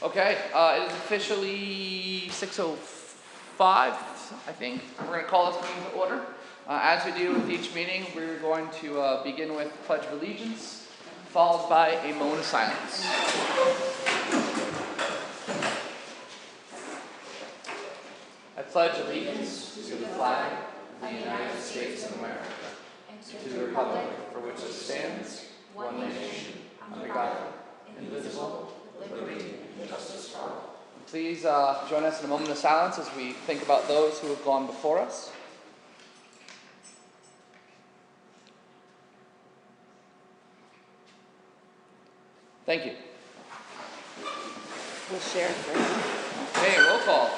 Okay, it is officially 6:05, I think. We're going to call this meeting to order. As we do with each meeting, we're going to begin with the Pledge of Allegiance, followed by a moment of silence. I pledge allegiance to the flag of the United States of America, and to the republic for which it stands, one nation, under God, indivisible, with liberty and justice for all. Please join us in a moment of silence as we think about those who have gone before us. Thank you. We'll share it for him. Okay, roll call.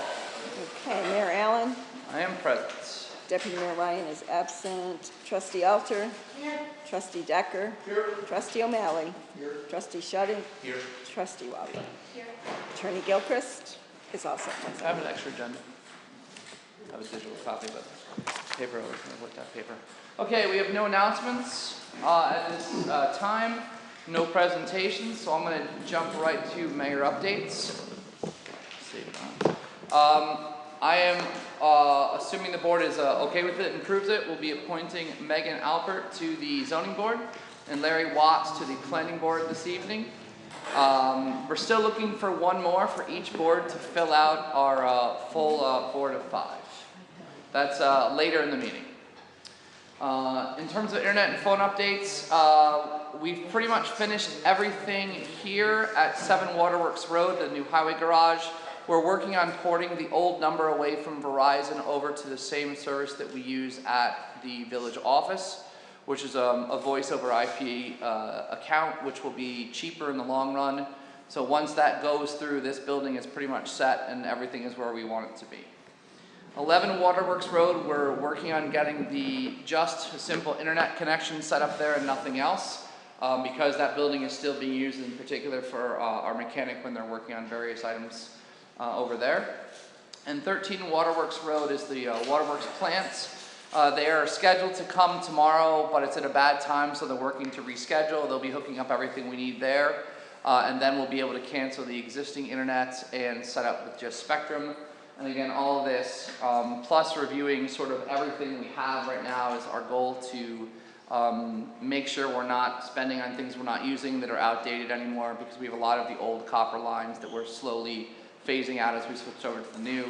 Okay, Mayor Allen. I am present. Deputy Mayor Ryan is absent. Trustee Alter. Here. Trustee Decker. Here. Trustee O'Malley. Here. Trustee Shudding. Here. Trustee Wabi. Here. Attorney Gilchrist is also I present. have an extra agenda. I have a digital copy, but paper, I was going to look that paper. Okay, we have no announcements at this time. No presentations, so I'm going to jump right to mayor updates. Save it on. I am assuming the board is okay with it and approves it. We'll be appointing Megan Alpert to the zoning board and Larry Watts to the planning board this evening. We're still looking for one more for each board to fill out our full board of 5. That's later in the meeting. In terms of internet and phone updates, we've pretty much finished everything here at 7 Waterworks Road, the new highway garage. We're working on porting the old number away from Verizon over to the same service that we use at the village office, which is a voice over IP account, which will be cheaper in the long run. So once that goes through, this building is pretty much set and everything is where we want it to be. 11 Waterworks Road, we're working on getting the just simple internet connection set up there and nothing else, because that building is still being used in particular for our mechanic when they're working on various items over there. And 13 Waterworks Road is the Waterworks plants. They are scheduled to come tomorrow, but it's at a bad time, so they're working to reschedule. They'll be hooking up everything we need there, and then we'll be able to cancel the existing internet and set up with just Spectrum. And again, all of this, plus reviewing sort of everything we have right now, is our goal to make sure we're not spending on things we're not using that are outdated anymore, because we have a lot of the old copper lines that we're slowly phasing out as we switch over to the new,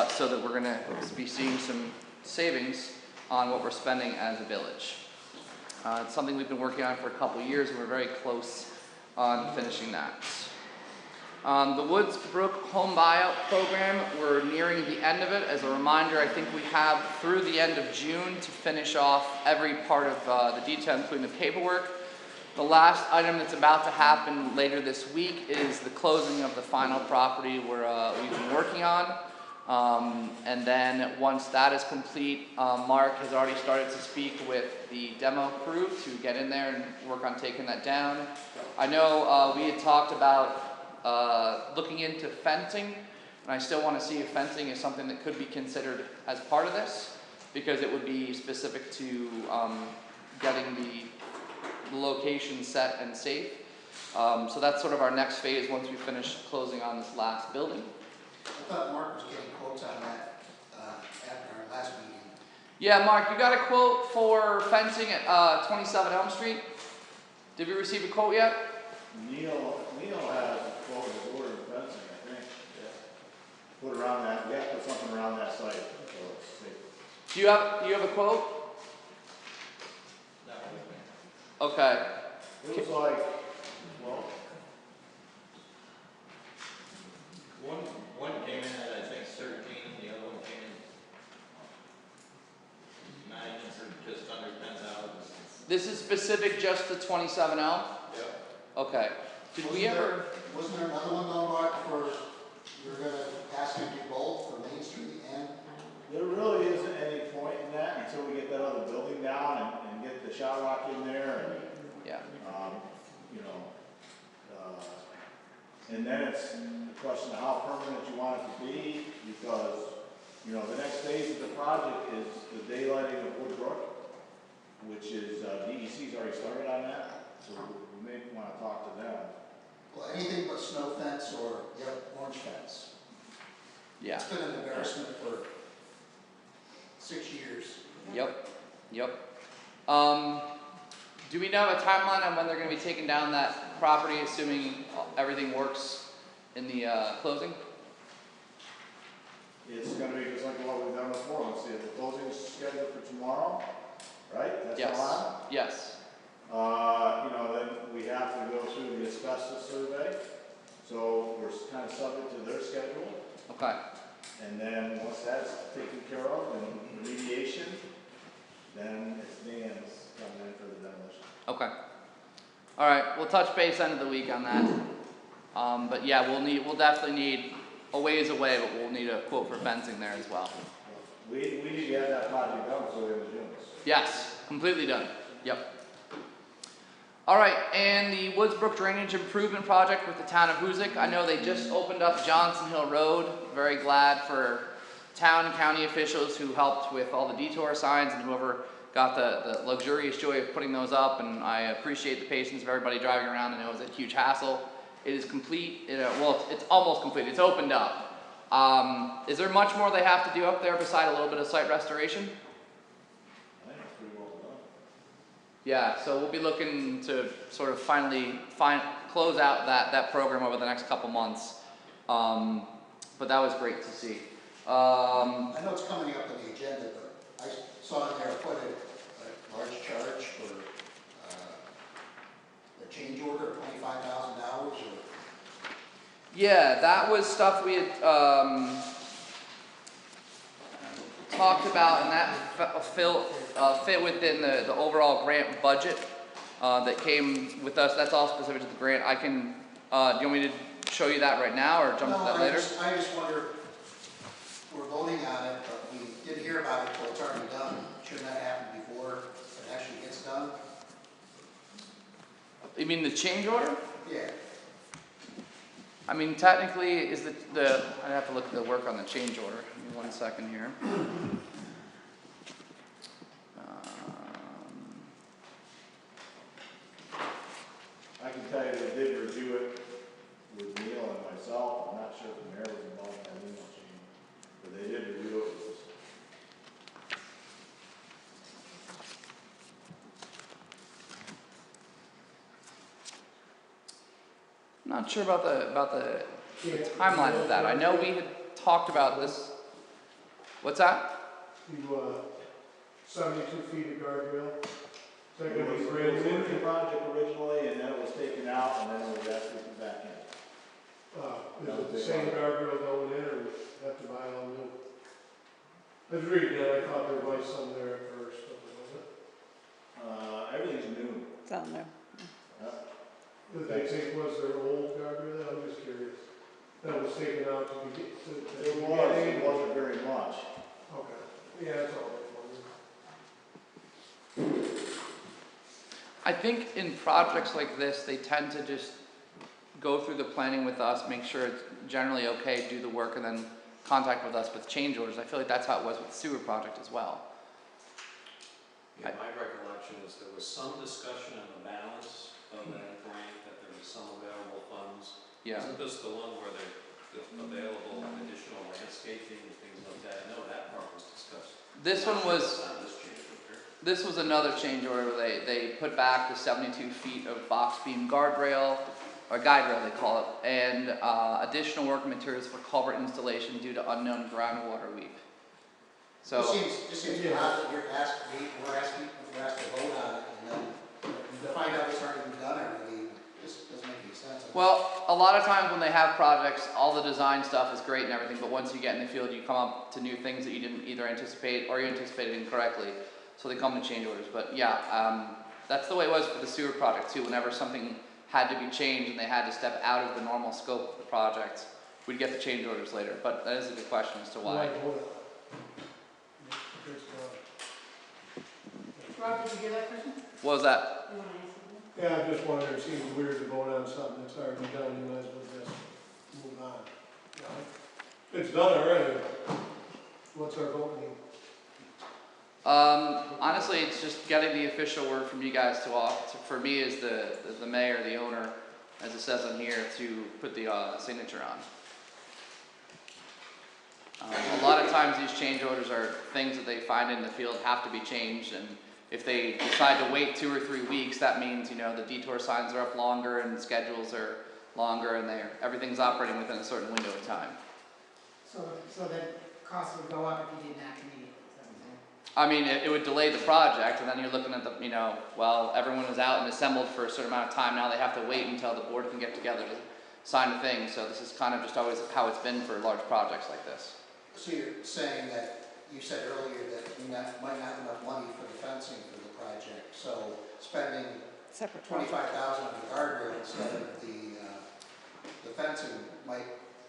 so that we're going to be seeing some savings on what we're spending as a village. It's something we've been working on for a couple of years, and we're very close on finishing that. The Woods Brook Home Buyout Program, we're nearing the end of it. As a reminder, I think we have through the end of June to finish off every part of the detail, including the paperwork. The last item that's about to happen later this week is the closing of the final property we've been working on. And then once that is complete, Mark has already started to speak with the demo crew to get in there and work on taking that down. I know we had talked about looking into fencing, and I still want to see if fencing is something that could be considered as part of this, because it would be specific to getting the location set and safe. So that's sort of our next phase once we finish closing on this last building. I thought Mark was getting quotes on that after our last meeting. Yeah, Mark, you got a quote for fencing at 27 Elm Street? Did we receive a quote yet? Neil has a quote of order fencing, I think. Yeah. Put around that. We have to put something around that site. So it's safe. Do you have a quote? Okay. It was like, well, one came in at I think 13, the other one came in 9 for just under 10,000. This is specific just to 27L? Yep. Okay. Wasn't there another one though, Mark, for you're going to ask him to both for Main Street and? there really isn't any point in that until we get that other building down and get the shot rock in there and, Yeah. you know, and then it's a question of how permanent you want it to be, because, you know, the next phase of the project is the daylighting of Woodbrook, which is, DEC's already started on that, so we may want to talk to them. Well, anything but snow fence or Yeah. It's been an embarrassment for 6 years. Yep. Do we know a timeline on when they're gonna be taking down that property, assuming everything works in the closing? It's gonna be just like what we've done before. Let's see, the closing's scheduled for tomorrow, right? That's Yes. all on? Yes. Then we have to go through the asbestos survey, so we're kind of subject to their schedule. Okay. And then once that's taken care of and remediation, then it's Dan's coming in for the demolition. Okay. All right. We'll touch base end of the week on that. But yeah, we'll definitely need a ways away, but we'll need a quote for fencing there as well. We need to have that project done before we have the Junes. Yes, completely done. Yep. All right, and the Woodsbrook Drainage Improvement Project with the town of Hoosick. I know they just opened up Johnson Hill Road. Very glad for town and county officials who helped with all the detour signs and whoever got the luxurious joy of putting those up. And I appreciate the patience of everybody driving around. I know it was a huge hassle. It is complete. Well, it's almost complete. It's opened up. Is there much more they have to do up there beside a little bit of site restoration? I think it's pretty well done. Yeah, so we'll be looking to sort of finally close out that program over the next couple months. But that was great to see. I know it's coming up on the agenda, but I saw in there put a large charge for the change order of $25,000 or. Yeah, that was stuff we had talked about, and that fit within the overall grant budget that came with us. That's all specific to the grant. I can. Do you want me to show you that right now, or jump to that later? I just wonder. We're voting on it, but we didn't hear about it until it's already done. Shouldn't that happen before it actually gets done? You mean the change order? Yeah. I mean, technically, is the I'd have to look at the work on the change order. Give me 1 second here. I can tell you they did review it with Neil and myself. I'm not sure if the mayor was involved in that email chain, but they did review it with us. I'm not sure about the timeline of that. I know we had talked about this. What's that? 72 feet of guardrail. Is that It gonna was be a brand new? working project originally, and then it was taken out, and then it was actually put back in. Is it the same guardrail going in, or we have to buy all new? I was reading that, I thought there was some there at first, but was it? Everything's new. It's on there. Did they think was their old guardrail? I'm just curious. That was taken out to be, It wasn't very much. Okay, yeah, that's all I was wondering. I think in projects like this, they tend to just go through the planning with us, make sure it's generally okay, do the work, and then contact with us with change orders. I feel like that's how it was with the sewer project as well. Yeah, my recollection is there was some discussion on the balance of that grant, that there was some available funds. Yeah. Isn't this the one where the available additional landscaping and things like that? I know that part was discussed. This one was. On this change order. This was another change order where they put back the 72 feet of box beam guardrail, or guide rail they call it, and additional work materials for culvert installation due to unknown groundwater weep. So It seems odd that we're asked to vote on it, and then to find out it's already been done already, just doesn't make any sense. well, a lot of times when they have projects, all the design stuff is great and everything, but once you get in the field, you come up to new things that you didn't either anticipate or you anticipated incorrectly. So they come to change orders. But yeah, that's the way it was for the sewer project too. Whenever something had to be changed and they had to step out of the normal scope of the project, we'd get the change orders later. But that is a good question as to why. Rob, did you hear that question? What was that? You want to answer that? Yeah, I just wondered, it seems weird to vote on something that's already done, you might as well just move on. Yeah. It's done already. What's our vote mean? Honestly, it's just getting the official word from you guys for me as the mayor, the owner, as it says on here, to put the signature on. A lot of times these change orders are things that they find in the field have to be changed, and if they decide to wait 2 or 3 weeks, that means, you know, the detour signs are up longer and schedules are longer and everything's operating within a certain window of time. So the cost would go up if you didn't act immediately, is that what you're saying? I mean, it would delay the project, and then you're looking at the, you know, well, everyone was out and assembled for a certain amount of time, now they have to wait until the board can get together to sign a thing, so this is kind of just always how it's been for large projects like this. So you're saying that, you said earlier that you might not have enough money for the fencing for the project, so spending Separate project. $25,000 on the guardrail instead of the fencing might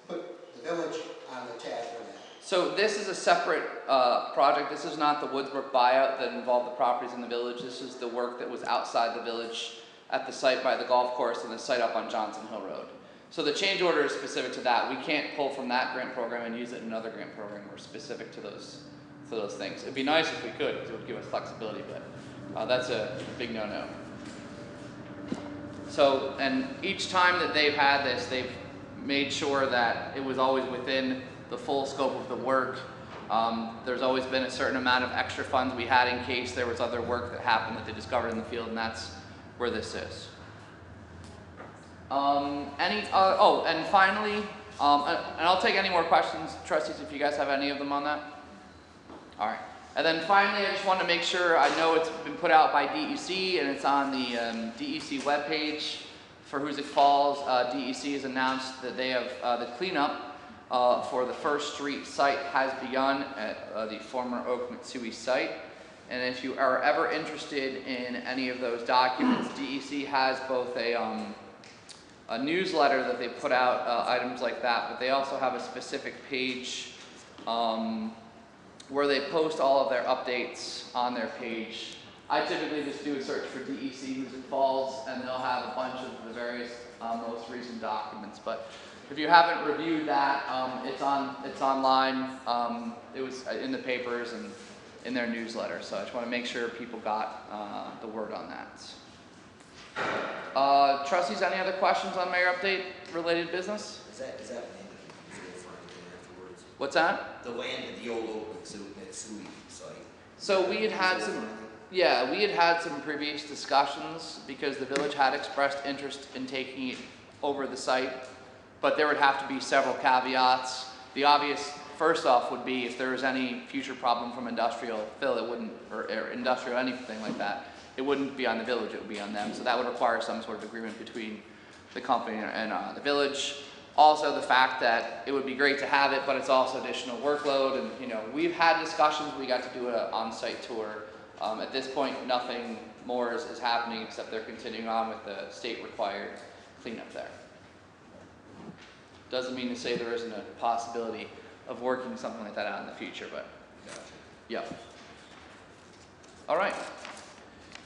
put the village on the tab for that. So this is a separate project. This is not the Woodsbrook buyout that involved the properties in the village. This is the work that was outside the village at the site by the golf course and the site up on Johnson Hill Road. So the change order is specific to that. We can't pull from that grant program and use it in another grant program. We're specific to those things. It'd be nice if we could, because it would give us flexibility, but that's a big no-no. So, and each time that they've had this, they've made sure that it was always within the full scope of the work. There's always been a certain amount of extra funds we had in case there was other work that happened that they discovered in the field, and that's where this is. And finally, and I'll take any more questions, trustees, if you guys have any of them on that. All right. And then finally, I just want to make sure, I know it's been put out by DEC and it's on the DEC webpage for Hoosick Falls. DEC has announced that they have the cleanup for the First Street site has begun at the former Oak Mitsui site. And if you are ever interested in any of those documents, DEC has both a newsletter that they put out, items like that, but they also have a specific page where they post all of their updates on their page. I typically just do a search for DEC Hoosick Falls, and they'll have a bunch of the various most recent documents. But if you haven't reviewed that, it's online. It was in the papers and in their newsletter. So I just want to make sure people got the word on that. Trustees, any other questions on mayor update related business? Is that land that you use for anything afterwards? What's that? The land at the old Oak Mitsui site. So we had some, yeah, we had some previous discussions because the village had expressed interest in taking it over the site, but there would have to be several caveats. The obvious first off would be if there was any future problem from industrial fill, it wouldn't, or industrial anything like that, it wouldn't be on the village, it would be on them. So that would require some sort of agreement between the company and the village. Also the fact that it would be great to have it, but it's also additional workload, and you know, we've had discussions, we got to do an on-site tour. At this point, nothing more is happening except they're continuing on with the state required cleanup there. Doesn't mean to say there isn't a possibility of working something like that out in the future, but yeah. All right.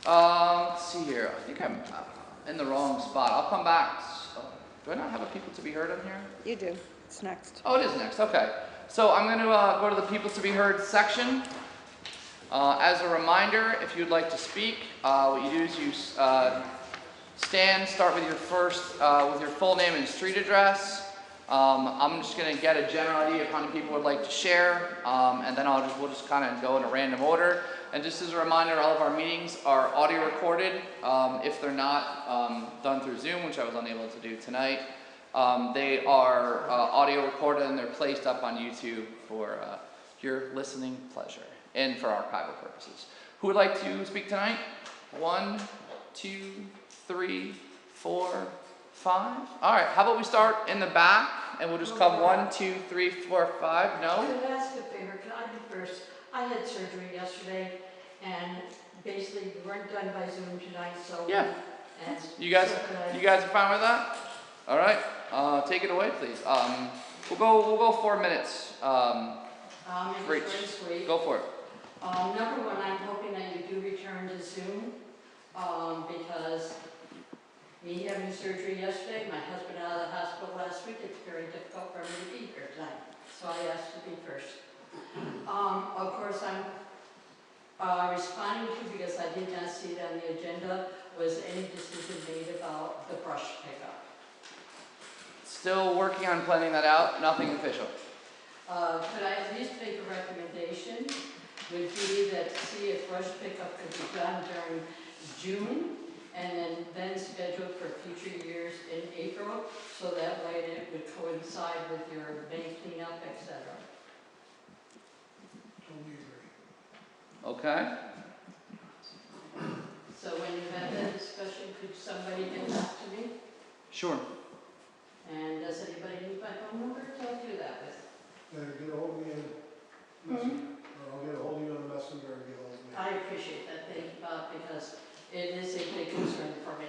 Let's see here. I think I'm in the wrong spot. I'll come back. Do I not have a people to be heard on here? You do. It's next. Oh, it is next. Okay. So I'm going to go to the people to be heard section. As a reminder, if you'd like to speak, what you do is you stand, start with your full name and street address. I'm just going to get a general idea of how many people would like to share, and then we'll just kind of go in a random order. And just as a reminder, all of our meetings are audio recorded. If they're not done through Zoom, which I was unable to do tonight, they are audio recorded and they're placed up on YouTube for your listening pleasure and for archival purposes. Who would like to speak tonight? 1, 2, 3, 4, 5. All right, how about we start in the back and we'll just come 1, 2, 3, 4, 5. No? Could I ask a favor? Could I be first? I had surgery yesterday, and basically we weren't done by Zoom tonight, so Yeah. And You guys so you guys are fine with that? All right. Take it away, please. We'll go 4 minutes. it's Great. very sweet. Go for it. Number one, I'm hoping that you do return to Zoom, because me having surgery yesterday, my husband out of the hospital last week, it's very difficult for me to be here tonight. So I asked to be first. Of course, I'm responding to, because I did not see it on the agenda, was any decision made about the brush pickup? Still working on planning that out. Nothing official. Could I at least make a recommendation? Would be that see if brush pickup could be done during June and then scheduled for future years in April, so that way it would coincide with your May cleanup, etc. Totally agree. Okay. So when you have that discussion, could somebody get back to me? Sure. And does anybody need my phone number to do that with? Better get a hold of me and messenger, or I'll get a hold of you on the messenger and get a hold of me. I appreciate that, thank you, Bob, because it is a big concern for me.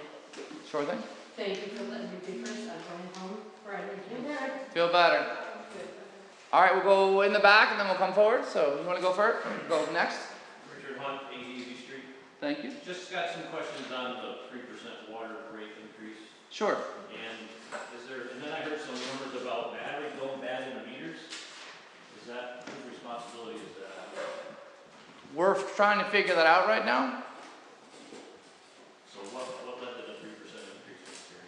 Sure thing. Thank you for letting me be first. I'm going home for I need to do. Feel better. All right, we'll go in the back and then we'll come forward. So you want to go first? Go next. Richard Hunt, 80 Easy Street. Thank you. Just got some questions on the 3% water rate increase. Sure. And then I heard some rumors about batteries going bad in the meters. Is that, whose responsibility is that? We're trying to figure that out right now. So what led to the 3% increase this year?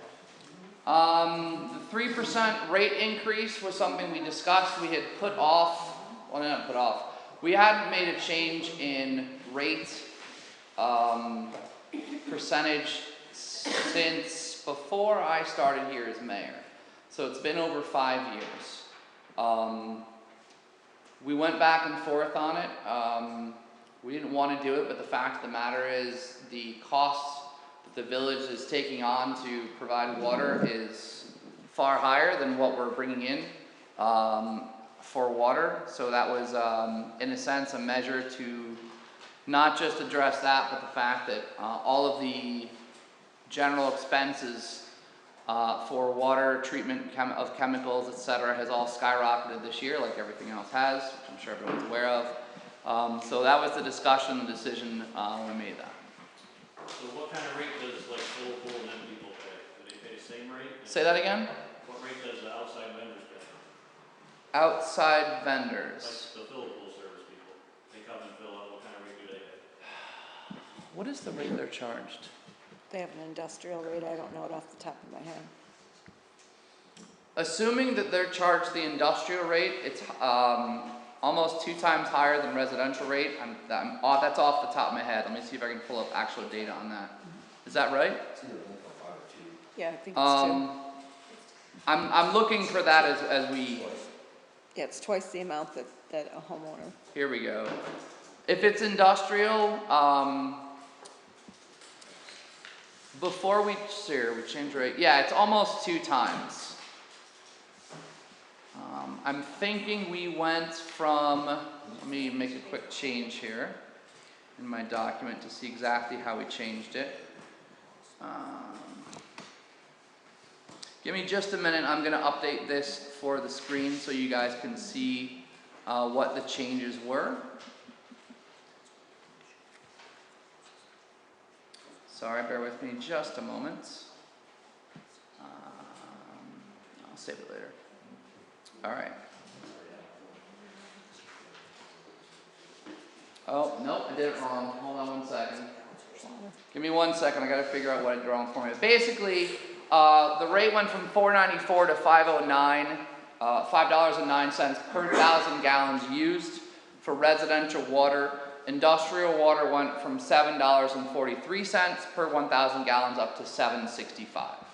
The 3% rate increase was something we discussed. We had put off, well, not put off. We hadn't made a change in rate percentage since before I started here as mayor. So it's been over 5 years. We went back and forth on it. We didn't want to do it, but the fact of the matter is the cost that the village is taking on to provide water is far higher than what we're bringing in for water. So that was, in a sense, a measure to not just address that, but the fact that all of the general expenses for water treatment of chemicals, etc., has all skyrocketed this year, like everything else has, which I'm sure everyone's aware of. So that was the discussion, the decision when we made that. So what kind of rate does like full pool and then people pay? Do they pay the same rate? Say that again? What rate does the outside vendors pay? Outside vendors. Like the fill pool service people. They come and fill out, what kind of rate do they pay? What is the rate they're charged? They have an industrial rate, I don't know it off the top of my head. Assuming that they're charged the industrial rate, it's almost 2 times higher than residential rate. That's off the top of my head. Let me see if I can pull up actual data on that. Is that right? It's either 1.5 or 2. Yeah, I think it's two. I'm looking for that as we. Yeah, it's twice the amount that a homeowner. Here we go. If it's industrial, before we change rate. Yeah, it's almost 2 times. I'm thinking we went from, let me make a quick change here in my document to see exactly how we changed it. Give me just a minute, I'm going to update this for the screen so you guys can see what the changes were. Sorry, bear with me just a moment. I'll save it later. All right. Oh, nope, I did it wrong. Hold on 1 second. Give me 1 second, I gotta figure out what I did wrong for me. Basically, the rate went from $4.94 to $5.09, $5.09 per 1,000 gallons used for residential water. Industrial water went from $7.43 per 1,000 gallons up to $7.65.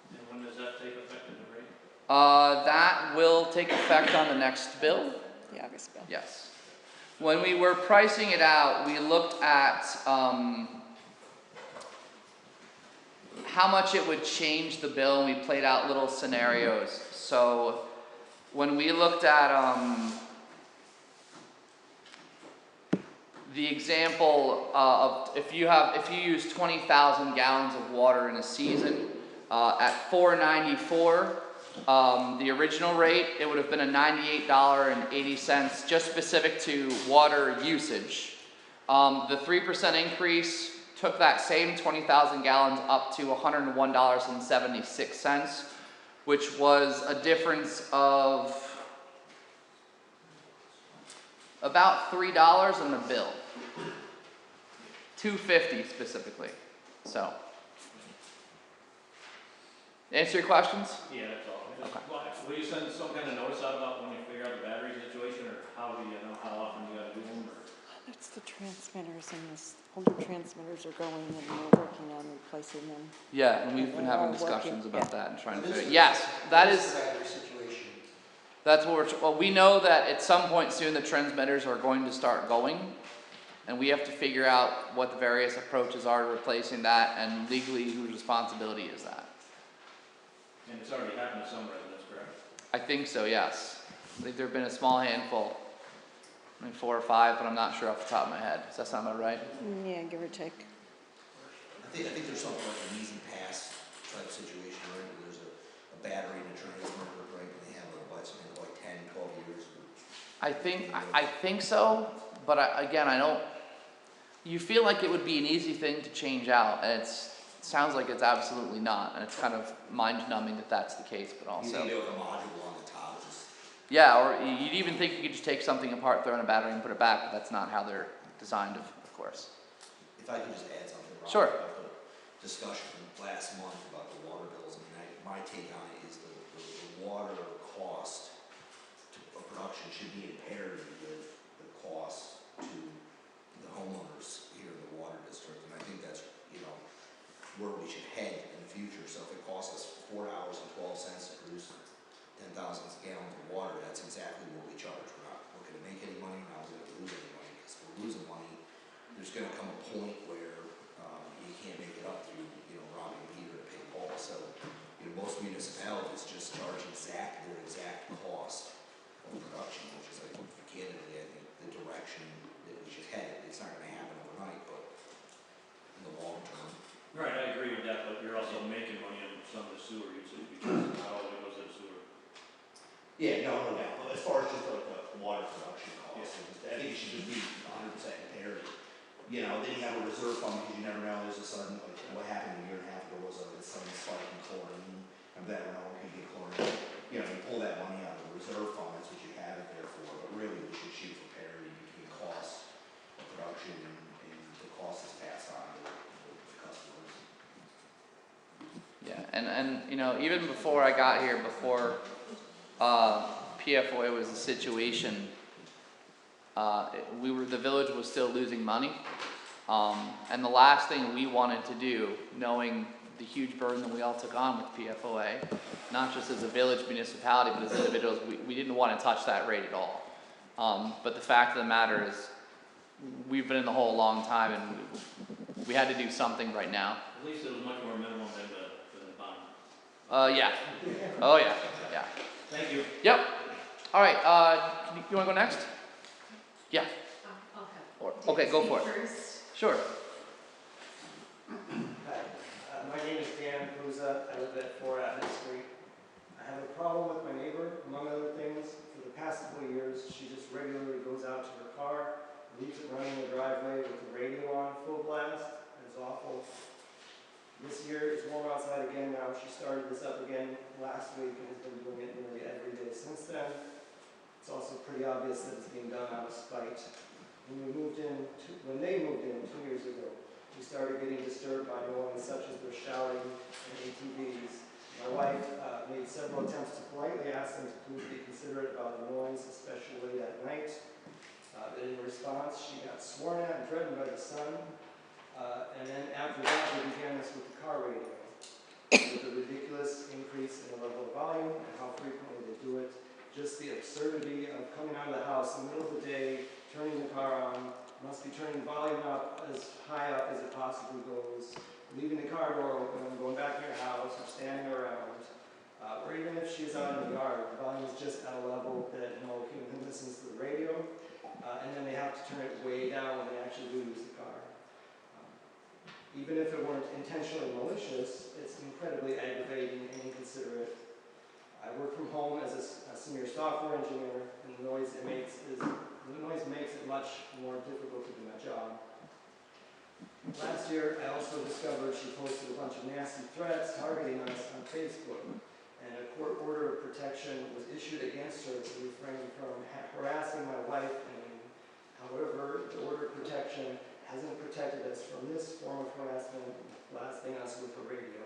And when does that take effect in the rate? That will take effect on the next bill. The August bill. Yes. When we were pricing it out, we looked at how much it would change the bill, and we played out little scenarios. So when we looked at the example of if you use 20,000 gallons of water in a season at $4.94, the original rate, it would have been a $98.80 just specific to water usage. The 3% increase took that same 20,000 gallons up to $101.76, which was a difference of about $3 in the bill. $2.50 specifically. So, answer your questions? Yeah, that's all. Okay. Will you send some kind of notice out about when you figure out the battery situation? how often you gotta do them, or? It's the transmitters and this, older transmitters are going and we're working on replacing them. Yeah, and we've been They're having all discussions working, about that and trying to This figure. is- Yes, that this is. the battery situation. That's what well, we know that at some point soon the transmitters are going to start going, and we have to figure out what the various approaches are to replacing that, and legally whose responsibility is that. And it's already happened to some residents, correct? I think so, yes. I think there have been a small handful, I mean 4 or 5, but I'm not sure off the top of my head. Does that sound about right? Yeah, give or take. I think there's something like an easy pass type situation, right, where there's a battery in a transmitter, right, and they have something like 10, 12 years. I think so, but again, I don't. You feel like it would be an easy thing to change out, and it sounds like it's absolutely not, and it's kind of mind-numbing that that's the case, but You also. think there was a module on the top, just Yeah, or you'd even think you could just take something apart, throw in a battery, and put it back, but that's not how they're designed, of course. if I could just add something, Rob. Sure. About the discussion from last month about the water bills, I mean, my take on it is the water cost of production should be in parity with the cost to the homeowners here in the water district, and I think that's, where we should head in the future. So if it costs us $4.12 to produce 10,000 gallons of water, that's exactly what we charge. We're not looking to make any money, we're not looking to lose any money, because if we're losing money, there's gonna come a point where, you can't make it up through, robbing Peter to pay Paul. So, most municipalities just charge their exact cost of production, which is, I think, candidly, I think the direction that we should head. It's not gonna happen overnight, but in the long term. Right, I agree with that, but you're also making money on some of the sewer usage, because not all of it goes to the sewer. Yeah, no doubt, but as far as just like the water production costs, I think it should just be 100% parity. Then you have a reserve fund, because you never know, there's a sudden, like what happened a year and a half ago was a sudden spike in chlorine, and that no one could get chlorine. You pull that money out of the reserve fund, that's what you have it there for, but really we should shoot for parity between cost of production and the cost is passed on to the customers. Yeah, and even before I got here, before PFOA was the situation, the village was still losing money, and the last thing we wanted to do, knowing the huge burden that we all took on with PFOA, not just as a village municipality, but as individuals, we didn't want to touch that rate at all. But the fact of the matter is, we've been in the hole a long time, and we had to do something right now. At least it was much more minimum than the bond. Yeah. Oh yeah. Yeah. Thank you. Yep. All right. You want to go next? Yeah. Okay, go for it. Sure. Hi, my name is Dan Puza. I live at 4 Atlas Street. I have a problem with my neighbor, among other things. For the past couple of years, she just regularly goes out to her car, leaves it running in the driveway with the radio on full blast. It's awful. This year it's warm outside again now. She started this up again last week and has been doing it nearly every day since then. It's also pretty obvious that it's being done out of spite. When they moved in 2 years ago, we started getting disturbed by noise such as their shouting and ATVs. My wife made several attempts to politely ask them to please be considerate about the noise, especially late at night. But in response, she got sworn at and threatened by the son. And then after that, they began this with the car radio. With a ridiculous increase in the level of volume and how frequently they do it. Just the absurdity of coming out of the house in the middle of the day, turning the car on, must be turning the volume up as high up as it possibly goes, leaving the car door open, going back to your house, or standing around, or even if she's out in the yard, the volume is just at a level that no human listens to the radio, and then they have to turn it way down when they actually do use the car. Even if it weren't intentionally malicious, it's incredibly aggravating and inconsiderate. I work from home as a senior software engineer, and the noise makes it much more difficult to do my job. Last year, I also discovered she posted a bunch of nasty threats targeting us on Facebook, and a court order of protection was issued against her to refrain from harassing my wife and me. However, the order of protection hasn't protected us from this form of harassment, blasting us with the radio.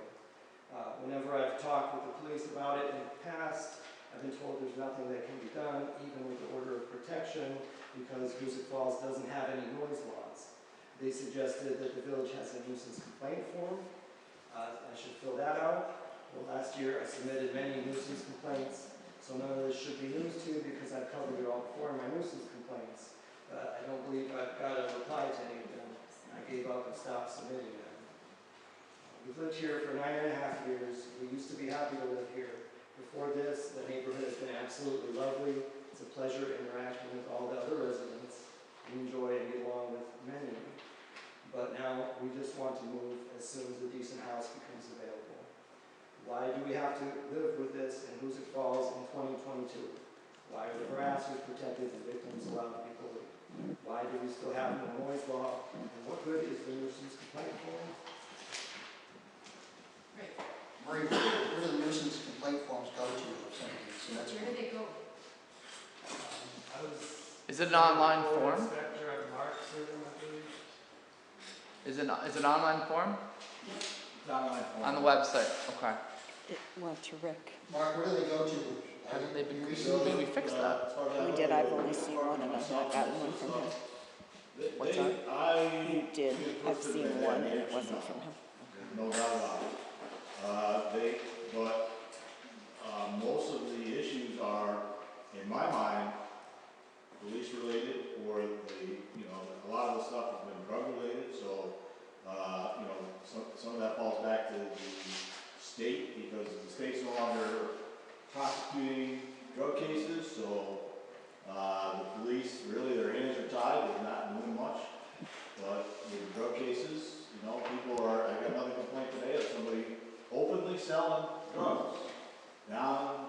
Whenever I've talked with the police about it in the past, I've been told there's there's nothing that can be done, even with the order of protection, because Hoosick Falls doesn't have any noise laws. They suggested that the village has a nuisance complaint form. I should fill that out. Well, last year I submitted many nuisance complaints, so none of this should be news to you because I've covered it all before in my nuisance complaints. But I don't believe I've got a reply to any of them. I gave up and stopped submitting them. We've lived here for 9.5 years. We used to be happy to live here. Before this, the neighborhood has been absolutely lovely. It's a pleasure interacting with all the other residents. We enjoy and get along with many. But now we just want to move as soon as a decent house becomes available. Why do we have to live with this in Hoosick Falls in 2022? Why are the harassers protected and victims allowed to be bullied? Why do we still have no noise law? And what good is the nuisance complaint form? Right. Marie, where do the nuisance complaint forms go to if somebody submits Where do one? they go? I was Is it an online form? inspector at Mark Serving, I believe. Is it an online form? It's online form. On the website, okay. It went to Rick. Mark, where do they go to? Haven't they been, You recently- maybe we fixed that? We did, I've only seen one and I've not gotten one from him. What's that? You did, I've seen one and it wasn't from him. No doubt about it. Most of the issues are, in my mind, police related, or a lot of the stuff has been drug related, so, some of that falls back to the state, because the state's no longer prosecuting drug cases, so, the police, really, their hands are tied, they're not doing much. But with drug cases, people are, I got another complaint today of somebody openly selling drugs down,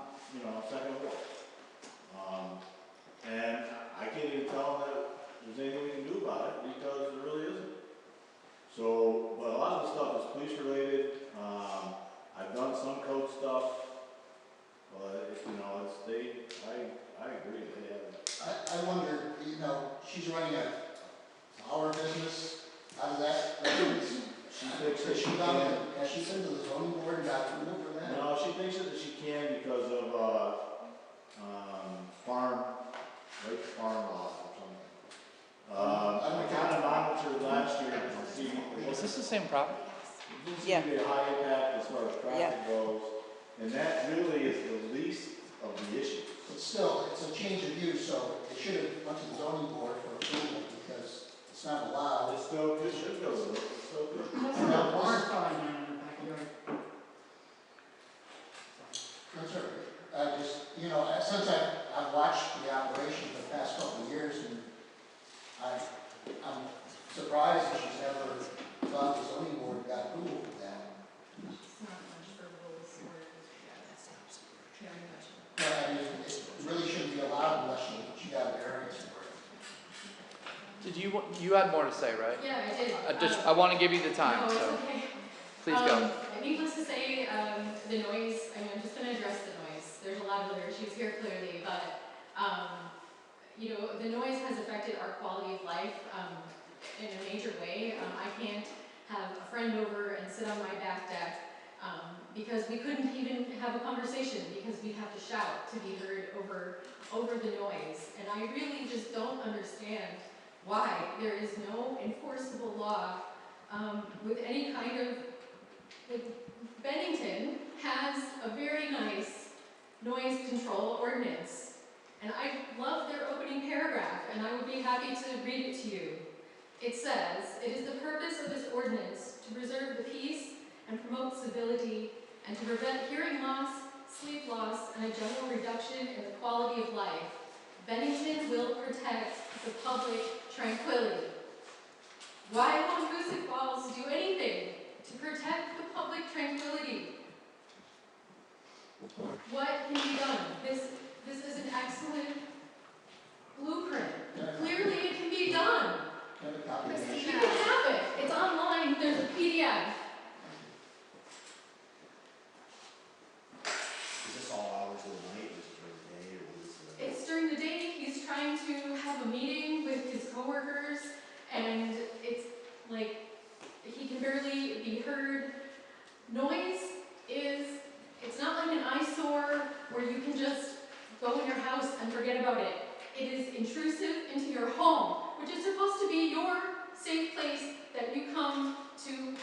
second floor. And I can't even tell them that there's anything we can do about it because there really isn't. So, but a lot of the stuff is police related. I've done some code stuff, but I agree, they have. I wonder, she's running a flower business out of that residence. She thinks that Has she she can. has she been to the zoning board and got approval for that? No, she thinks that she can because of, farm laws or something. I kind of monitored last year to see. Is this the same property? This Yeah. seems to be a high impact as far as Yeah. traffic goes, and that really is the least of the issues. But still, it's a change of use, so it should have went to the zoning board for approval because it's not allowed. It's still, it should go with it, it's still good. That's not barn farm in the backyard. That's all right. I just, since I've watched the operation for the past couple of years, and I'm surprised that she's never thought the zoning board got approval for that. It's not much for rules or, very much. But I mean, it really shouldn't be allowed unless she got a variance for it. Did you had more to say, right? Yeah, I did. I want to give you the time, No, it's so okay. please go. Needless to say, the noise, I'm just going to address the noise. There's a lot of other issues here clearly, but, the noise has affected our quality of life in a major way. I can't have a friend over and sit on my back deck because we couldn't even have a conversation because we'd have to shout to be heard over the noise. And I really just don't understand why there is no enforceable law with any kind of, Bennington has a very nice noise control ordinance. And I love their opening paragraph, and I would be happy to read it to you. It says, "It is the purpose of this ordinance to preserve the peace and promote civility and to prevent hearing loss, sleep loss, and a general reduction in the quality of life. Bennington will protect the public tranquility." Why won't Hoosick Falls do anything to protect the public tranquility? What can be done? This is an excellent blueprint. Clearly it can be done. Have a copy of You that. can have it. It's online. There's a PDF. Is this all hours of the night, or is it during the day, or what is the? It's during the day. He's trying to have a meeting with his coworkers, and it's like he can barely be heard. Noise it's not like an eyesore where you can just go and forget about it. It is intrusive into your home, which is supposed to be your safe place that you come to,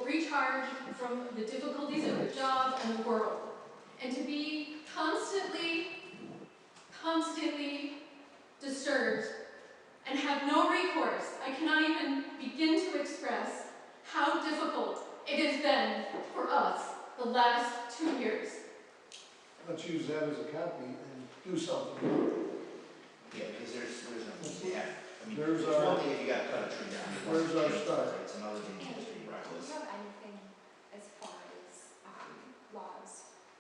recharge from the difficulties of your job and the world. And to be constantly disturbed and have no recourse. I cannot even begin to express how difficult it has been for us the last 2 years. Let's use that as a copy and do something. Yeah, because there's nothing, yeah, I mean, There's it's our- one thing if you gotta cut a tree down. Where's our start? It's another thing to just be Do reckless. you have anything as far as laws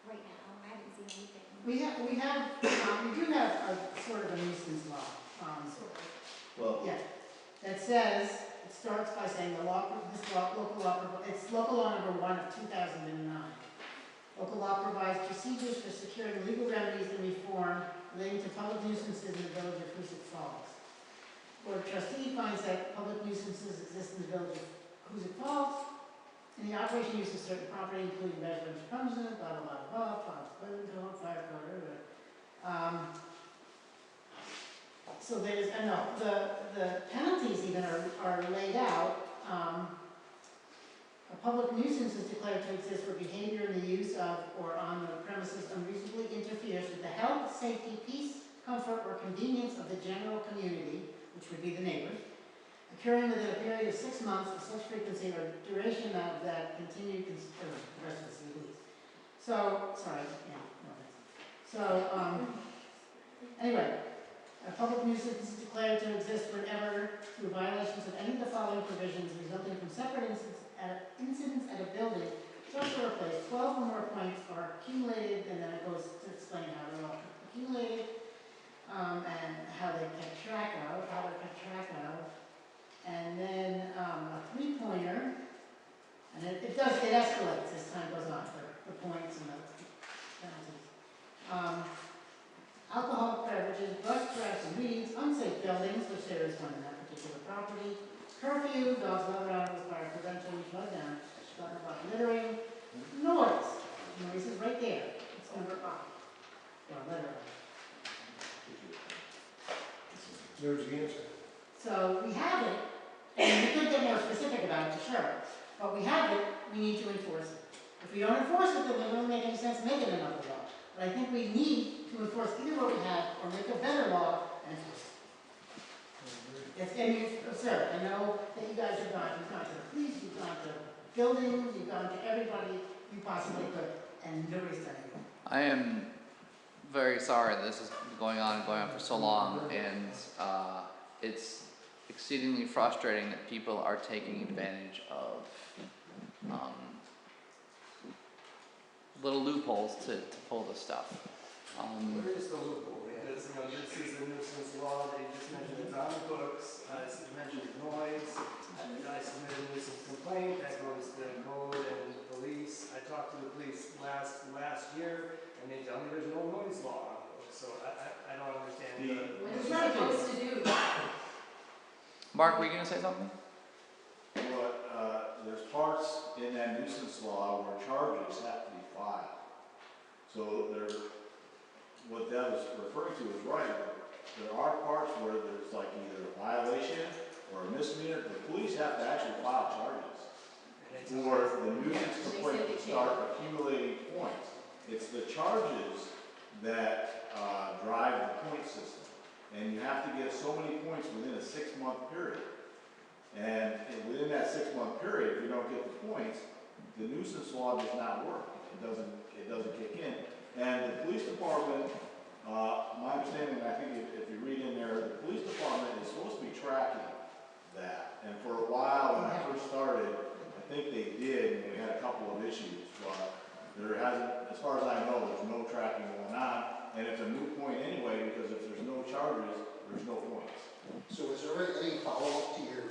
right now? I haven't seen anything. We do have a sort of a nuisance law, Well, yeah, that says, it starts by saying it's local law number 1 of 2009. Local law provides procedures for securing legal remedies and reform relating to public nuisances in the village of Hoosick Falls. Board of Trustees finds that public nuisances exist in the village of Hoosick Falls, and the operation use of certain property, including residential premises, blah, blah, blah, blah, farms, fire code, so there's, the penalties even are laid out. A public nuisance is declared to exist where behavior in the use of or on the premises unreasonably interferes with the health, safety, peace, comfort, or convenience of the general community, which would be the neighbors, occurring within a period of 6 months of such frequency or duration of that continued, the rest of the legalese. So, sorry, yeah, no thanks. So, anyway, a public nuisance is declared to exist whenever, through violations of any of the following provisions resulting from separate incidents at a building, structure, or place, 12 or more points are accumulated, and then it goes to explain how they're all accumulated, and how they're kept track of, and then a 3-pointer, and it escalates as time goes on, the points and the penalties. Alcoholic beverages, brush, trash, and weeds, unsafe buildings, which there is one in that particular property, curfew, dogs, and other animals, fire prevention, flood damage, littering, noise. Noise is right there. It's number 5. Or letter I. There's the answer. So we have it, and we could get more specific about it, sure. But we have it, we need to enforce it. If we don't enforce it, then it doesn't make any sense making another law. But I think we need to enforce either what we have or make a better law and enforce it. Yes, and you, sir, I know that you guys have gone, you've gone to the police, you've gone to buildings, you've gone to everybody you possibly could, and nobody's done anything. I am very sorry this is going on for so long, and it's exceedingly frustrating that people are taking advantage of little loopholes to pull this stuff. Where is the loophole? Because, this is the nuisance law that you just mentioned, it's on the books, it's mentioned noise. I submitted a nuisance complaint, that goes to code and police. I talked to the police last year, and they tell me there's no noise law on the books, so I don't understand. What is it supposed to do? Mark, were you going to say something? There's parts in that nuisance law where charges have to be filed. So what that was referring to is right. There are parts where there's like either a violation or a misdemeanor. The police have to actually file charges. Or the nuisance complaint to start accumulating points. It's the charges that drive the point system. And you have to get so many points within a 6-month period. And within that 6-month period, if you don't get the points, the nuisance law does not work. It doesn't kick in. And the police department, my understanding, I think if you read in there, the police department is supposed to be tracking that. And for a while, when I first started, I think they did, and we had a couple of issues. But there hasn't, as far as I know, there's no tracking going on. And it's a moot point anyway, because if there's no charges, there's no points. So is there any follow-up to your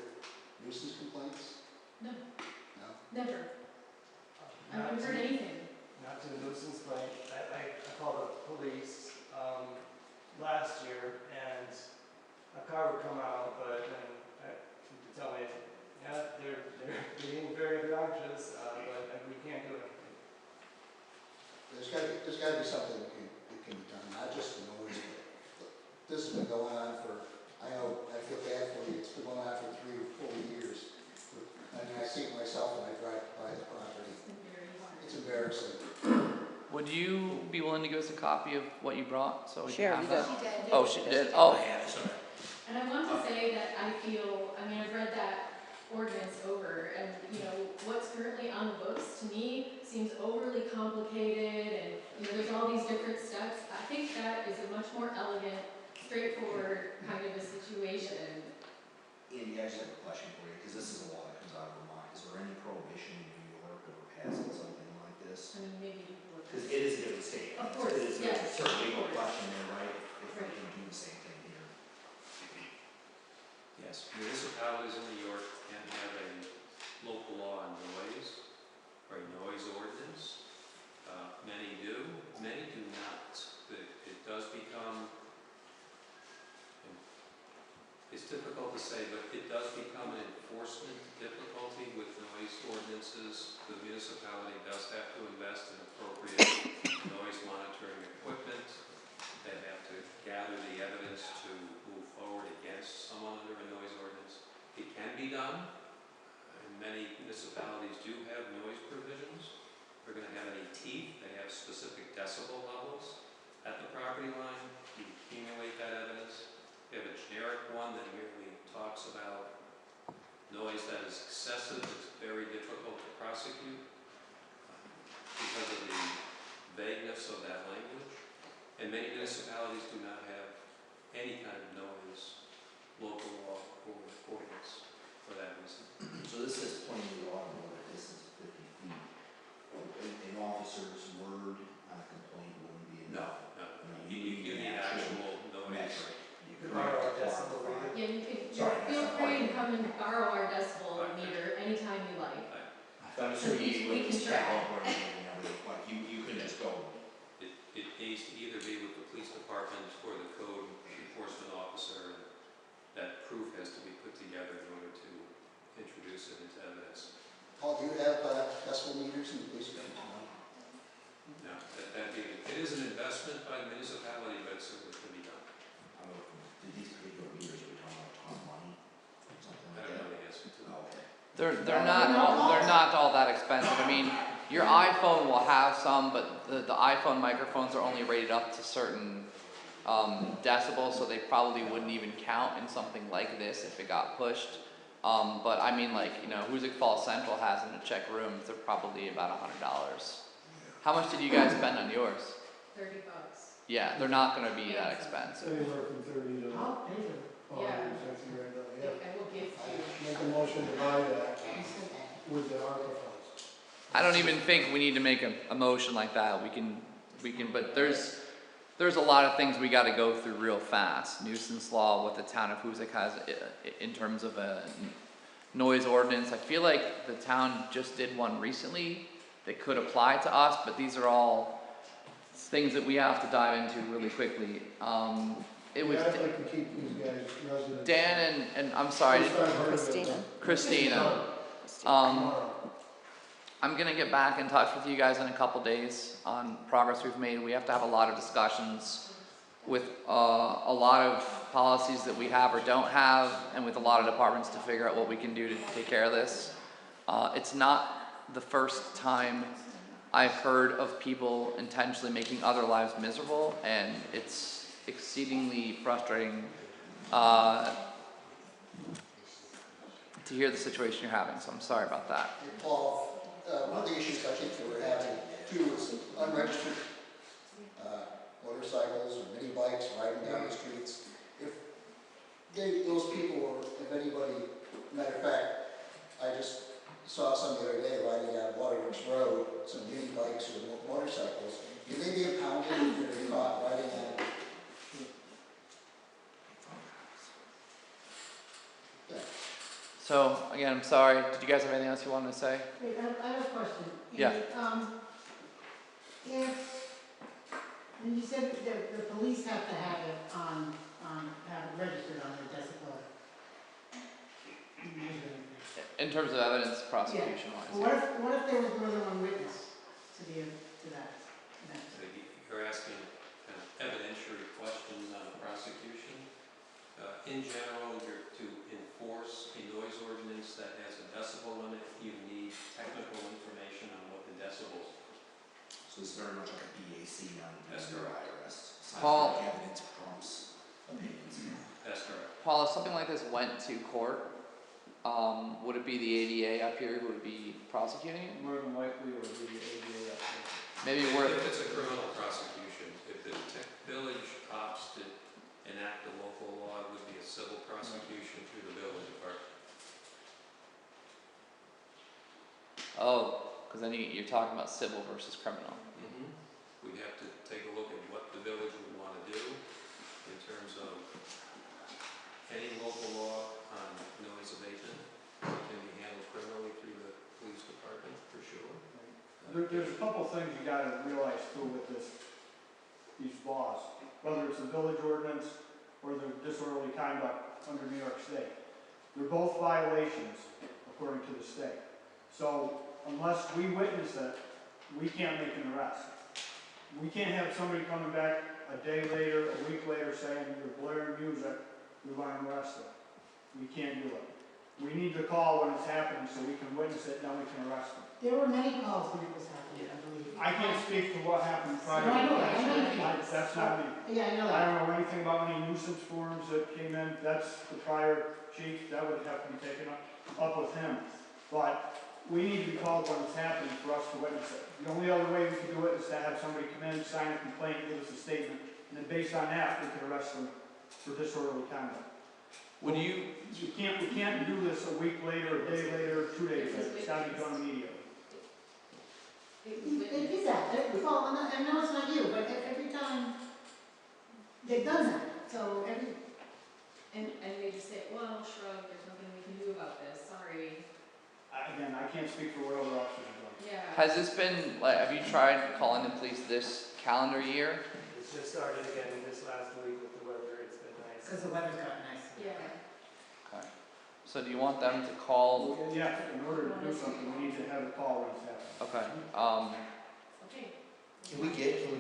nuisance complaints? No, No? never. I haven't heard anything. Not to the nuisance complaint. I called the police last year, and a car would come out, but then he would tell me, yeah, they're being very obnoxious, but we can't do anything. There's got to be something that can be done, not just the noise copy of what you brought, so we She can already have did. that? She did. Oh, she did, oh. I have it, sorry. And I want to say that I feel, I mean, I've read that ordinance over, and, you know, what's currently on the books, to me, seems overly complicated, and, you know, there's all these different steps. I think that is a much more elegant, straightforward kind of a situation. Andy, I just have a question for you, because this is a law that comes out of Vermont. Is there any prohibition in New York over passing something like this? I mean, maybe people look. Because it is a different state. Of course, It is yes, a certain of legal course. question there, right? If we Right. can do the same thing here. Yes, municipalities in New York can have a local law on noise, or a noise ordinance. Many do, many do not. It does become, it's difficult to say, but it does become an enforcement difficulty with noise ordinances. The municipality does have to invest in appropriate noise monitoring equipment. They have to gather the evidence to move forward against someone under a noise ordinance. It can be done, and many municipalities do have noise provisions. They're going to have any teeth. They have specific decibel levels at the property line. You accumulate that evidence. We have a generic one that merely talks about noise that is excessive. It's very difficult to prosecute because of the vagueness of that language. And many municipalities do not have any kind of noise local law or ordinance for that reason. So this says plainly audible at a distance of 50 feet. An officer's word on a complaint wouldn't be enough. No. You need actual noise. Metric. You could borrow our decibel reader. Yeah, you can, Sorry, feel that's not free to hard. come and borrow our decibel meter anytime you like. I'm sure We you would can just try. check over everything and everything, like you could just go. It needs to either be with the police department or the code enforcement officer, and that proof has to be put together in order to introduce it into evidence. Paul, do you have decibel meters in the police department? No, it is an investment by the municipality, but it certainly can be done. Did these particular meters, are we talking about a ton of money? Something I like don't know that? the answer to that. Oh, okay. They're not all that expensive. I mean, your iPhone will have some, but the iPhone microphones are only rated up to certain decibels, so they probably wouldn't even count in something like this if it got pushed. But I mean, like, you know, Hoosick Falls Central has them to check rooms. They're probably about $100. How much did you guys spend on yours? $30. Yeah, they're not going to be that expensive. Anywhere from 30 to I'll pay for it. 150 right now, yeah. I will give you. Make a motion to buy that with the ARPA funds. I don't even think we need to make a motion like that. We can, but there's a lot of things we got to go through real fast. Nuisance law, what the town of Hoosick has in terms of a noise ordinance. I feel like the town just did one recently that could apply to us, but these are all things that we have to dive into really quickly. It was I'd like to keep these guys residents. Dan and I'm sorry, First I've heard of it. Christina. I'm gonna get back in touch with you guys in a couple days on progress we've made. We have to have a lot of discussions with a lot of policies that we have or don't have, and with a lot of departments to figure out what we can do to take care of this. It's not the first time I've heard of people intentionally making other lives miserable, and it's exceedingly frustrating to hear the situation you're having, so I'm sorry about that. Hey, Paul, one of the issues I think that we're having too is unregistered motorcycles or mini bikes riding down the streets. If those people, or if anybody, matter of fact, I just saw some the other day riding down Waterworks Road, some mini bikes or motorcycles. Can they be impounded if they're caught riding on? Yeah. So, again, I'm sorry, did you guys have anything else you wanted to say? Wait, I have a question. Yeah. And you said that the police have to have it have it registered on their decibel. In terms of evidence prosecution wise. Well, what if there was more than one witness to that? So you're asking kind of evidentiary questions on the prosecution. In general, to enforce a noise ordinance that has a decibel limit, you need technical information on what the decibels are. So So it's very much like a BAC on your IRS. Paul- Scientific evidence trumps opinions. That's correct. Paul, if something like this went to court, would it be the ADA up here who would be prosecuting it? More than likely, it would be the ADA up there. Maybe If worth, it's a criminal prosecution, if the village opts to enact a local law, it would be a civil prosecution through the building department. because then you're talking about civil versus criminal. We'd have to take a look at what the village would want to do in terms of any local law on noise abatement can be handled criminally through the police department, for sure. There's a couple things you gotta realize too with these laws, whether it's the village ordinance or the disorderly conduct under New York State. They're both violations according to the state. So unless we witness it, we can't make an arrest. We can't have somebody coming back a day later, a week later saying you're blaring music, we want to arrest them. We can't do it. We need to call when it's happening so we can witness it, then we can arrest them. There were many calls when it was happening, I believe. I can't speak to what happened prior. No, I know that. I know you can't. That's not me. Yeah, I know I that. don't know anything about any nuisance forms that came in, that's the prior chief, that would have to be taken up with him. But we need to be called when it's happening for us to witness it. The only other way we can do it is to have somebody come in, sign a complaint, give us a statement, and then based on that, we can arrest them for disorderly conduct. Would you, We can't do this a week later, a day later, 2 days later, it's gotta be done immediately. They did that, well, I know it's not you, but every time they've done that, so And they just say, well, shrug, there's nothing we can do about this, sorry. Again, I can't speak for what other officers are doing. Yeah. has this been, like, have you tried calling the police this calendar year? It's just started again this last week with the weather, it's been nice. because the weather's gotten nice. Yeah. Okay. So do you want them to call, Yeah, in order to do something, we need to have a call when it's happening. okay, Okay. Can we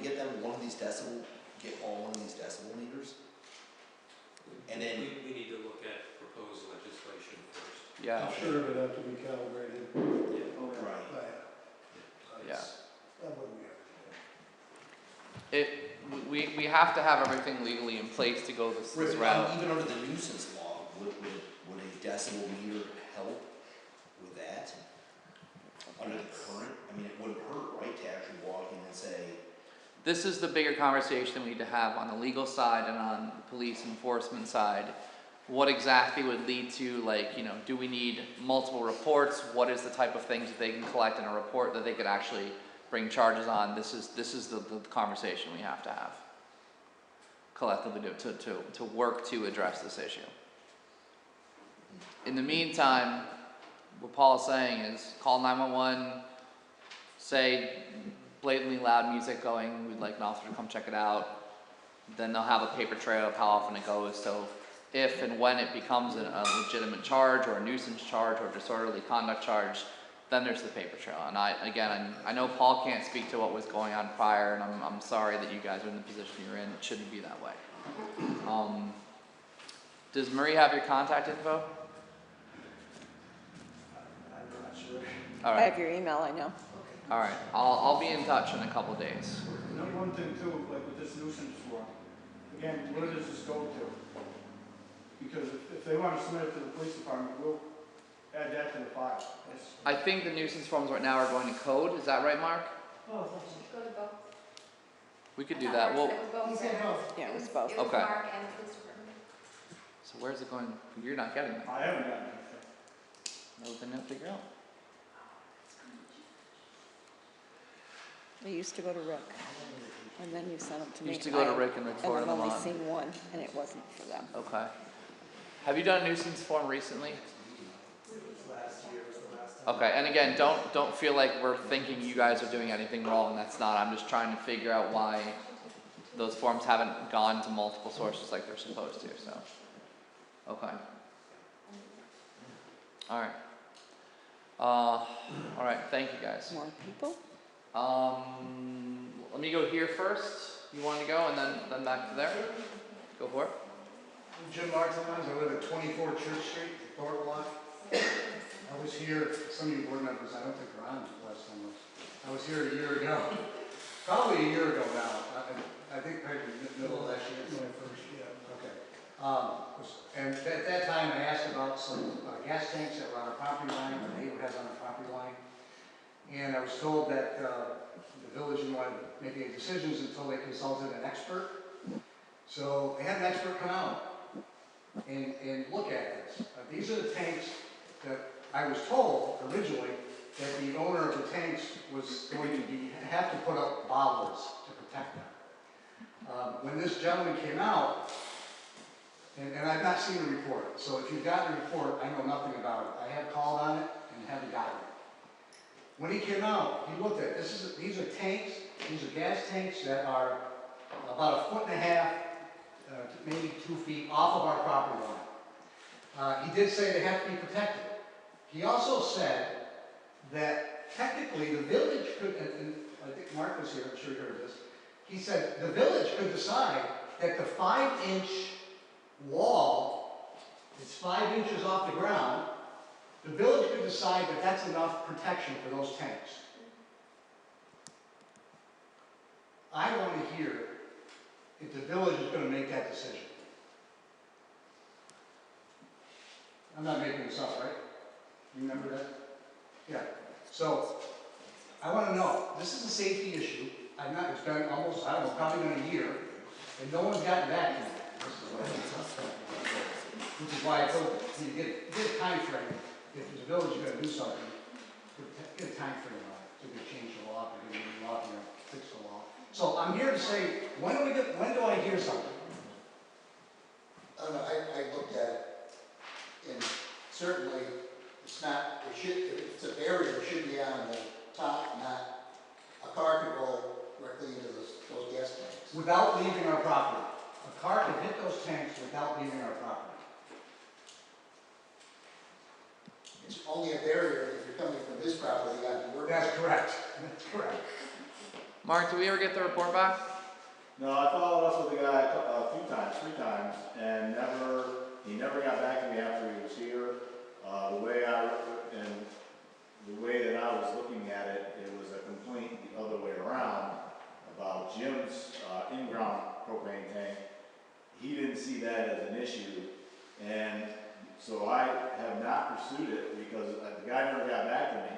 get them one of these decibel, get all one of these decibel meters? And then, We need to look at proposed legislation first. yeah, I'm sure it'd have to be calibrated. right, yeah. That wouldn't be We have to have everything legally in place to go this route. even under the nuisance law, would a decibel meter help with that? Under the current, I mean, it wouldn't hurt, right, to actually walk in and say, This is the bigger conversation we need to have on the legal side and on the police enforcement side. What exactly would lead to, like, do we need multiple reports? What is the type of things that they can collect in a report that they could actually bring charges on? This is the conversation we have to have collectively to work to address this issue. In the meantime, what Paul is saying is call 911, say blatantly loud music going, we'd like an officer to come check it out. Then they'll have a paper trail of how often it goes. So if and when it becomes a legitimate charge or a nuisance charge or disorderly conduct charge, then there's the paper trail. And I know Paul can't speak to what was going on prior, and I'm sorry that you guys are in the position you're in. It shouldn't be that way. Does Marie have your contact info? I'm not sure. All I right. have your email, I know. All right. I'll be in touch in a couple days. And one thing too, like with this nuisance form, again, where does this go to? Because if they want to submit it to the police department, we'll add that to the file. I think the nuisance forms right now are going to code. Is that right, Mark? Oh, Go to both. We could do that. Well, It was both. He said both. Yeah, it was both. It was Okay. Mark and the police department. so where's it going? You're not getting it. I haven't gotten anything. Another thing to figure out. They used to go to Rick, and then you sent them to me. Used to go to Rick and report And them I've only on. seen one, and it wasn't for them. Okay. Have you done a nuisance form recently? Last year was the last time. Okay, and again, don't feel like we're thinking you guys are doing anything wrong. That's not. I'm just trying to figure out why those forms haven't gone to multiple sources like they're supposed to. So, okay. All right. All right. Thank you guys. More people? Let me go here first. You want to go, and then back to there. Go for it. I'm Jim Martinez. I live at 24 Church Street, Thorpe Block. I was here, some of you board members, I don't think were on last time. I was here a year ago. probably a year ago now, I think maybe middle of last year. My first, yeah. Okay. And at that time, I asked about some gas tanks that were on our property line, our neighbor has on our property line. And I was told that the village didn't want to make any decisions until they consulted an expert. So they had an expert come out and look at this. These are the tanks that I was told originally that the owner of the tanks was going to have to put up bollards to protect them. When this gentleman came out, and I've not seen the report, so if you've got the report, I know nothing about it. I have called on it and haven't gotten it. When he came out, he looked at it. These are tanks, these are gas tanks that are about 1.5 feet, maybe 2 feet off of our property line. He did say they have to be protected. He also said that technically the village could, and I think Mark was here, I'm sure you heard this, he said the village could decide that the 5-inch wall is 5 inches off the ground. The village could decide that that's enough protection for those tanks. I want to hear if the village is going to make that decision. I'm not making this up, right? You remember that? Yeah. So, I want to know, this is a safety issue. It's been almost, I don't know, probably been a year, and no one's gotten back to me. Which is why I told you to get a time frame. If the village is going to do something, get a time frame on it. So we can change the law, or get a new law, fix the law. So I'm here to say, when do I hear something? I don't know, I looked at it, and certainly it's not, if it's a barrier, it should be on the top, not, a car could roll directly into those gas tanks. Without leaving our property. A car can hit those tanks without leaving our property. It's only a barrier if you're coming from this property onto your. That's correct. That's correct. Mark, do we ever get the report back? No, I followed up with the guy a few times, 3 times, and he never got back to me after he was here. The way that I was looking at it, it was a complaint the other way around about Jim's in-ground propane tank. He didn't see that as an issue, and so I have not pursued it because the guy never got back to me.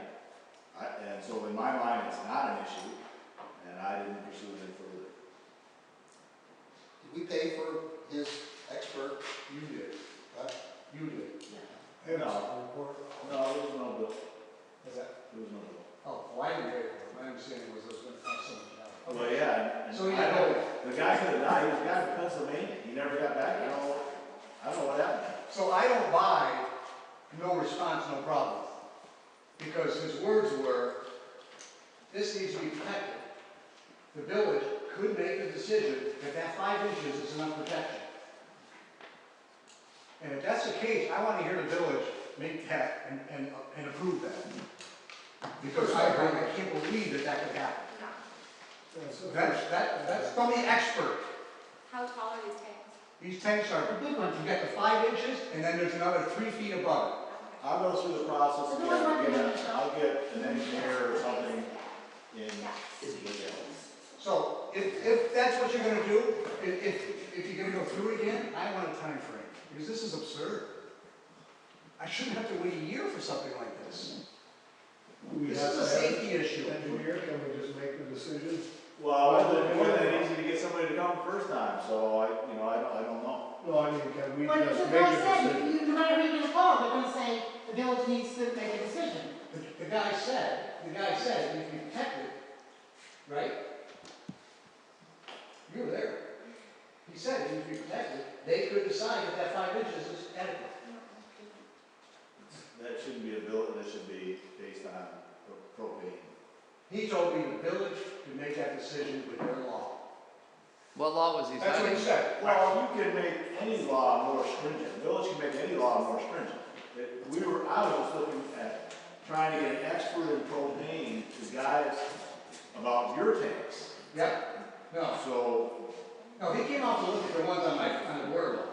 And so in my mind, it's not an issue, and I didn't pursue it further. Did we pay for his expert? You did. What? You did. I haven't No. seen the report. No, there was no bill. Is that? There was no bill. Oh, I didn't pay for it. My understanding was it was going to cost something else. Well, yeah. And So you I know, the guy could have died. He was a guy from Pennsylvania. He never got back. I don't know what happened. so I don't buy no response, no problem. Because his words were, this needs to be protected. The village could make the decision that 5 inches is enough protection. And if that's the case, I want to hear the village make that and approve that. Because I can't believe that could happen. That's from the expert. How tall are these tanks? These tanks are big ones. You get the 5 inches, and then there's another 3 feet above it. I'll go through the process again. I'll get an engineer or something in. So if that's what you're going to do, if you're going to go through it again, I want a time frame because this is absurd. I shouldn't have to wait a year for something like this. This is a safety issue. Engineer, can we just make the decision? Well, it wasn't that easy to get somebody to come the first time, so I don't know. No, I mean, can we Well, just the make guy a said, decision? no matter who you call, they're gonna say, the village needs to make a decision. The guy said, if you protect it, right? You were there. He said, if you protect it, they could decide that 5 inches is adequate. That shouldn't be a bill, that should be based on propane. He told me the village could make that decision with their law. What law was he That's what citing? he said. Well, you can make any law more stringent. The village can make any law more stringent. I was just looking at trying to get an expert in propane to guide us about your tanks. Yep. So, No, he came out to look at the ones on the water law.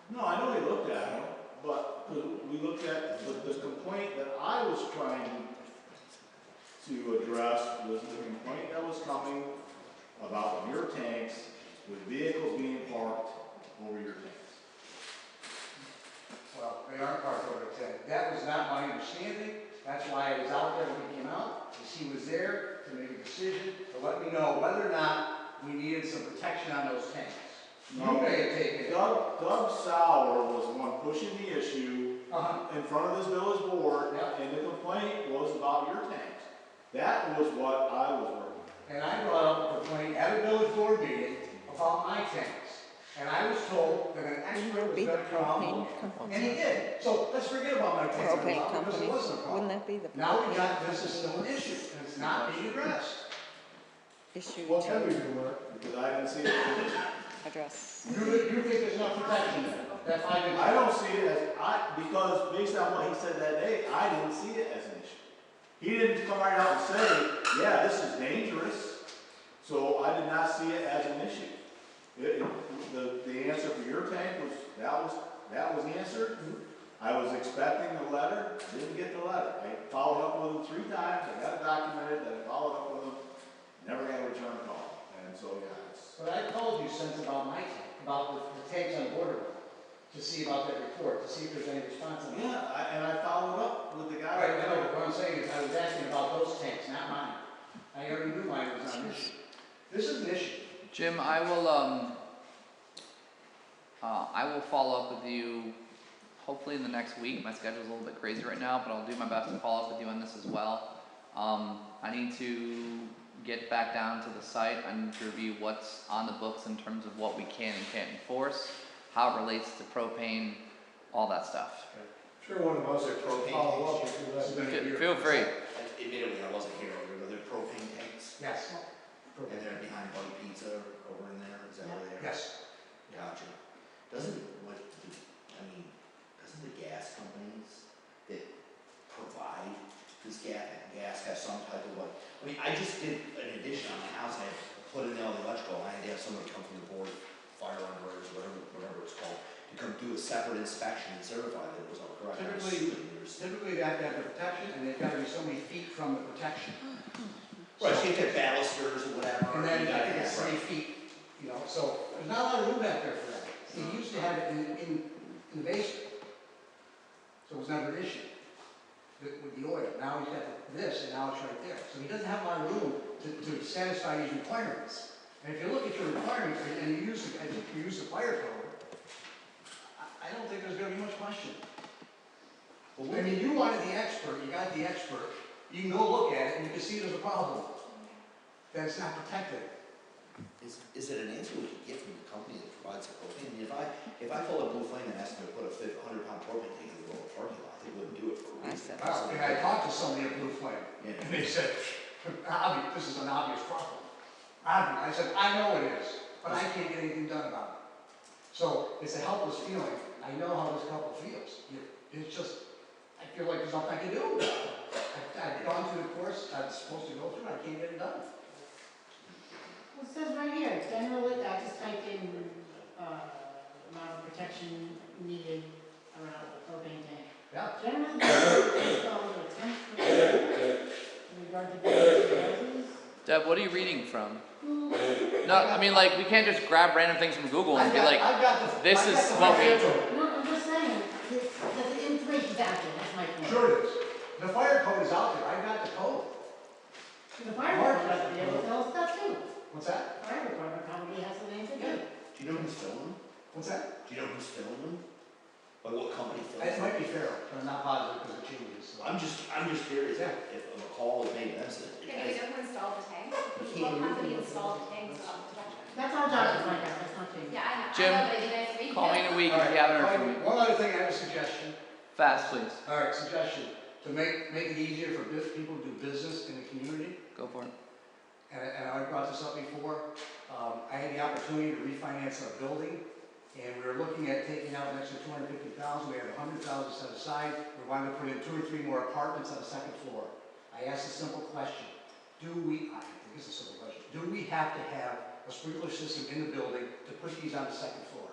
no, I know he looked at them, but we looked at the complaint that I was trying to to address was the complaint that was coming about your tanks with vehicles being parked over your tanks. Well, they aren't parked over the tank. That was not my understanding. That's why I was out there when he came out, because he was there to make a decision, to let me know whether or not we needed some protection on those tanks. You may have taken it. Doug Sauer was the one pushing the issue in front of this village board, and the complaint was about your tanks. That was what I was working on. And I brought up a complaint at a village board meeting about my tanks. And I was told that an expert was going to come out, and he did. So let's forget about my tanks. Propane Because company. it wasn't a problem. Wouldn't that be the Now we propane got, this is still an issue, and it's not being addressed. issue What can we to do, Mark? Because I didn't see it. address? You think there's enough protection there? That 5 inch? I don't see it as, because based on what he said that day, I didn't see it as an issue. He didn't come right out and say, yeah, this is dangerous. So I did not see it as an issue. The answer for your tank was, that was answered. I was expecting the letter, didn't get the letter. I followed up with him 3 times, I got it documented, that I followed up with him, never got a return call. And so, yeah, it's. But I called you since about my tank, about the tanks on border, to see about that report, to see if there's any response on that. Yeah, and I followed up with the guy. Right, no, what I'm saying is I was asking about those tanks, not mine. I already knew mine was on issue. This is an issue. Jim, I will follow up with you hopefully in the next week. My schedule's a little bit crazy right now, but I'll do my best to follow up with you on this as well. I need to get back down to the site. I need to review what's on the books in terms of what we can and can't enforce, how it relates to propane, all that stuff. Sure, one of us will follow up with that. Feel free. Admittedly, I wasn't here earlier, but they're propane tanks, Yes. and they're behind Buddy Pizza over in there, is that where they are? Yes. Gotcha. Doesn't the gas companies that provide this gas have some type of what? I mean, I just did an addition on my house, I had put in all the electrical, and I had to have somebody come from the board, fire underwriters, whatever it's called, to come do a separate inspection and certify that it was all correct. Typically they have to have the protection, and they've got to be so many feet from the protection. Right, so you have balusters or whatever. And then you I gotta think it's have- 3 feet, you know, so there's not a lot of room back there for that. He used to have it in the basement, so it was never an issue with the oil. Now he's got this, and now it's right there. So he doesn't have a lot of room to satisfy these requirements. And if you look at your requirements, and you use, I think you use the fire code, I don't think there's going to be much question. I mean, you wanted the expert, you got the expert, you can go look at it, and you can see there's a problem, that it's not protected. Is it an answer we could get from the company that provides the propane? I mean, if I called a Blue Flame and asked them to put a 100-pound propane tank in the middle of a parking lot, they wouldn't do it for a reason. Well, and I talked to somebody at Blue Flame, Yeah. and they said, this is an obvious problem. I said, I know it is, but I can't get anything done about it. So it's a helpless feeling. I know how this couple feels. It's just, I feel like there's nothing I can do. I've gone through the course I was supposed to go through, I can't get it done. Well, it says right here, generally, I just typed in, amount of protection needed around the propane tank. Yeah. Generally, the installed are 10% in regard to houses. Deb, what are you reading from? No, I mean, like, we can't just grab random things from Google and be like, this is what we. No, I'm just saying, the information's out there, that's my point. Sure it is. The fire code is out there. I got the code. The fire department has to be able to tell us stuff too. What's that? Fire department probably has some answer too. Do you know who's filming them? What's that? Do you know who's filming them? Like what company films It them? might be fair, but I'm not positive because it changes. So. I'm just curious if a call is made, that's it. Yeah, do you know who installed the tank? can't What company even- installed the tanks on protection? That's our job to find out, that's not you. Yeah, I know. Jim, I know, but it'd be nice to meet you. Call me in a week All if right, you haven't heard from me. One other thing, I have a suggestion. Fast, please. All right, suggestion. To make it easier for people to do business in the community. Go for it. And I brought this up before. I had the opportunity to refinance our building, and we were looking at taking out an extra $250,000. We have $100,000 set aside. We wanted to put in 2 or 3 more apartments on the second floor. I asked a simple question. I think it's a simple question. Do we have to have a sprinkler system in the building to put these on the second floor?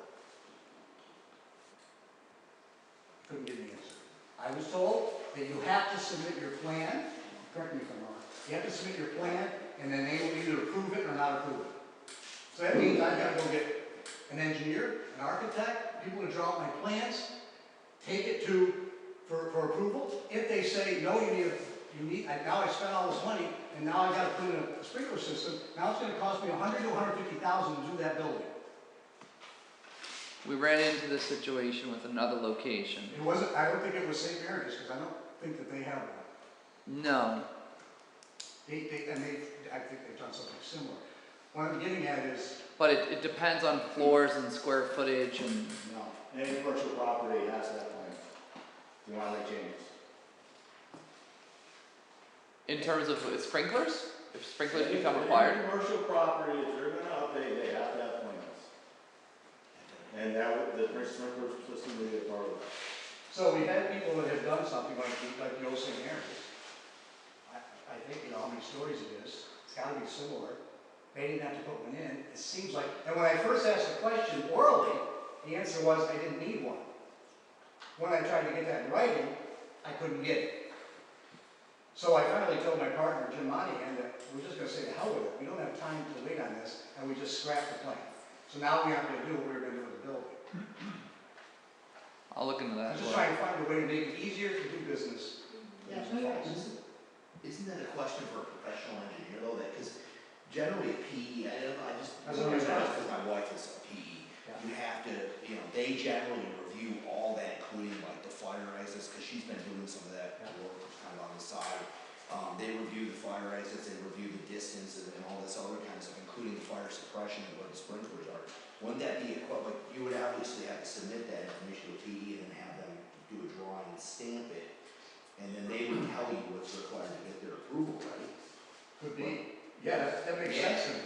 Couldn't give me an answer. I was told that you have to submit your plan, correct me if I'm wrong, You have to submit your plan, and then they will either approve it or not approve it. So that means I've got to go get an engineer, an architect, people to draw up my plans, take it for approval. If they say, no, now I spent all this money, and now I got to put in a sprinkler system, now it's gonna cost me $100,000 to $150,000 to do that building. We ran into this situation with another location. I don't think it was St. Mary's, because I don't think that they have one. No. I think they've done something similar. What I'm getting at is, But it depends on floors and square footage and. No, any commercial property has that plan. You want to make changes? In terms of sprinklers? If sprinklers become required? Any commercial property, if they're gonna update, they have to have plans. And the sprinkler system will be a part of that. so we've had people that have done something like the old St. Mary's. I think, how many stories it is. It's gotta be similar. They didn't have to put one in. It seems like, and when I first asked the question orally, the answer was I didn't need one. When I tried to get that in writing, I couldn't get it. So I finally told my partner, Jim Monahan, that we're just gonna say the hell with it. We don't have time to wait on this, and we just scrapped the plan. So now we aren't gonna do what we were gonna do with the building. I'll look into that I'm as just well. trying to find a way to make it easier to do business. Yeah, no, you're right. Isn't that a question for a professional engineer though, that, because generally a PE, That's what I'm saying. because my wife is a PE, you have to, they generally review all that, including like the fire exits, because she's been doing some of that work kind of on the side. They review the fire exits, they review the distance and all this other kind of stuff, including the fire suppression and where the sprinklers are. Wouldn't that be like, you would obviously have to submit that information to PE and then have them do a drawing and stamp it, and then they would tell you what's required to get their approval, right? Could be. Yeah, that makes sense to me.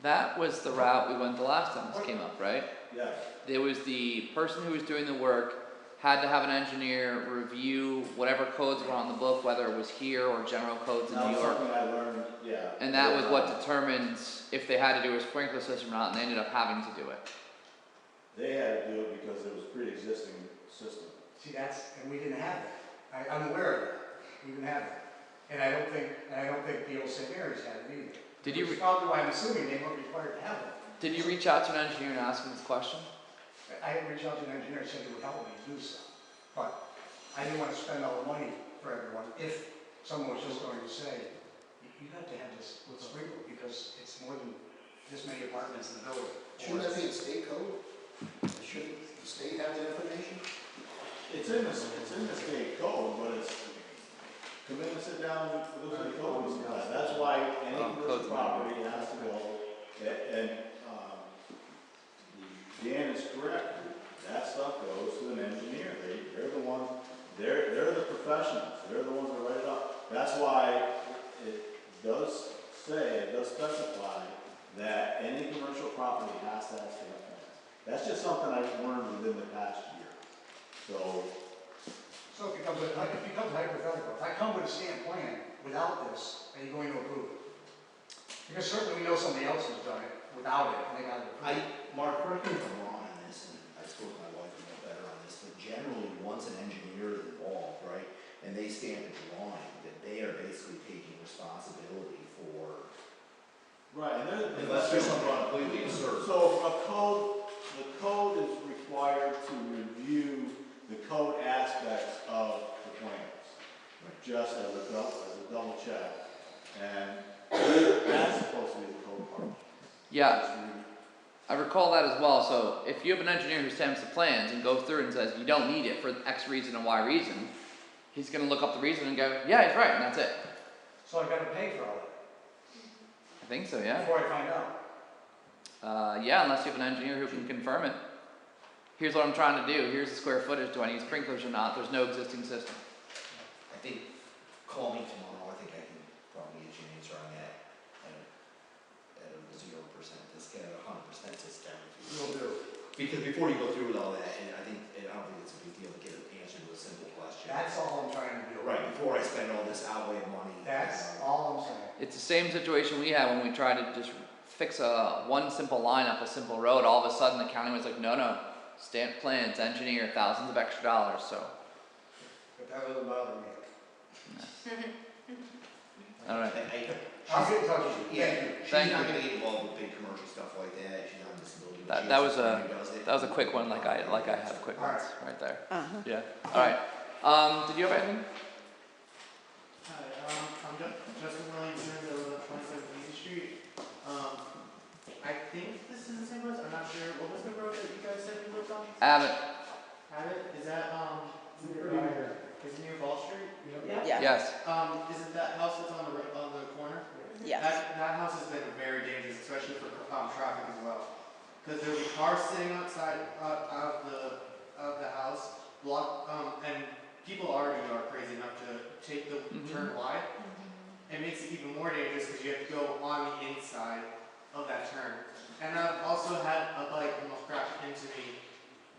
That was the route we went the last time this came up, right? Yes. There was the person who was doing the work had to have an engineer review whatever codes were on the book, whether it was here or general codes in That New was York. something I learned, yeah. And that was what determined if they had to do a sprinkler system or not, and they ended up having to do it. They had to do it because it was a pre-existing system. See, and we didn't have that. I'm aware of that. We didn't have that. And I don't think the old St. Mary's had it either. Which is probably why I'm assuming they weren't required to have one. Did you reach out to an engineer and ask him this question? I had reached out to an engineer and said he would help me do so. But I didn't want to spend all the money for everyone if someone was just going to say, you have to have this with sprinkler because it's more than this many apartments in the building. Shouldn't that be in state code? Shouldn't the state have that information? It's in the state code, but it's, come in and sit down and look at the code. That's why any commercial property has to go, and Dan is correct. That stuff goes to an engineer. They're the ones, they're the professionals. They're the ones that write it up. That's why it does specify that any commercial property has to have stamp plans. That's just something I've learned within the past year. So it becomes hypothetical. If I come with a stamp plan without this, are you going to approve it? Because certainly we know somebody else has done it without it, and they got it approved. Mark, correct me if I'm wrong on this, and I spoke to my wife a little better on this, but generally, once an engineer is involved, right, and they stamp a drawing, that they are basically taking responsibility for. right, and unless there's something completely absurd. So the code is required to review the code aspects of the plans, just as a double check, and that's supposed to be the code part. Yeah, I recall that as well. So if you have an engineer who stamps the plans and goes through and says you don't need it for X reason and Y reason, he's going to look up the reason and go, yeah, he's right, and that's it. So I've got to pay for all that I think so, yeah. before I find out. Yeah, unless you have an engineer who can confirm it. Here's what I'm trying to do. Here's the square footage. Do I need sprinklers or not? There's no existing system. I think, call me tomorrow, I think I can probably get you an answer on that, at a 0% discount, 100% discount. Will do. Because before you go through with all that, and I don't think it's a big deal to get an answer to a simple question. That's all I'm trying to do. Right, before I spend all this outlay of money. That's all I'm saying. It's the same situation we had when we tried to just fix one simple line up a simple road. All of a sudden the county was like, no, stamp plans, engineer, thousands of extra dollars, so. But that doesn't bother me. All right. I'll get in touch with you. Yeah, she's Thank not you. gonna get involved with big commercial stuff like that, she's on disability. but That, she that has was a a friend who does it. that was a quick one, like I have quick ones right there. Uh-huh. Yeah. All right. Did you have anything? Hi, I'm Justin Williamson, I live on 27th Easy Street. I think this is the same place, I'm not sure, what was the road that you guys said you lived on? Abbott. Abbott, is that, is it near Ball Street? Yeah. Yes. Is it that house that's on the corner? Yes. That house has been very dangerous, especially for, traffic as well. Cause there'll be cars sitting outside, out of the house, and people already are crazy enough to take the turn wide. It makes it even more dangerous because you have to go on the inside of that turn. And I've also had a bike almost crash into me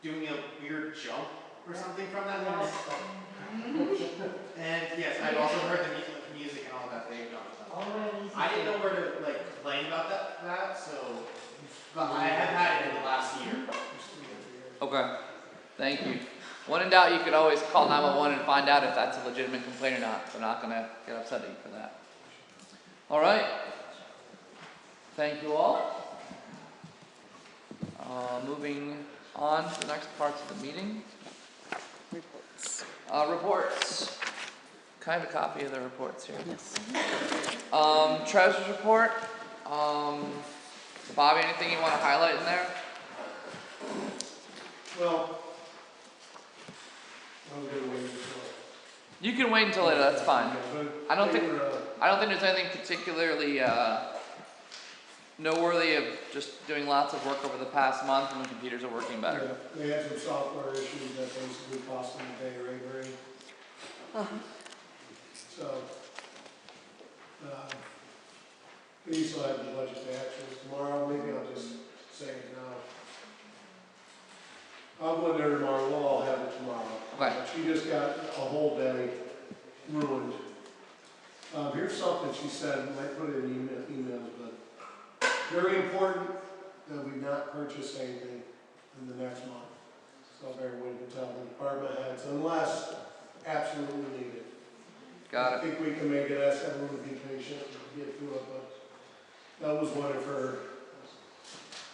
doing a weird jump or something from that house. And yes, I've also heard the music and all that they've done. I didn't know where to complain about that, so, but I have had it in the last year. Okay. Thank you. When in doubt, you could always call 911 and find out if that's a legitimate complaint or not. They're not gonna get upset at you for that. All right. Thank you all. Moving on to the next parts of the meeting. Reports. Reports. Can I have a copy of the reports here? Yes. Treasurer's report. Bobby, anything you want to highlight in there? Well, I'm gonna wait until. You can wait until later. That's fine. I don't think They were, there's anything particularly noteworthy of just doing lots of work over the past month, and the computers are working better. yeah, they had some software issues that basically cost them a day rate break. Uh-huh. So, we still have the budget to actuals tomorrow, maybe I'll just say it now. I'll go in there tomorrow, we'll all have it tomorrow. Okay. She just got a whole day ruined. Here's something she said, I might put it in emails, but very important that we not purchase anything in the next month. So bear with me, tell the department heads, unless absolutely needed. Got I it. think we can make it, ask everyone to be patient and get through it, but that was one of her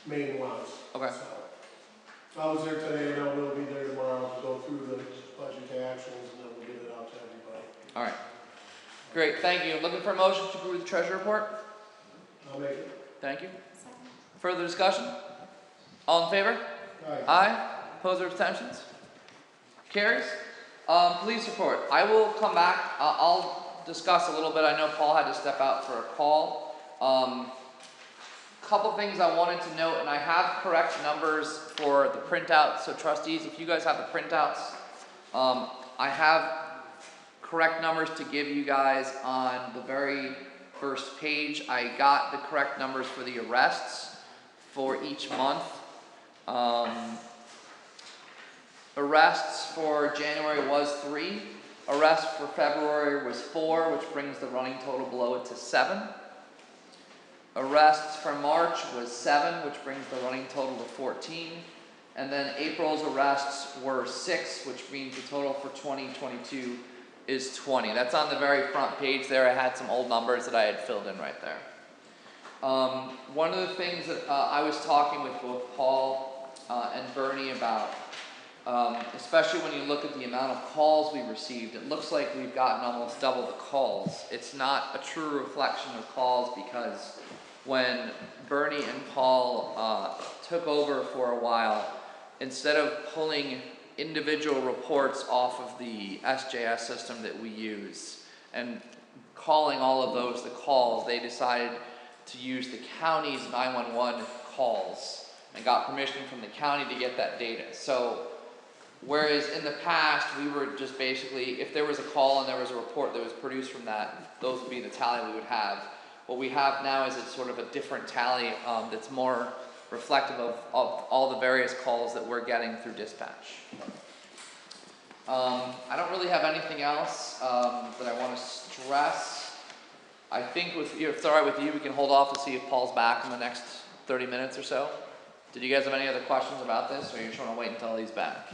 main wants. Okay. So, I was there today, and I will be there tomorrow to go through the budget to actuals, and then we'll get it out to everybody. All right. Great. Thank you. Looking for a motion to approve the treasurer report. I'll make it. Thank you. Further discussion? All in favor? Aye. Aye. Opposed or abstentions? Carries. Police report. I will come back. I'll discuss a little bit. I know Paul had to step out for a call. Couple things I wanted to note, and I have correct numbers for the printouts. So trustees, if you guys have the printouts, I have correct numbers to give you guys on the very first page. I got the correct numbers for the arrests for each month. Arrests for January was 3. Arrests for February was 4, which brings the running total below it to 7. Arrests for March was 7, which brings the running total to 14. And then April's arrests were 6, which means the total for 2022 is 20. That's on the very front page there. I had some old numbers that I had filled in right there. One of the things that I was talking with both Paul and Bernie about, especially when you look at the amount of calls we received, it looks like we've gotten almost double the calls. It's not a true reflection of calls because when Bernie and Paul took over for a while, instead of pulling individual reports off of the SJS system that we use and calling all of those the calls, they decided to use the county's 911 calls and got permission from the county to get that data. So whereas in the past we were just basically, if there was a call and there was a report that was produced from that, those would be the tally we would have. What we have now is it's sort of a different tally that's more reflective of all the various calls that we're getting through dispatch. I don't really have anything else that I want to stress. I think if it's all right with you, we can hold off to see if Paul's back in the next 30 minutes or so. Did you guys have any other questions about this, or are you trying to wait until he's back?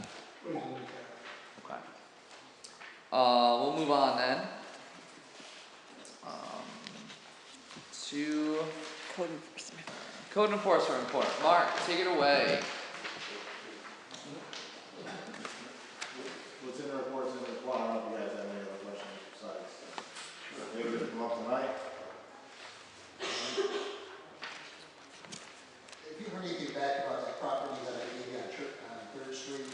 Okay. We'll move on then. to Code enforcement. code enforcement report. Mark, take it away. What's in the report's in the report. I don't know if you guys have any other questions besides maybe to come up tonight. Have you heard anything back about that property that I gave you on 3rd Street?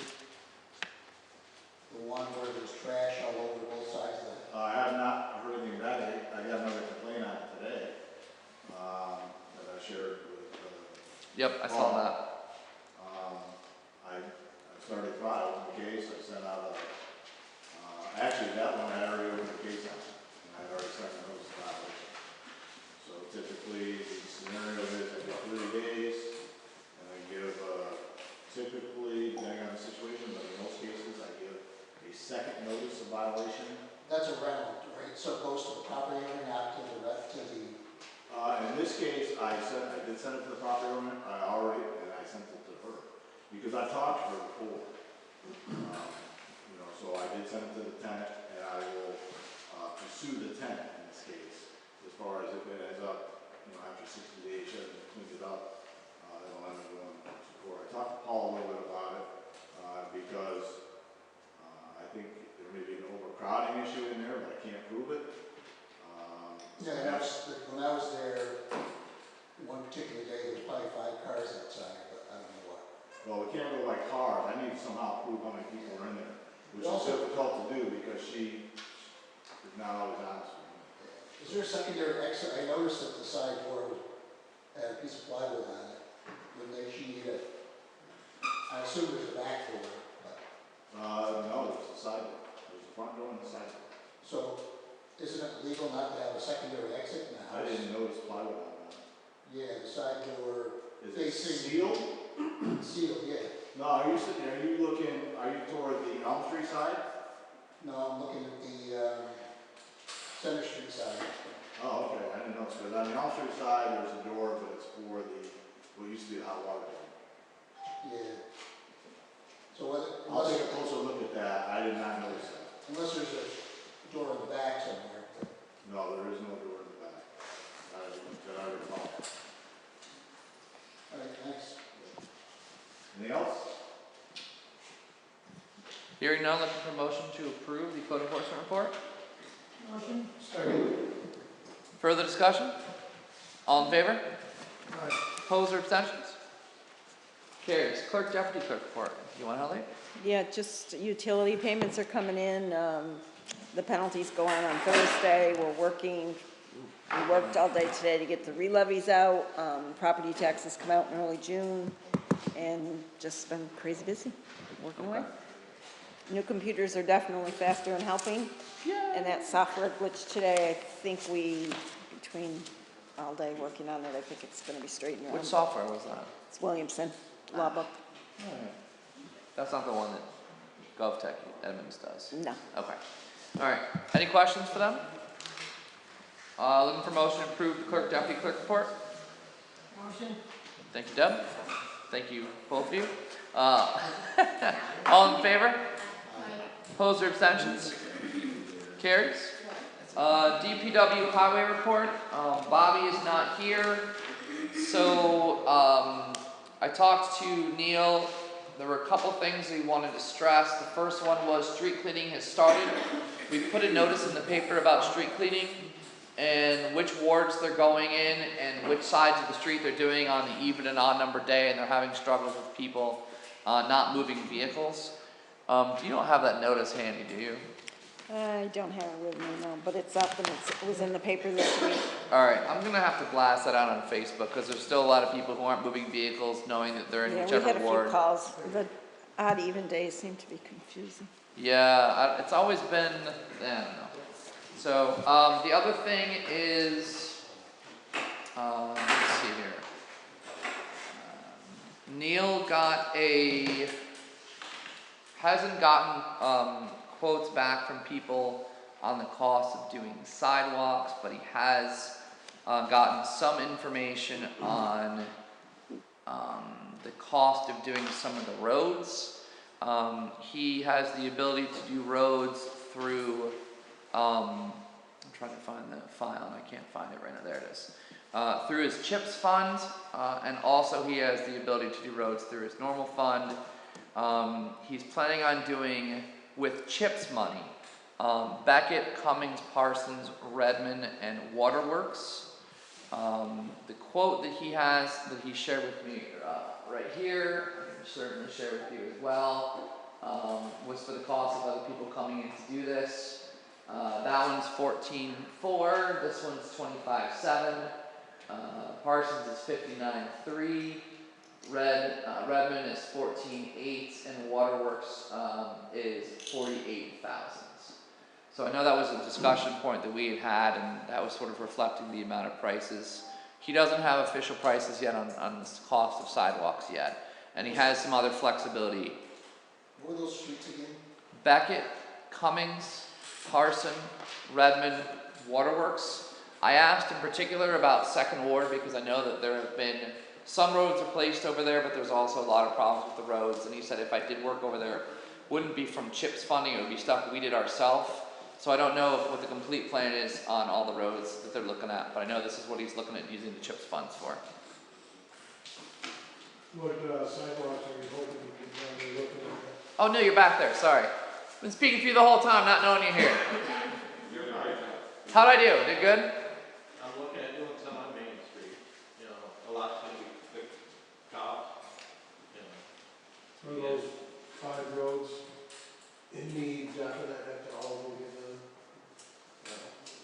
The one where there's trash all over both sides of that? I have not heard anything back. I got another complaint on it today, that I shared with, Yep, I saw that. I started filing the case. I sent out actually that one I already opened the case on, and I'd already sent a notice about it. So typically, the scenario is I get 30 days, and I give, typically, depending on the situation, but in most cases, I give a second notice of violation. That's a rental, right? So it goes to the property owner, not to the In this case, I did send it to the property owner. And I sent it to her because I talked to her before. So I did send it to the tenant, and I will pursue the tenant in this case. As far as if it ends up, after 60 days, she hasn't cleaned it up, it'll end up going to court. I talked to Paul a little bit about it because I think there may be an overcrowding issue in there, but I can't prove it. Yeah, when I was there, one particular day, there was probably 5 cars outside, but I don't know what. Well, we can't go by cars. I need to somehow prove how many people are in there, which is difficult to do because she is not always honest with me. Is there a secondary exit? I noticed that the side door had a piece of plywood on it. Wouldn't she need it? I assume there's a back door, but. No, there's the side door. There's the front door and the side door. So, isn't it legal not to have a secondary exit in the house? I didn't notice plywood on that. Yeah, the side door. Is it facing. sealed? Sealed, yeah. No, are you toward the Elm Street side? No, I'm looking at the Center Street side. Oh, okay, I didn't know, because on the Elm Street side, there's a door, but it's for what used to be the hot water tank. Yeah. So I'll take a closer look at that. I did not notice that. Unless there's a door in the back somewhere. No, there is no door in the back. That I recall. All right, thanks. Anything else? Hearing none, looking for motion to approve the code enforcement report. Motion? Second. Further discussion? All in favor? Aye. Opposed or abstentions? Carries. Clerk, deputy clerk report. You want to help? Yeah, just utility payments are coming in. The penalties go on Thursday. We worked all day today to get the re-levies out. Property taxes come out in early June, and just been crazy busy, working away. New computers are definitely faster and helping. Yeah. And that software glitch today, I think between all day working on it, I think it's going to be straightened out. Which software was that? It's Williamson, Law Book. That's not the one that GovTech Edmonds does? No. Okay. All right. Any questions for them? Looking for motion to approve the clerk, deputy clerk report. Motion? Thank you, Deb. Thank you, both of you. All in favor? Opposed or abstentions? Carries. DPW highway report. Bobby is not here. So I talked to Neil. There were a couple things we wanted to stress. The first one was street cleaning has started. We put a notice in the paper about street cleaning and which wards they're going in and which sides of the street they're doing on the even and odd number day, and they're having struggles with people not moving vehicles. You don't have that notice handy, do you? I don't have it with me, no, but it's up and it was in the paper this week. All right, I'm going to have to blast that out on Facebook because there's still a lot of people who aren't moving vehicles knowing that they're in whichever ward. We had a few calls. The odd even days seem to be confusing. Yeah, it's always been, I don't know. So, the other thing is, let's see here. Neil hasn't gotten quotes back from people on the cost of doing sidewalks, but he has gotten some information on the cost of doing some of the roads. He has the ability to do roads through, I'm trying to find the file and I can't find it right now, there it is. through his CHIPS fund, and also he has the ability to do roads through his normal fund. He's planning on doing, with CHIPS money, Beckett, Cummings, Parsons, Redmond, and Waterworks. The quote that he has, that he shared with me right here, I can certainly share with you as well, was for the cost of other people coming in to do this. That one's 14.4, this one's 25.7. Parsons is 59.3. Redmond is 14.8, and Waterworks is 48,000. So I know that was a discussion point that we had, and that was sort of reflecting the amount of prices. He doesn't have official prices yet on the cost of sidewalks yet, and he has some other flexibility. What were those streets again? Beckett, Cummings, Parson, Redmond, Waterworks. I asked in particular about Second Ward because I know that there have been some roads replaced over there, but there's also a lot of problems with the roads. And he said if I did work over there, it wouldn't be from CHIPS funding, it would be stuff that we did ourselves. So I don't know what the complete plan is on all the roads that they're looking at, but I know this is what he's looking at using the CHIPS funds for. What sidewalks are you hoping you can find looking at? Oh no, you're back there, sorry. Been speaking for you the whole time, not knowing you're here. You're right. How'd I do? Did good? I'm looking at doing some on Main Street, you know, a lot's gonna be quick cost, you know. Are those 5 roads in need, definite, after all of them get done?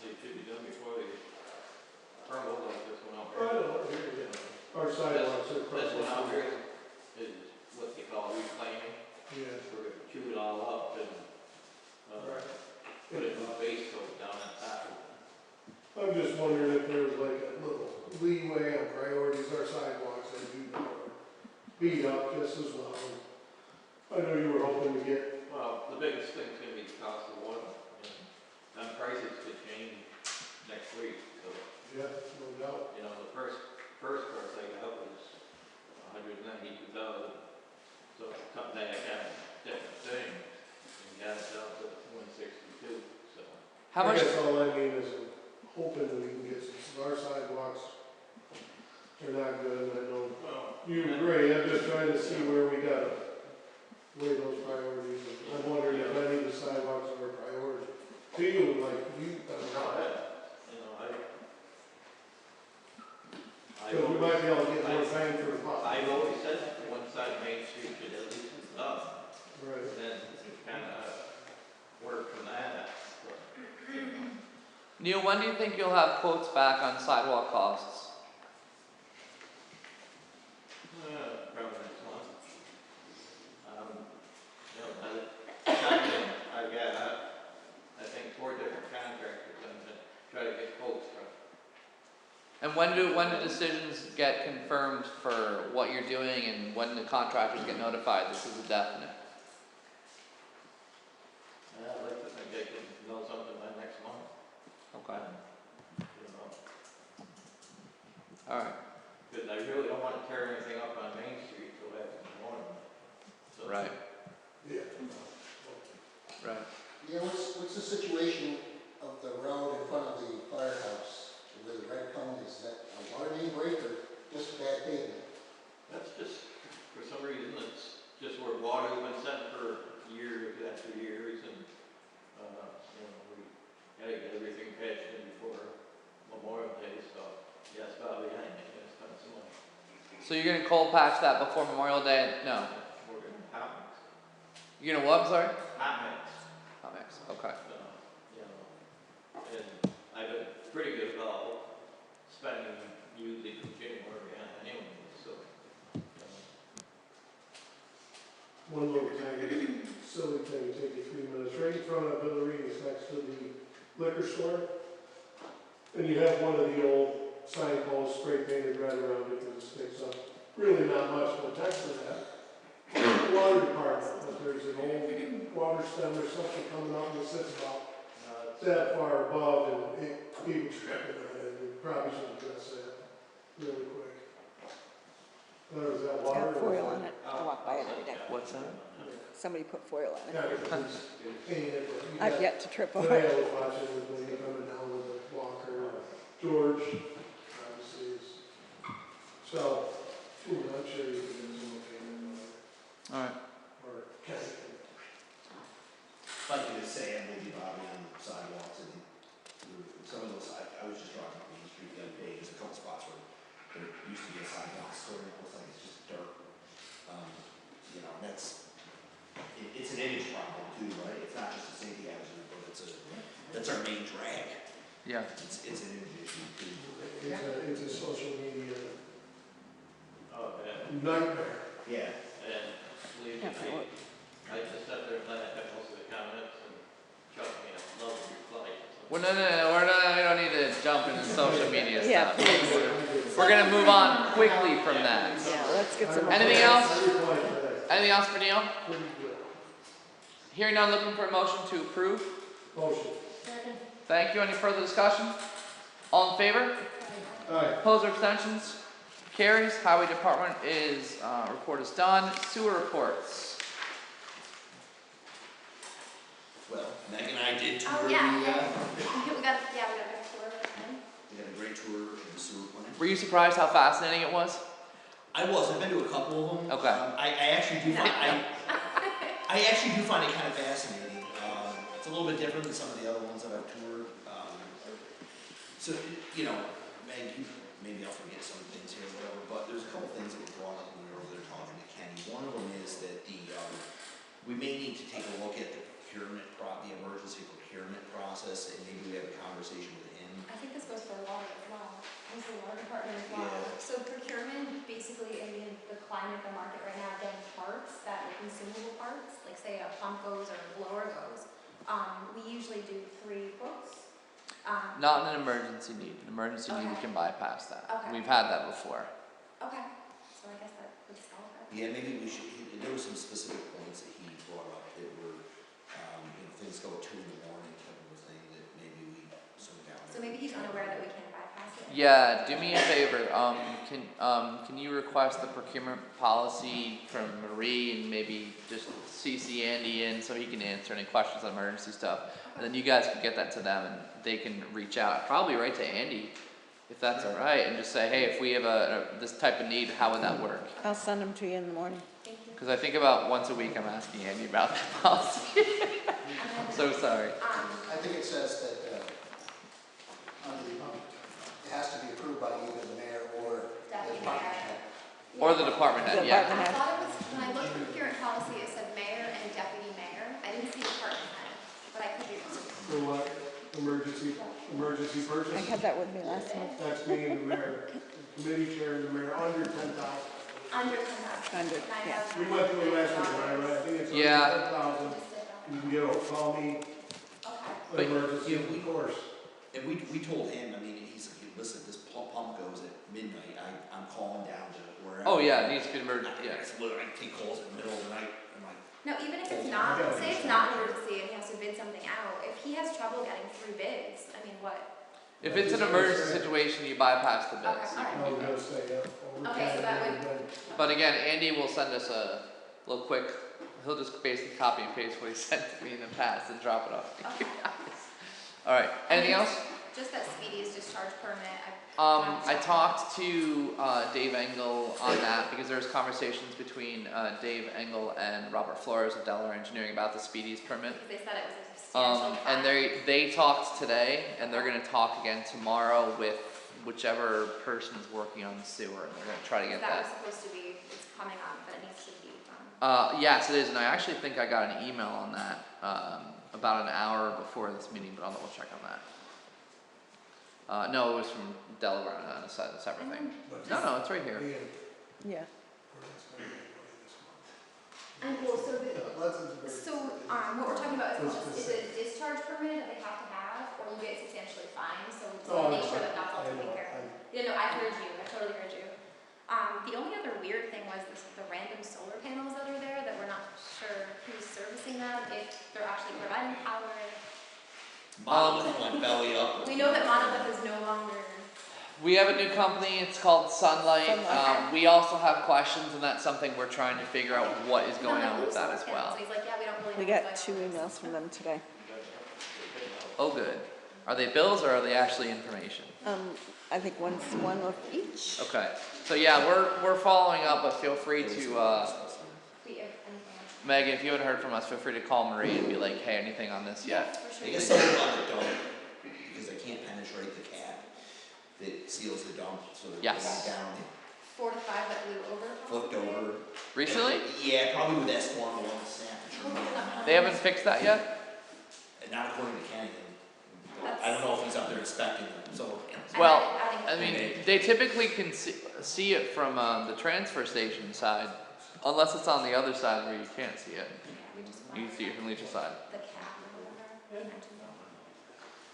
They should be done before they crumble like this one out I there. don't know, here, yeah. Our sidewalks are This one out crossing. here is what they call reclaiming, Yeah, where we chew it all up and, right. put it in a base coat down on top of it. I'm just wondering if there was like a little leeway on priorities, our sidewalks, as you know, are beat up just as well. I know you were hoping to get, Well, the biggest thing's gonna be the cost of oil, and prices could change next week, so, yeah, no doubt. you know, the first price I got was $192,000. So I cut back on different things, and got it down to 162, so. How much? I guess all I mean is I'm hoping that we can get some, our sidewalks are not good, and I know you agree, I'm just trying to see where we gotta weigh those priorities. I'm wondering if any of the sidewalks are a priority to you, like you, You know, because we might be able to get more bang for the buck. I've always said one side of Main Street should at least be up, Right. then kind of work from that. But, Neil, when do you think you'll have quotes back on sidewalk costs? probably next month. You know, by the time I've got, I think 4 different contractors I'm gonna try to get quotes from. And when do decisions get confirmed for what you're doing, and when the contractors get notified this is a definite? I'd like to think I can know something by next month. Okay. You know, All right. because I really don't want to tear anything up on Main Street till after the morning. So, Right. Yeah. Right. Yeah, what's the situation of the road in front of the firehouse, where the red cone is, that a water main break or just bad pavement? That's just, for some reason, it's just where water's been set for years after years, and, you know, we gotta get everything patched in before Memorial Day, so, yeah, it's probably behind it, and it's coming soon. So you're gonna cold patch that before Memorial Day? No. We're gonna hot mix. You're gonna what? I'm sorry? Hot mix. Hot mix. Okay. You know, and I've been pretty good about spending usually from January on anyway, so. One little tiny silly thing, take you 3 minutes, right in front of Villari's next to the liquor store. And you have one of the old signposts spray painted right around it because it sticks up. Really not much of a text to that. The water department, but there's an old water stem or something coming out that sits about that far above, and it keeps tripping on it, and we probably should address that really quick. Is that It's water? got foil on it. I walk by it every day. What's that? Somebody put foil on Yeah, it. it's painted, but you I've got- yet to trip over Today I it. was watching when you're coming down with a walker, George, obviously So, I'm sure you can do Zoom payment Alright. or Kevin. If I could just say, I'm maybe Bobby on the sidewalks and some of those, I was just driving up Main Street the other day, there's a couple spots where there used to be a sidewalk store, and it looks like it's just dirt. You know, that's, it's an image problem too, right? It's not just a safety hazard, but that's our main drag. Yeah. It's an image issue too. It's a social media Oh, yeah. nightmare. Yeah. And believe me, I just sat there and let at most of the comments and Chuck, me, I love your reply. Well, no, we don't need to jump into social media Yeah, stuff. We're gonna move on quickly from that. Yeah, let's get some. Anything else? Every point for that. Anything else for Neil? Pretty good. Hearing none, looking for a motion to approve. Motion. Thank you. Any further discussion? All in favor? Aye. Opposed or abstentions? Carries. Highway Department is, report is done. Sewer reports. Well, Meg and I did tour Oh, the, yeah. We got a tour of them. we had a great tour of the sewer plant. Were you surprised how fascinating it was? I was. I've been to a couple of them. Okay. I actually do find I actually do find it kind of fascinating. It's a little bit different than some of the other ones that I've toured. So you know, Meg, maybe I'll forget some things here, or whatever. But there's a couple things that were brought up when we were over there talking to Kenny. One of them is that we may need to take a look at the emergency procurement process, and maybe we have a conversation with him. I think this goes for water as well. Goes for the water department as well. Yeah. So procurement, basically, in the climate, the market right now, getting parts that are consumable parts, like say a pump goes or a blower goes. We usually do 3 quotes. Not an emergency need. An emergency need, we can bypass that. Okay. We've had that before. Okay. So I guess that would solve it. Yeah, maybe we should. There were some specific points that he brought up that were, things go at 2 in the morning type of a thing that maybe we sort of down. So maybe he's unaware that we can't bypass it. Yeah, do me a favor. Can you request the procurement policy from Marie and maybe just CC Andy in so he can answer any questions on emergency stuff, and then you guys can get that to them and they can reach out, probably right to Andy, if that's all right, and just say, hey, if we have this type of need, how would that work? I'll send them to you in the morning. Thank you. Because I think about once a week I'm asking Andy about that policy. So sorry. I think it says that, it has to be approved by either the mayor or the Deputy department mayor. head. Or the department head, yeah. I thought it was, when I looked at the procurement policy, it said mayor and deputy mayor. I didn't see department head, but I could be wrong. For what? Emergency I purchase? had that with me last month. That's me and the mayor, the committee chair and the mayor, under 10,000. Under 10,000. 100, yeah. We went through it last week, right? I think it's Yeah. under 10,000. You can call me, But emergency, of course. And we told him, I mean, he's like, listen, this pump goes at midnight, I'm calling down to wherever. Oh yeah, it needs to be an emergency, yeah. It's literally, I take calls in the middle of the night, I'm like, No, even if it's not, say it's not an emergency and he has to bid something out, if he has trouble getting 3 bids, I mean, what? If it's an emergency situation, you bypass the bids. Okay, I was gonna say, yeah. Okay, so that would- But again, Andy will send us a little quick, he'll just basically copy and paste what he sent to me in the past and drop it off to you guys. Alright, anything else? Just that Speedy's discharge permit. I talked to Dave Engel on that because there's conversations between Dave Engel and Robert Flores of Delaware Engineering about the Speedy's permit. Because they said it was a substantial And fine. they talked today, and they're gonna talk again tomorrow with whichever person's working on the sewer, and they're gonna try to get That was that. supposed to be, it's coming on, but it needs to be done. Yes, it is, and I actually think I got an email on that, about an hour before this meeting, but I'll double check on that. No, it was from Delaware on a separate thing. No, it's right here. Yeah. And well, so what we're talking about is a discharge permit that they have to have, or you get substantially fined, so we just want to make sure that that's all taken care of. Yeah, no, I heard you, I totally heard you. The only other weird thing was the random solar panels that are there, that we're not sure who's servicing them, if they're actually providing power. Monolith went belly up. We know that Monolith is no longer. We have a new company, it's called Sunlight. We also have questions, and that's something we're trying to figure out what is going on with that as well. So he's like, yeah, we don't really know. We got 2 emails from them today. Oh, good. Are they bills or are they actually information? I think one of each. Okay, so yeah, we're following up, but feel free to, We, if anything else. Megan, if you haven't heard from us, feel free to call Marie and be like, hey, anything on this yet? For sure. They get something on the dump, because they can't penetrate the cap that seals the dump, so they're Yes. going down, 4 to 5 that blew over. flipped over. Recently? Yeah, probably with that storm along the snap. They haven't fixed that yet? Not according to Kenny. I don't know if he's up there inspecting them, so. Well, I mean, they typically can see it from the transfer station side, unless it's on the other side where you can't see it. You can see it from Leach's side. The cap or whatever.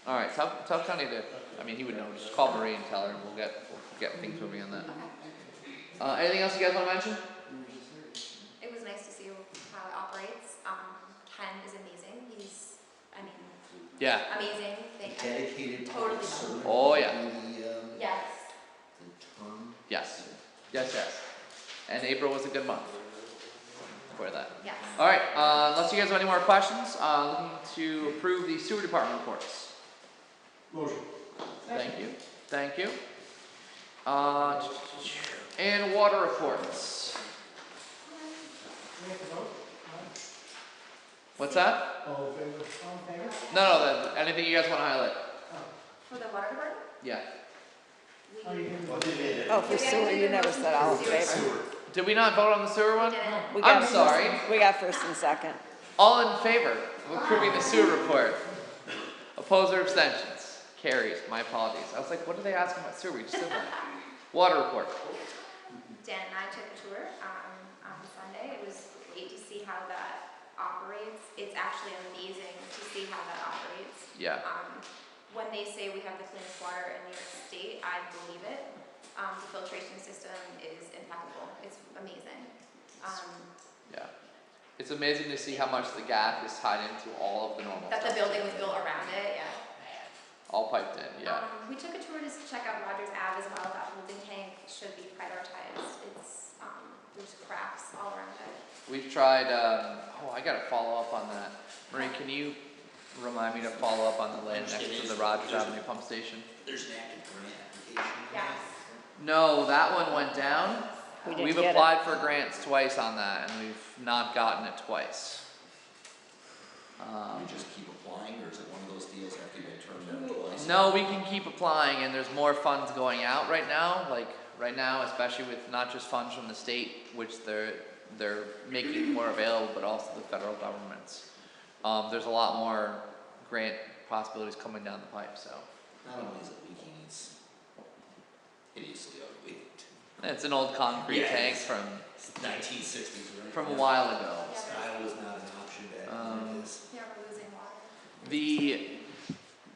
Alright, tell Connie to, I mean, he would know, just call Marie and tell her, and we'll get things moving on that. Anything else you guys wanna mention? It was nice to see how it operates. Ken is amazing. He's, I mean, Yeah. amazing. Dedicated. Totally. Oh, yeah. Yes. The term. Yes. Yes. And April was a good month for that. Yes. Alright, unless you guys have any more questions, looking to approve the sewer department reports. Motion. Thank you. And water reports. We have to vote? What's that? All in favor? All in favor? No, anything you guys wanna highlight? For the water department? Yeah. Oh, you didn't Well, vote. they did it. Oh, for sewer, you never said all in favor. Did we not vote on the sewer one? Didn't. We I'm got sorry. We got first and second. All in favor of approving the sewer report? Opposed or abstentions? Carries. My apologies. I was like, what are they asking about sewer? We just did that. Water report. Dan and I took a tour on Sunday. It was great to see how that operates. It's actually amazing to see how that operates. Yeah. When they say we have the cleanest water in New York State, I believe it. The filtration system is impeccable. It's amazing. Yeah. It's amazing to see how much the gap is tied into all of the normal That the stuff, building too. was built around it, yeah. All piped in, yeah. We took a tour to check out Rogers Ave as well. That holding tank should be prioritized. It's, there's cracks all around it. We've tried, I gotta follow up on that. Marie, can you remind me to follow up on the land next to the Rogers Avenue pump station? There's an active grant application. Yes. No, that one went down. We didn't We've get it. applied for grants twice on that, and we've not gotten it twice. You just keep applying, or is it one of those deals after you've been turned down twice? No, we can keep applying, and there's more funds going out right now. Like right now, especially with not just funds from the state, which they're making more available, but also the federal governments. There's a lot more grant possibilities coming down the pipe. So Not only is it leaking, it's hideously ugly. it's an old concrete Yeah, tank it's from 1960s, right? a while ago. Style was not an option back then. It is. Yeah, we're losing water.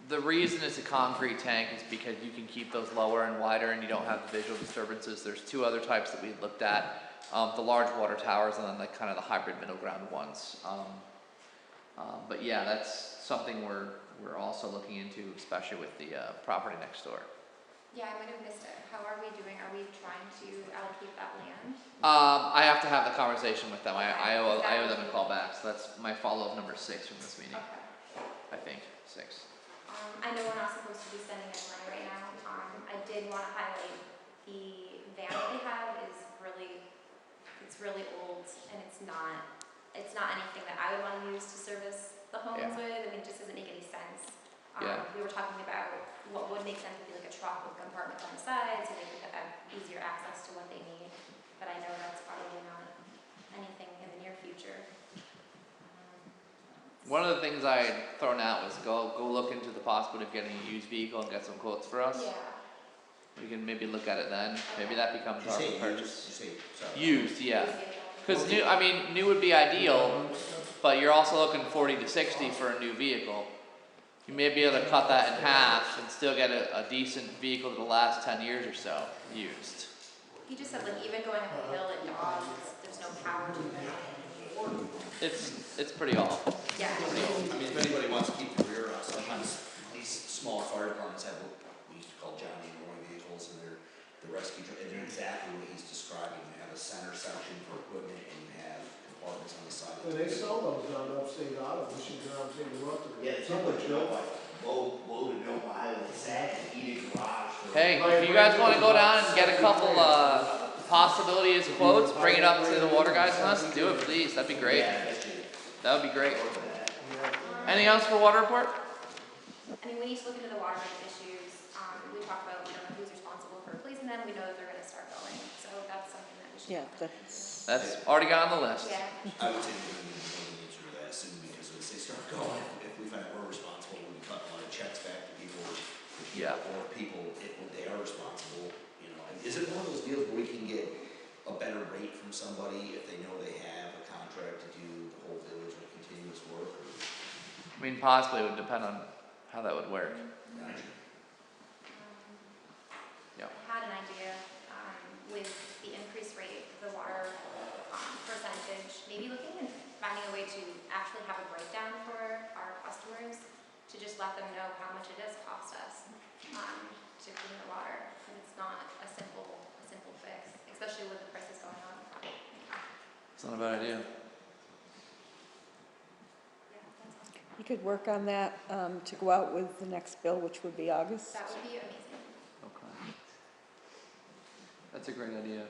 The reason it's a concrete tank is because you can keep those lower and wider, and you don't have the visual disturbances. There's two other types that we looked at. The large water towers, and then kind of the hybrid middle ground ones. But yeah, that's something we're also looking into, especially with the property next door. Yeah, I might have missed it. How are we doing? Are we trying to allocate that land? I have to have the conversation with them. I owe them a call back. So that's my follow-up number 6 from this meeting. Okay. I think 6. I know we're not supposed to be spending any money right now. I did want to highlight the van that we have is really old, and it's not anything that I would want to use to service the homes Yeah. with. I mean, it just doesn't make any sense. Yeah. We were talking about what would make sense would be like a truck with compartments on the side, so they could have easier access to what they need. But I know that's probably not anything in the near future. One of the things I had thrown out was go look into the possibility of getting a used vehicle and get some quotes for us. Yeah. We can maybe look at it then. Maybe that becomes You our say purchase. sorry. Used, yeah. Because new would be ideal, but you're also looking 40 to 60 for a new vehicle. You may be able to cut that in half and still get a decent vehicle that'll last 10 years or so, used. He just said like even going up a hill at Dodge, there's no power to it. It's pretty awful. Yeah. I mean, if anybody wants to keep the rear out, sometimes these smaller fire departments have what we used to call Johnny Roy vehicles, and they're the rescue truck, and they're exactly what he's describing. You have a center section for equipment, and you have compartments on the side. And they sell those on Upstate Auto, we should go out and take a look at them. Yeah, it's Some not are much good. loaded, no mileage, sat in a heated garage for. Hey, if you guys wanna go down and get a couple, possibilities, quotes, bring it up to the water guys and us, do it please, that'd be great. Yeah, I bet you. That would be great. Anything else for water report? I mean, we need to look into the water main issues. We talked about, we don't know who's responsible for replacing them. We know that they're gonna start going, so that's something that we should. Yeah, That's already got on the list. Yeah. I would say we don't need to answer to that soon, because as they start going, if we find out we're responsible, we'll be cutting a lot of checks back to people. Yeah. Or people, if they are responsible, you know, and is it one of those deals where we can get a better rate from somebody if they know they have a contract to do the whole village or continuous work? Or? I mean, possibly it would depend on how that would work. Gotcha. Yeah. I had an idea, with the increased rate of the water, percentage, maybe looking and finding a way to actually have a breakdown for our customers, to just let them know how much it does cost us, to clean the water, and it's not a simple fix, especially with the prices going up. It's not a bad idea. Yeah, that's all. you could work on that, to go out with the next bill, which would be August. That would be amazing. Okay. That's a great idea.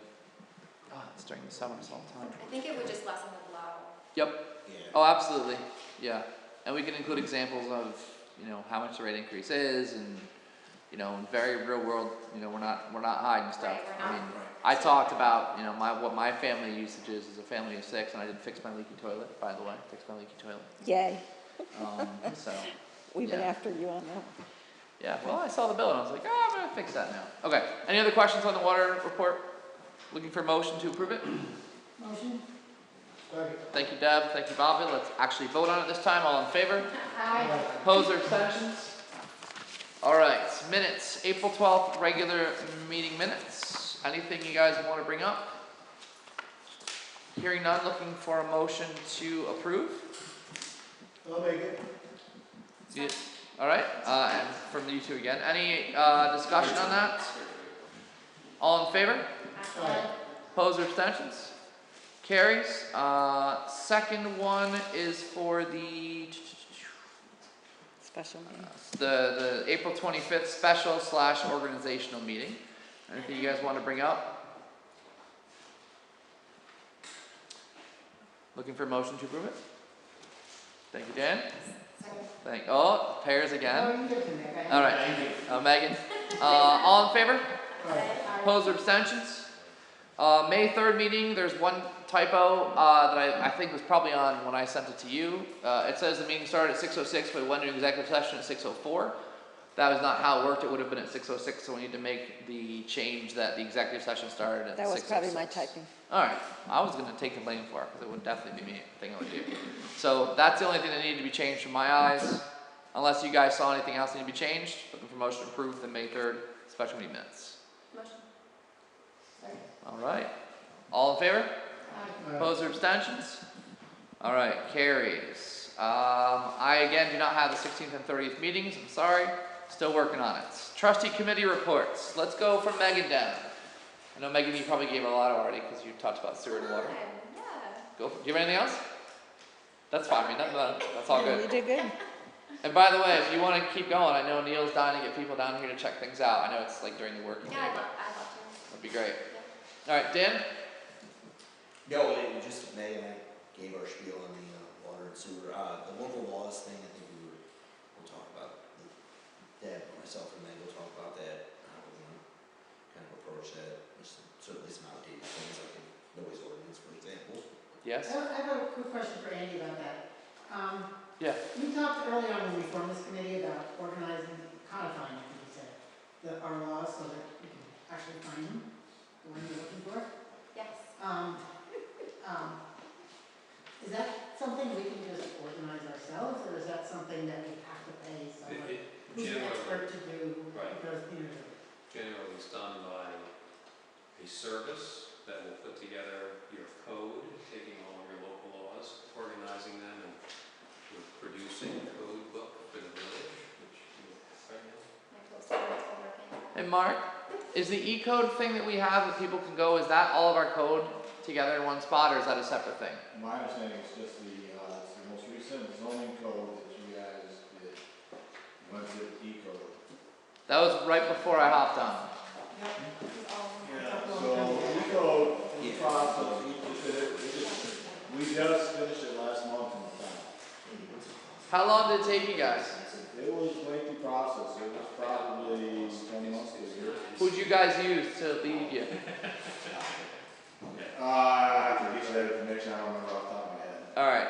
Oh, it's during the summer, it's all the time. I think it would just lessen the blow. Yep. Yeah. Oh, absolutely. Yeah. And we can include examples of, how much the rate increase is, and, in very real world, we're not hiding stuff. Right, we're not. I mean, I talked about, what my family usage is as a family of 6, and I did fix my leaky toilet, by the way, fixed my leaky toilet. Yay. So, We've been yeah. after you on that. Yeah, well, I saw the bill and I was like, oh, I'm gonna fix that now. Okay, any other questions on the water report? Looking for a motion to approve it? Motion? Thank you, Deb, thank you, Bobby. Let's actually vote on it this time. All in favor? Aye. Opposed or abstentions? All right, minutes, April 12th, regular meeting minutes. Anything you guys want to bring up? Hearing none, looking for a motion to approve. I'll make it. Yeah. All right, and from you two again. Any discussion on that? All in favor? Aye. Opposed or abstentions? Carries. Second one is for the Special meeting. the April 25th special / organizational meeting. Anything you guys want to bring up? Looking for a motion to approve it? Thank you, Dan. Pairs again. Oh, you get to Nick. All right, Megan. All in favor? Opposed or abstentions? May 3rd meeting, there's one typo that I think was probably on when I sent it to you. It says the meeting started at 6:06, but we went into executive session at 6:04. That was not how it worked. It would have been at 6:06, so we need to make the change that the executive session started at 6:06. That was probably my typing. All right, I was going to take the blame for it because it would definitely be me, thing I would do. So that's the only thing that needed to be changed from my eyes. Unless you guys saw anything else that needed to be changed, looking for motion to approve the May 3rd special meeting minutes. Motion. All right, all in favor? Opposed or abstentions? All right, carries. I again do not have the 16th and 30th meetings. I'm sorry, still working on it. Trustee committee reports. Let's go from Megan down. I know Megan, you probably gave a lot already because you talked about sewer and water. Yeah. Go. Do you have anything else? That's fine. I mean, that's all You good. did good. And by the way, if you want to keep going, I know Neil's dying to get people down here to check things out. I know it's like during the working day. Yeah, but I'd love to. that'd be great. All right, Dan. No, it just May and I gave our spiel on the water and sewer. The local laws thing, I think we'll talk about. Deb, myself, and May will talk about that. How we're gonna kind of approach that. There's certainly some outdated things like the noise ordinance, for example. Yes. I have a quick question for Andy about that. Yeah. We talked early on when we formed this committee about organizing, codifying, I think you said, our laws so that we can actually find them, the ones you're looking for. Yes. Is that something we can just organize ourselves, or is that something that we have to pay someone who's an expert to do? Right. Because, Generally, it's done by a service that will put together your code, taking all of your local laws, organizing them, and producing a code book for the village, which you have right now. My post-it notes are working. And Mark, is the E-code thing that we have that people can go, is that all of our code together in one spot, or is that a separate thing? My understanding is just it's the most recent zoning code that you guys did. went to eco. That was right before I hopped on. Yeah, so eco process, we just finished it last month in the town. How long did it take you guys? It was a lengthy process, it was probably 10 months to a year. Who'd you guys use to lead you? I have to get you that information, I don't remember off the top of my head. Alright,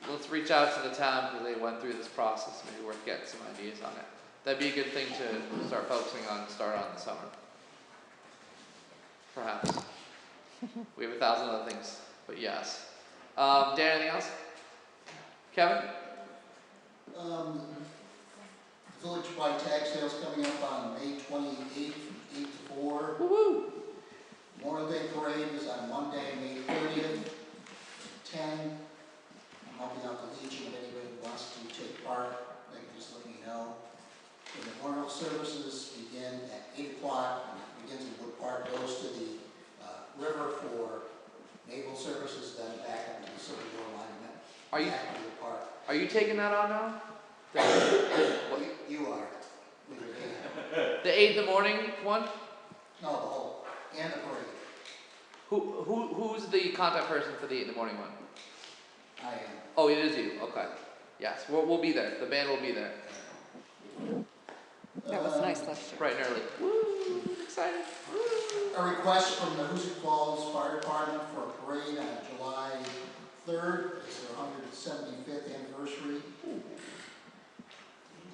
let's reach out to the town because they went through this process, maybe worth getting some ideas on it. That'd be a good thing to start focusing on, start on in the summer. Perhaps. We have 1,000 other things, but yes. Dan, anything else? Kevin? Village-wide tag sales coming up on May 28th from 8 to 4. Woo-hoo! Memorial Day Parade is on Monday, May 30th, at 10. I'm helping out the Legion if anybody wants to take part. They can just let me know. The memorial services begin at 8 o'clock, and it begins in Wood Park, goes to the river for naval services, then back up to the Civil War Monument. Are you, back to Wood Park. are you taking that on now? You are. With your hand. The 8 in the morning one? No, the whole, and the parade. Who's the contact person for the 8 in the morning one? I am. Oh, it is you, okay. Yes, we'll be there, the band will be there. That was nice last year. Bright and early. Woo, excited. A request from the Hoosick Falls Fire Department for a parade on July 3rd. It's their 175th anniversary.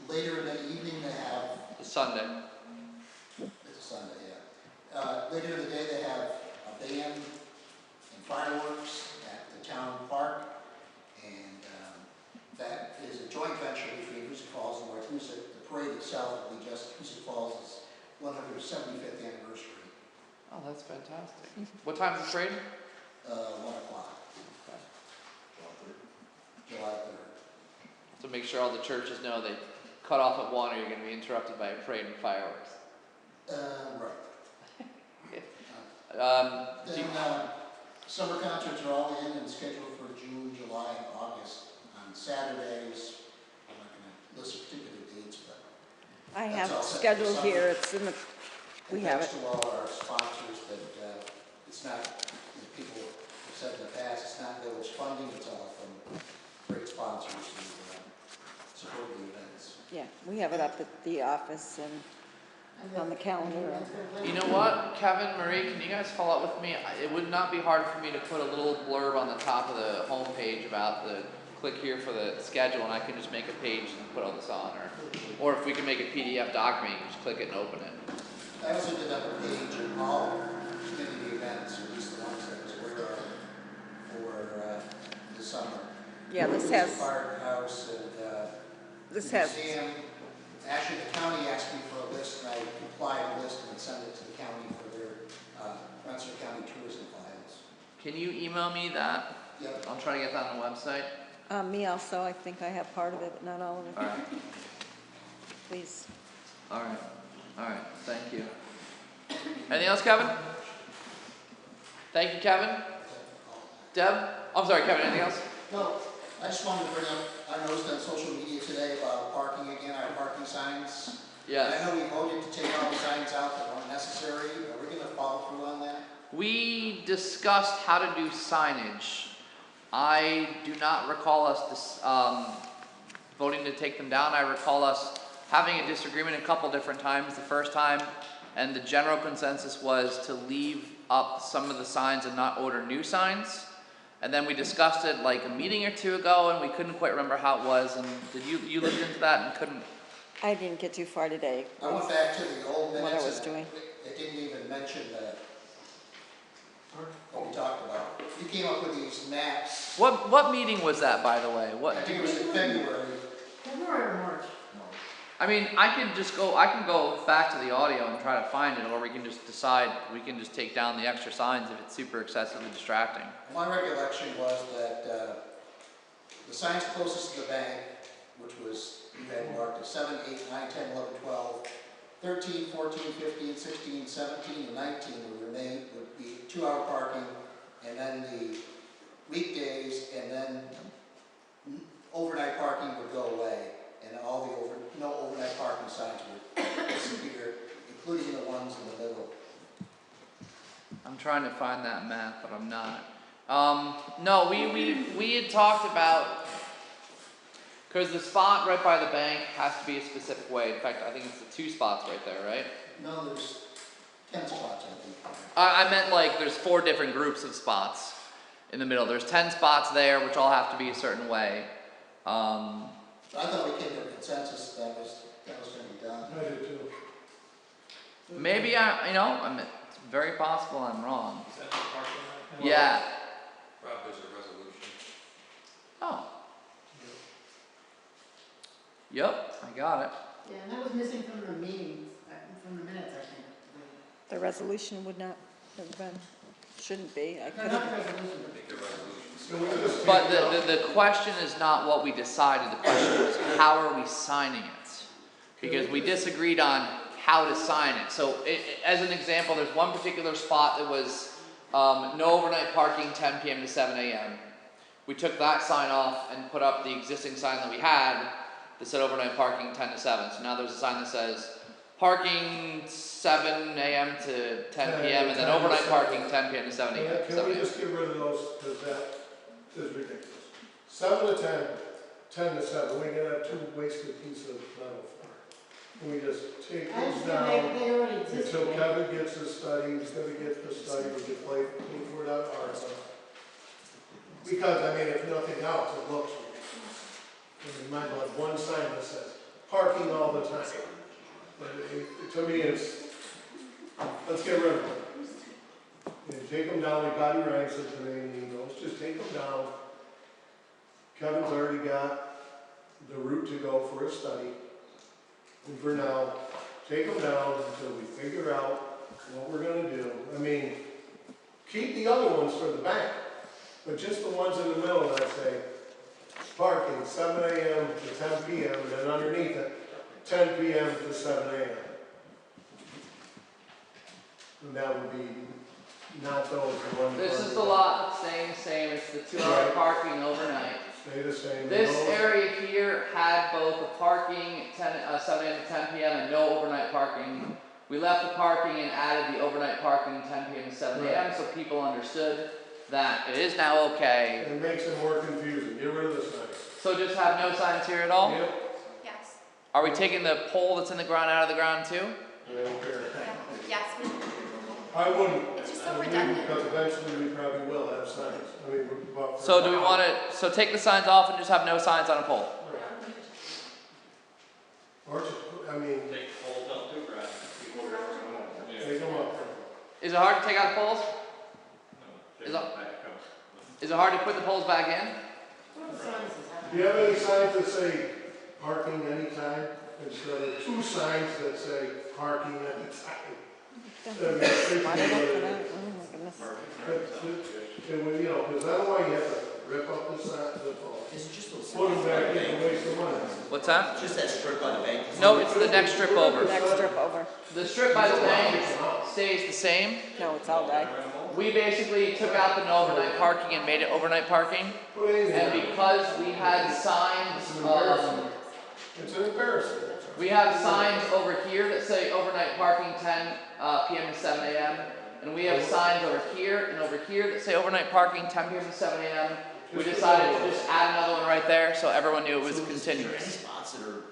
Later in the evening they have... Sunday. It's a Sunday, yeah. Later in the day they have a band and fireworks at the town park. And that is a joint venture between Hoosick Falls and North Hoosick. The parade itself will be just Hoosick Falls' 175th anniversary. Oh, that's fantastic. What time is the parade? 1 o'clock. Okay. July 3rd. So make sure all the churches know they cut off at 1 or you're going to be interrupted by a parade and fireworks. Right. Do you- Summer concerts are all in and scheduled for June, July, and August. On Saturdays, I'm not going to list particular dates, but I that's have all set for scheduled summer. here, it's in the, we And have thanks it. to all our sponsors that it's not, as people have said in the past, it's not village funding, it's all from great sponsors who support the events. Yeah, we have it up at the office and on the calendar. You know what, Kevin, Marie, can you guys follow up with me? It would not be hard for me to put a little blurb on the top of the homepage about the click here for the schedule, and I can just make a page and put all this on, or if we can make a PDF document, you can just click it and open it. I also did up a page of all community events, at least the ones that was aware of for the summer. Yeah, this The has, firehouse and this the has, museum. Actually, the county asked me for a list, and I complied a list and sent it to the county for their Rensselaer County tourism files. Can you email me that? Yep. I'll try to get that on the website. me also, I think I have part of it, but not all of it. Alright, Please. alright, thank you. Anything else, Kevin? Thank you, Kevin. Deb? I'm sorry, Kevin, anything else? No, I just wanted to bring up, I noticed on social media today about parking again, our parking signs. Yes. And I know we voted to take all the signs out that weren't necessary. Are we going to follow through on that? We discussed how to do signage. I do not recall us voting to take them down. I recall us having a disagreement a couple different times. The first time, and the general consensus was to leave up some of the signs and not order new signs. And then we discussed it like a meeting or two ago, and we couldn't quite remember how it was. And did you looked into that and couldn't? I didn't get too far today. I went back to the old minutes. What I was and doing. It didn't even mention what we talked about. You came up with these maps. What meeting was that, by the way? What? I think it was in February. February or March? I mean, I can go back to the audio and try to find it, or we can just decide, we can just take down the extra signs if it's super excessively distracting. My recollection was that the signs closest to the bank, which was, you had marked at 7, 8, 9, 10, 11, 12, 13, 14, 15, 16, 17, and 19 would be 2-hour parking, and then the weekdays, and then overnight parking would go away. and all the no overnight parking signs would disappear, including the ones in the middle. I'm trying to find that map, but I'm not. No, we had talked about, because the spot right by the bank has to be a specific way. In fact, I think it's the 2 spots right there, right? No, there's 10 spots, I think. I meant like there's 4 different groups of spots in the middle. There's 10 spots there, which all have to be a certain way. I thought we came to a consensus that was going to be done. I did too. Maybe it's very possible I'm wrong. Is that the parking lot? Yeah. Rob, there's a resolution. Oh. Yep, I got it. Yeah, and that was missing from the meetings, from the minutes, I think. The resolution would not have been, shouldn't be. I No, could not have. the resolution, I think the resolution's. So we just But take the question is not what we decided. The question is how are we signing it? Because we disagreed on how to sign it. So as an example, there's one particular spot that was no overnight parking 10 p.m. to 7 a.m. We took that sign off and put up the existing sign that we had that said overnight parking 10 to 7. So now there's a sign that says parking 7 a.m. to 10 p.m. and then overnight parking 10 p.m. to 7 a.m. Can we just get rid of those, because that is ridiculous. 7 to 10, 10 to 7, we can have 2 wasted pieces of metal for it. Can we just take I those understand down they already exist. until Kevin gets his study, he's gonna get the study, we can play for that art. Because, I mean, if nothing else, it looks ridiculous. And you might have one sign that says, parking all the time. But to me, let's get rid of them. And take them down, like Bobby Ryan said today in the email, let's just take them down. Kevin's already got the route to go for a study. And for now, take them down until we figure out what we're gonna do. I mean, keep the other ones for the bank, but just the ones in the middle that say, parking 7 a.m. to 10 p.m. and then underneath it, 10 p.m. to 7 a.m. And that would be not those ones. This is the lot that's staying the same. It's the 2-hour parking overnight. Stay the same. This area here had both the parking 7 a.m. to 10 p.m. and no overnight parking. We left the parking and added the overnight parking 10 p.m. to 7 a.m. so people understood that it is now okay. It makes it more confusing. Get rid of the signs. So just have no signs here at all? Yep. Yes. Are we taking the pole that's in the ground out of the ground too? I don't care. Yes. I wouldn't. It's just so I mean, redundant. because eventually we probably will have signs. I mean, but So do we want to, so take the signs off and just have no signs on a pole? Or just, I mean, Take the poles up too, Brad. People are going over. take them up. Is it hard to take out the poles? No, Is take it- it back up. Is it hard to put the poles back in? What are the signs that have? Do you have any signs that say parking anytime? Instead of 2 signs that say parking anytime? That makes it Why did I easier. put out? Oh my goodness. It would, because otherwise you have to rip up the sign, the pole. Is it just those? Put them back in and waste the money. What's that? Just that strip by the bank? No, it's the next strip over. Next strip over. The strip by the bank stays the same. No, it's all day. We basically took out the no overnight parking and made it overnight parking. Put anything And on. because we had signs, It's an embarrassment. we have signs over here that say overnight parking 10 p.m. to 7 a.m. And we have signs over here and over here that say overnight parking 10 p.m. to 7 a.m. We decided to just add another one right there so everyone knew it was So is there any continuous. spots that are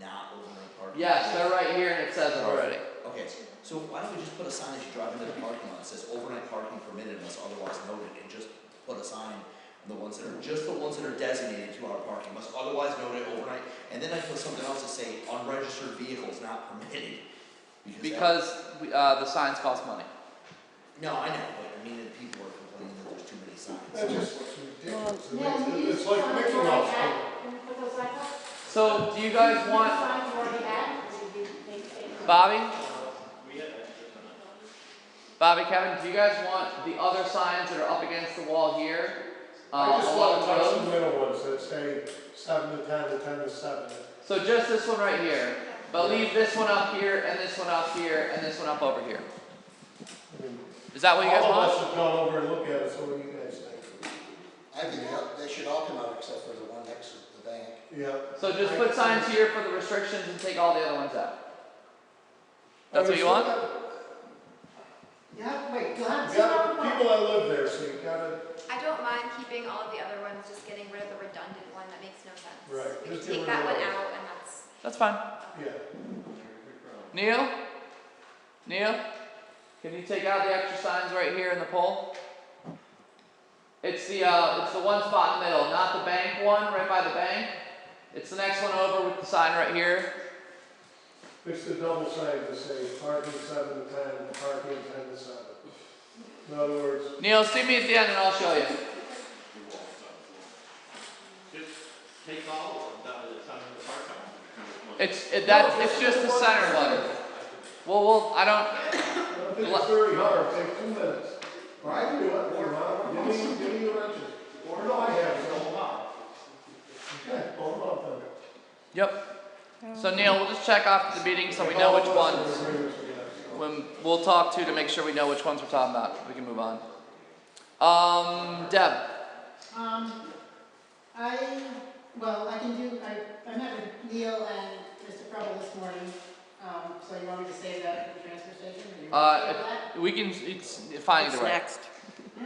not overnight parking? Yes, they're right here and it says it already. Okay, so why don't we just put a sign as you drive into the parking lot that says overnight parking permitted unless otherwise noted, and just put a sign on the ones that are, just the ones that are designated 2-hour parking must otherwise noted overnight, and then I put something else to say unregistered vehicles not permitted. Because the signs cost money. No, I know, but I mean, people are complaining that there's too many signs. That just looks ridiculous. Yeah, you It's use like signs Mickey already Mouse. had. Can we put those signs up? So do you guys want, Signs already had, or did you make it? Bobby? We had extras on it. Bobby, Kevin, do you guys want the other signs that are up against the wall here? I just want to along the touch road? the middle ones that say 7 to 10 to 10 to 7. So just this one right here, but leave this one up here, and this one up here, and this one up over here. I mean, Is that what you guys all of want? us have gone over and looked at it, so what do you guys think? I think they should should all come out except for the one next to the bank. Yeah. So just put signs here for the restrictions and take all the other ones out. That's what you want? Yeah, wait, you'll have You got people that live there, so you gotta, I don't mind keeping all of the other ones, just getting rid of the redundant one, that makes no sense. Right, We just can get take that rid of one those. out and that's. That's fine. yeah. Neil? Neil? Can you take out the extra signs right here in the pole? It's the one spot in the middle, not the bank one right by the bank. It's the next one over with the sign right here. It's the double sign that say parking 7 to 10, parking 10 to 7. In other words, Neil, see me at the end and I'll show you. Just take all of them down to the center of the park. It's just the center one. Well, I don't. I think it's very hard, take 2 minutes. Or I can do it, or not, give me your wrenches. Or no, I have, so hold on. Okay, hold on, then. Yep. So Neil, we'll just check after the meeting so we know which ones. When we'll talk to make sure we know which ones we're talking about. We can move on. Deb. I met with Neil and Mr. Preble this morning, so you want me to say that for the transfer station? Or you want to say that? We can, it's fine either way. Next.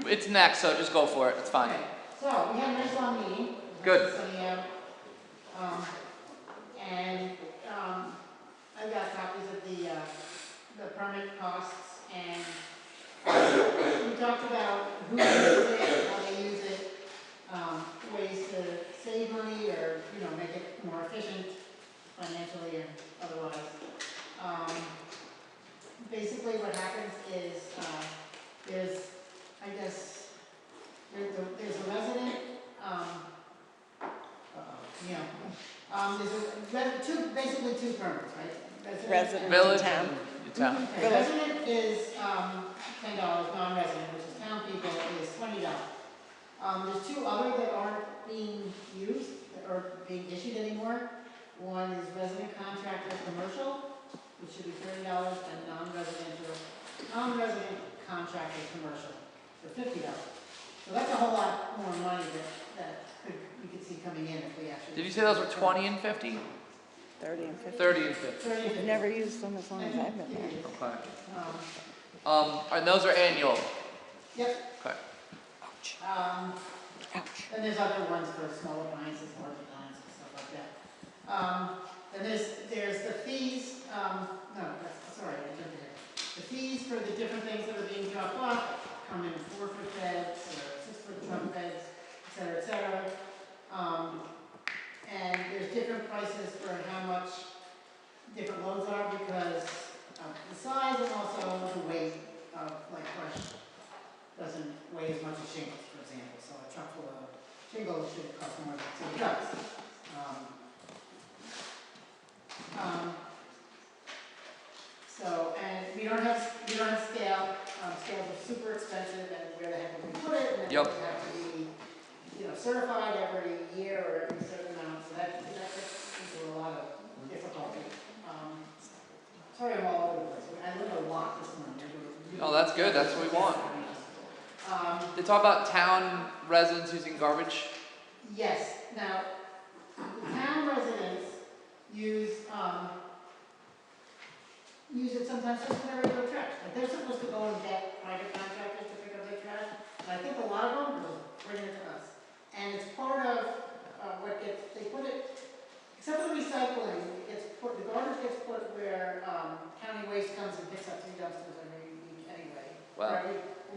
It's next, so just go for it. It's fine. Okay. So, we had a nice long meeting. Good. Sunny out. I've got copies of the permit costs, and we talked about who uses it, how they use it, ways to save money or, make it more efficient financially and otherwise. Basically what happens is, there's a resident, there's basically two permits, right? Resident Village in town. and town. Okay, resident is, $10, non-resident, which is town people, is $20. There's two other that aren't being used, or being issued anymore. One is resident contractor commercial, which should be $30, and non-resident contractor commercial for $50. So that's a whole lot more money that we could see coming in if we actually. Did you say those were 20 and 50? 30 and 50. 30 and 50. 30 and I've 50. never used them as long as I've been there. Okay. And those are annual. Yep. Okay. Ouch. And there's other ones for small appliances, large appliances, stuff like that. And there's the fees, sorry, I jumped ahead. The fees for the different things that are being dropped off come in 4-foot beds or 6-foot trunk beds, et cetera. And there's different prices for how much different loads are because of the size and also the weight of, like, brush doesn't weigh as much as shingles, for example. So a truck full of shingles should cost more than 2 trucks. And we don't have scale. Scales are super expensive, and where the heck would we put it? And then Yep. we have to be, certified every year or every certain amount. So that gets into a lot of difficulty. Sorry, I'm all over the place. I learned a lot this morning. Oh, that's good. That's what we want. They talk about town residents using garbage. Yes. Now, town residents use it sometimes just for their regular trash. Like they're supposed to go and get private contractors to pick up their trash, and I think a lot of them are just bringing it to us. And it's part of they put it, except for the recycling, the garbage gets put where county waste comes and picks up 3 dumpsters every week anyway. Well,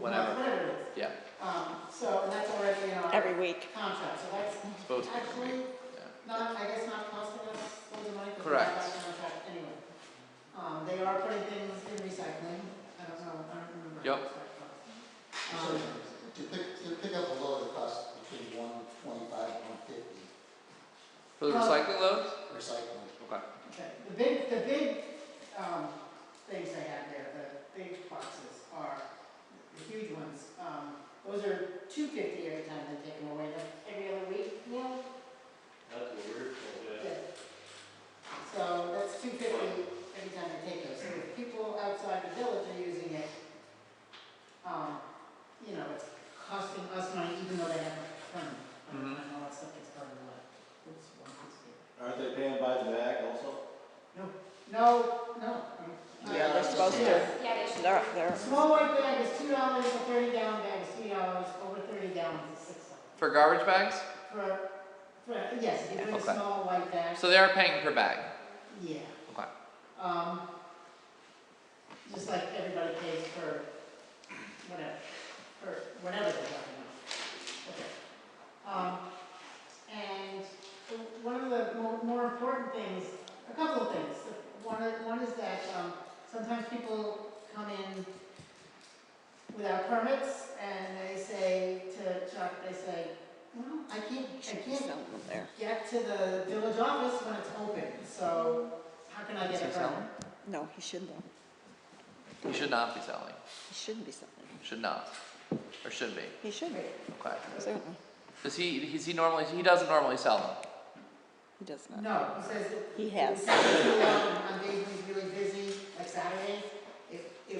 whatever. Whatever it is. Yeah. And that's already in our Every week. contract, so that's Supposed to be. actually Yeah. not costing us loads of money. Correct. Because we have that contract anyway. They are putting things in recycling. I don't remember. Yep. To pick up a load, it costs between $125 and $150 For the recycling loads? recycling. Okay. Okay. The big things they have there, the big boxes are the huge ones. Those are $250 every time they take them away. Like every other week, Neil? That's what we're told, yeah. So that's $250 every time they take those. So if people outside the village are using it, it's costing us money even though they have a permit. No. Yeah, they're supposed to. Yeah, they should. They're, Small white bag is $2, a 30-gallon bag is $3, over 30 gallons is $6. For garbage bags? Yes, if you bring a Okay. small white bag. So they are paying per bag? Yeah. Okay. Just like everybody pays for whatever they're talking about. Okay. And one of the more important things, a couple of things. One is that sometimes people come in without permits and they say to Chuck, well, I can't get to the village office when it's open, so how can I get a permit? no, he should though. He should not be selling. He shouldn't be selling. Should not. Or should be. He should be. Okay. Certainly. He doesn't normally sell them? He does not. No, he says that. He has. On days when he's really busy, like Saturdays, the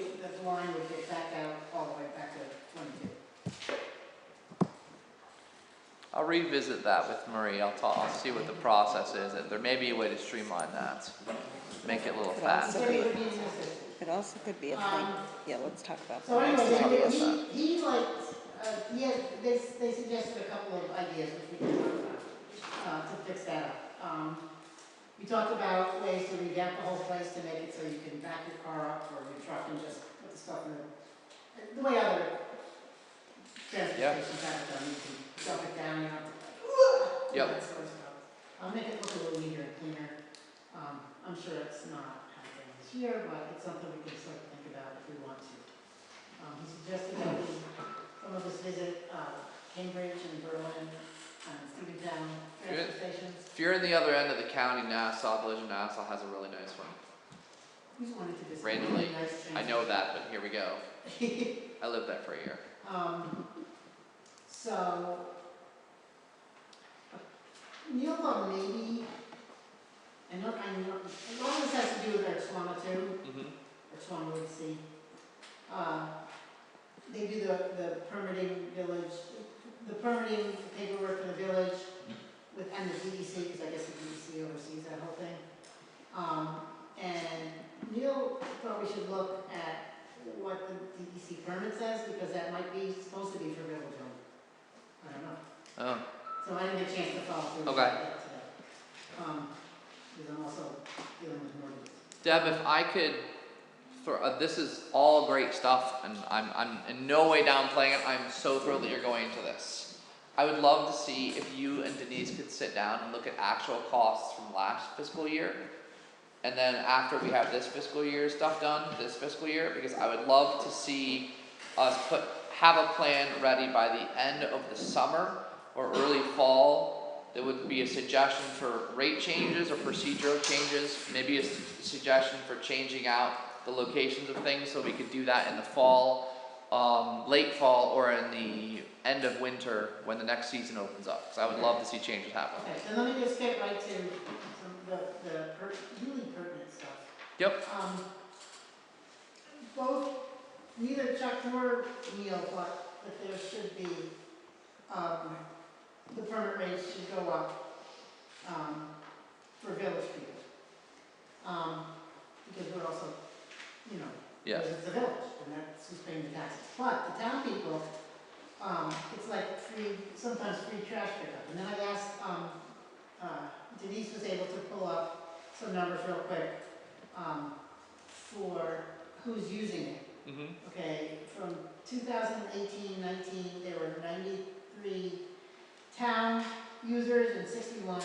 line would get back out all the way back to 22. I'll revisit that with Marie. I'll see what the process is. There may be a way to streamline that. Make it a little faster. It also could be a thing. Yeah, let's talk about that. So anyway, Let's talk about he they suggested a couple of ideas which we can talk about to fix that up. We talked about ways to revamp the whole place to make it so you can back your car up or your truck and just put the stuff in the way other transportations have it done. You can dump it down, you know, that sort of stuff. I'll make it look a little neater and cleaner. I'm sure it's not happening this year, but it's something we can start to think about if we want to. He suggested that some of us visit Cambridge and Berlin and Steventown transfer stations. If you're in the other end of the county, Nassau, Village of Nassau has a really nice one. Who's wanted to visit? Randomly. Really nice I know that, but here we go. I lived there for a year. So, Neil thought maybe, I know, a lot of this has to do with our Swana too, or Swana Wood Sea. They do the permitting village, the permitting paperwork for the village and the DEC, because I guess the DEC oversees that whole thing. And Neil thought we should look at what the DEC permit says, because that might be supposed to be for village owned. I don't know. Oh. So I didn't get a chance to follow through with Okay. that today. Because I'm also dealing with mortgages. Deb, if I could this is all great stuff, and I'm in no way downplaying it. I'm so thrilled that you're going to this. I would love to see if you and Denise could sit down and look at actual costs from last fiscal year, and then after we have this fiscal year stuff done, this fiscal year, because I would love to see us have a plan ready by the end of the summer or early fall. There would be a suggestion for rate changes or procedural changes, maybe a suggestion for changing out the locations of things, so we could do that in the fall, late fall, or in the end of winter when the next season opens up. So I would love to see changes happen. Okay, so let me just get right to some really pertinent stuff. Yep. Both, neither Chuck nor Neil thought that there should be, the permit rates should go up for village people. Because we're also, you know, Yeah. because it's a village, and that's who's paying the taxes. But the town people, it's like sometimes free trash pickup. And then I asked, Denise was able to pull up some numbers real quick for who's using it. Okay, from 2018-19, there were 93 town users and 61,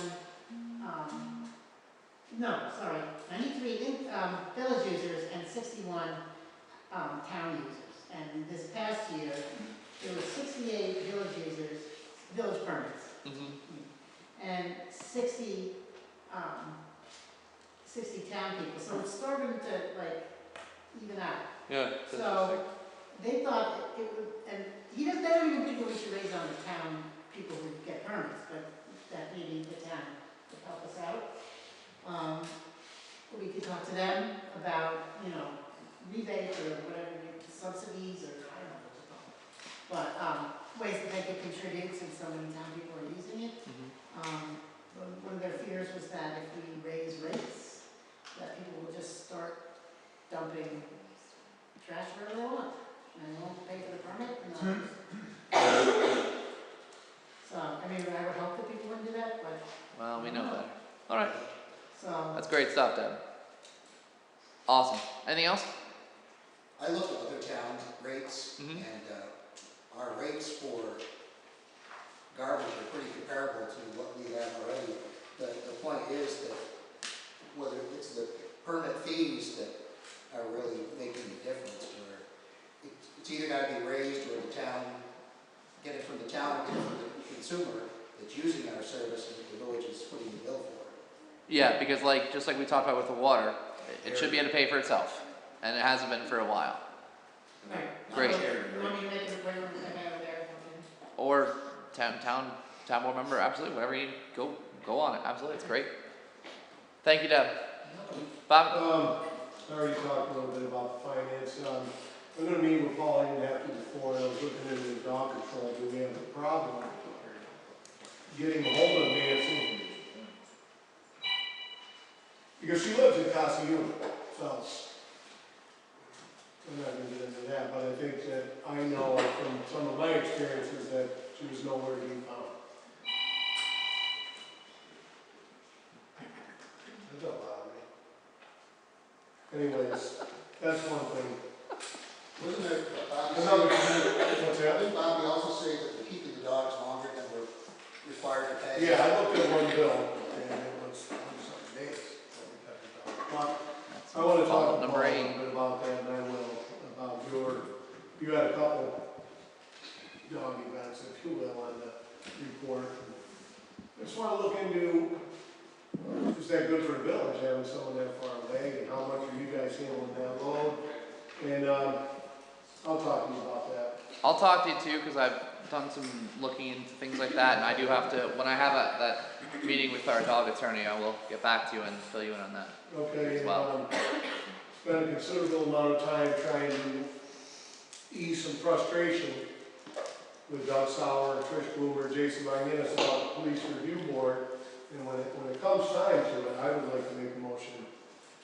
93 village users and 61 town users. And this past year, there were 68 village users, village permits, and 60 town people. So it's starting to like even out. Yeah. So they thought it would, and they don't even think that we should raise on the town people who get permits, but that maybe the town could help us out. We could talk to them about, you know, rebates or whatever, subsidies or I don't know what to call it. But ways that they could contribute since so many town people are using it. One of their fears was that if we raise rates, that people will just great stuff, Deb. Awesome. Anything else? I looked at other town rates, Mhm. and our rates for garbage are pretty comparable to what we have already. The point is that whether it's the permit fees that are really making the difference, where it's either got to be raised or the town, get it from the town, get it from the consumer that's using our service, and the village is putting the bill for it. Yeah, because just like we talked about with the water, it should be able to pay for itself, and it hasn't been for a while. Right. Great. So, you want me to make an appointment with them over there? Or town board member, absolutely, whatever you go on it, absolutely, it's great. Thank you, Deb. Bob? I already talked a little bit about finance. I'm gonna meet with Paul even after before, and I was looking into the dog control. Do we have a problem getting a hold of Nancy? Because she lives in Casa Union, so I'm not gonna get into that, but I think that I know from some of my experiences that she was nowhere to be found. That don't bother me. Anyways, that's one thing. Wasn't there, Another thing, what's that? didn't Bobby also say that we're keeping the dogs longer than we're required to pay? Yeah, I looked at one bill, and it was some days that we kept the dog. But I wanna talk to Paul a little bit about that, and I will, about you had a couple dog events, if you will, on the report. I just wanna look into, is that good for the village, having someone that far away, and how much are you guys handling that load? And, I'll talk to you about that. I'll talk to you too, because I've done some looking into things like that, and I do have to, when I have that meeting with our dog attorney, I will get back to you and fill you in on that. Okay, as well. Spent a considerable amount of time trying to ease some frustration with Doug Sauer, Trish Bloomer, Jason Magnus about the police review board. And when it comes time to it, I would like to make a motion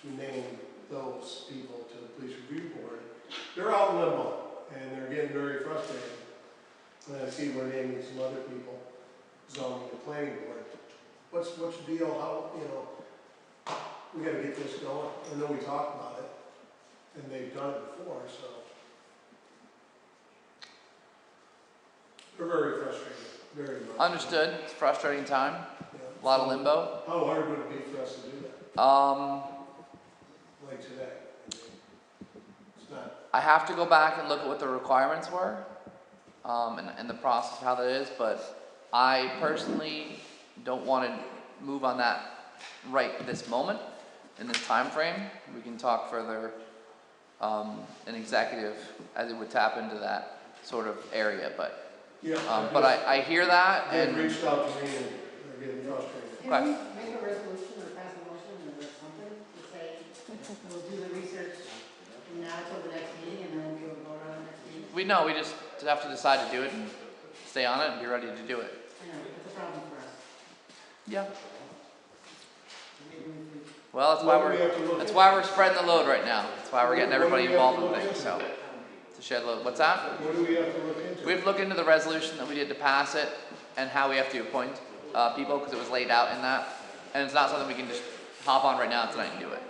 to name those people to the police review board. They're out in limbo, and they're getting very frustrated. When I see we're naming some other people, zoning and planning board. What's the deal? How, we gotta get this going. I know we talked about it, and they've done it before, so. They're very frustrated, very much. Understood, it's a frustrating time, Yeah. a lot of limbo. How hard would it be for us to do that, like today? I mean, it's not. I have to go back and look at what the requirements were, and the process, how that is, but I personally don't want to move on that right this moment, in this time frame. We can talk further, in executive, as it would tap into that sort of area, but I hear that, They've and reached out to me and they're getting frustrated. Can we make a resolution or pass a motion or something to say, we'll do the research from now till the next meeting and then we'll go vote on it next meeting? we just have to decide to do it and stay on it and be ready to do it. I know, it's a problem for us. Yeah. Maybe we could- Well, that's why we're spreading the load right now. That's why we're getting everybody involved in things, so. To share the load. What's that? What do we have to look into? We have to look into the resolution that we did to pass it and how we have to appoint people, because it was laid out in that. And it's not something we can just hop on right now tonight and do it.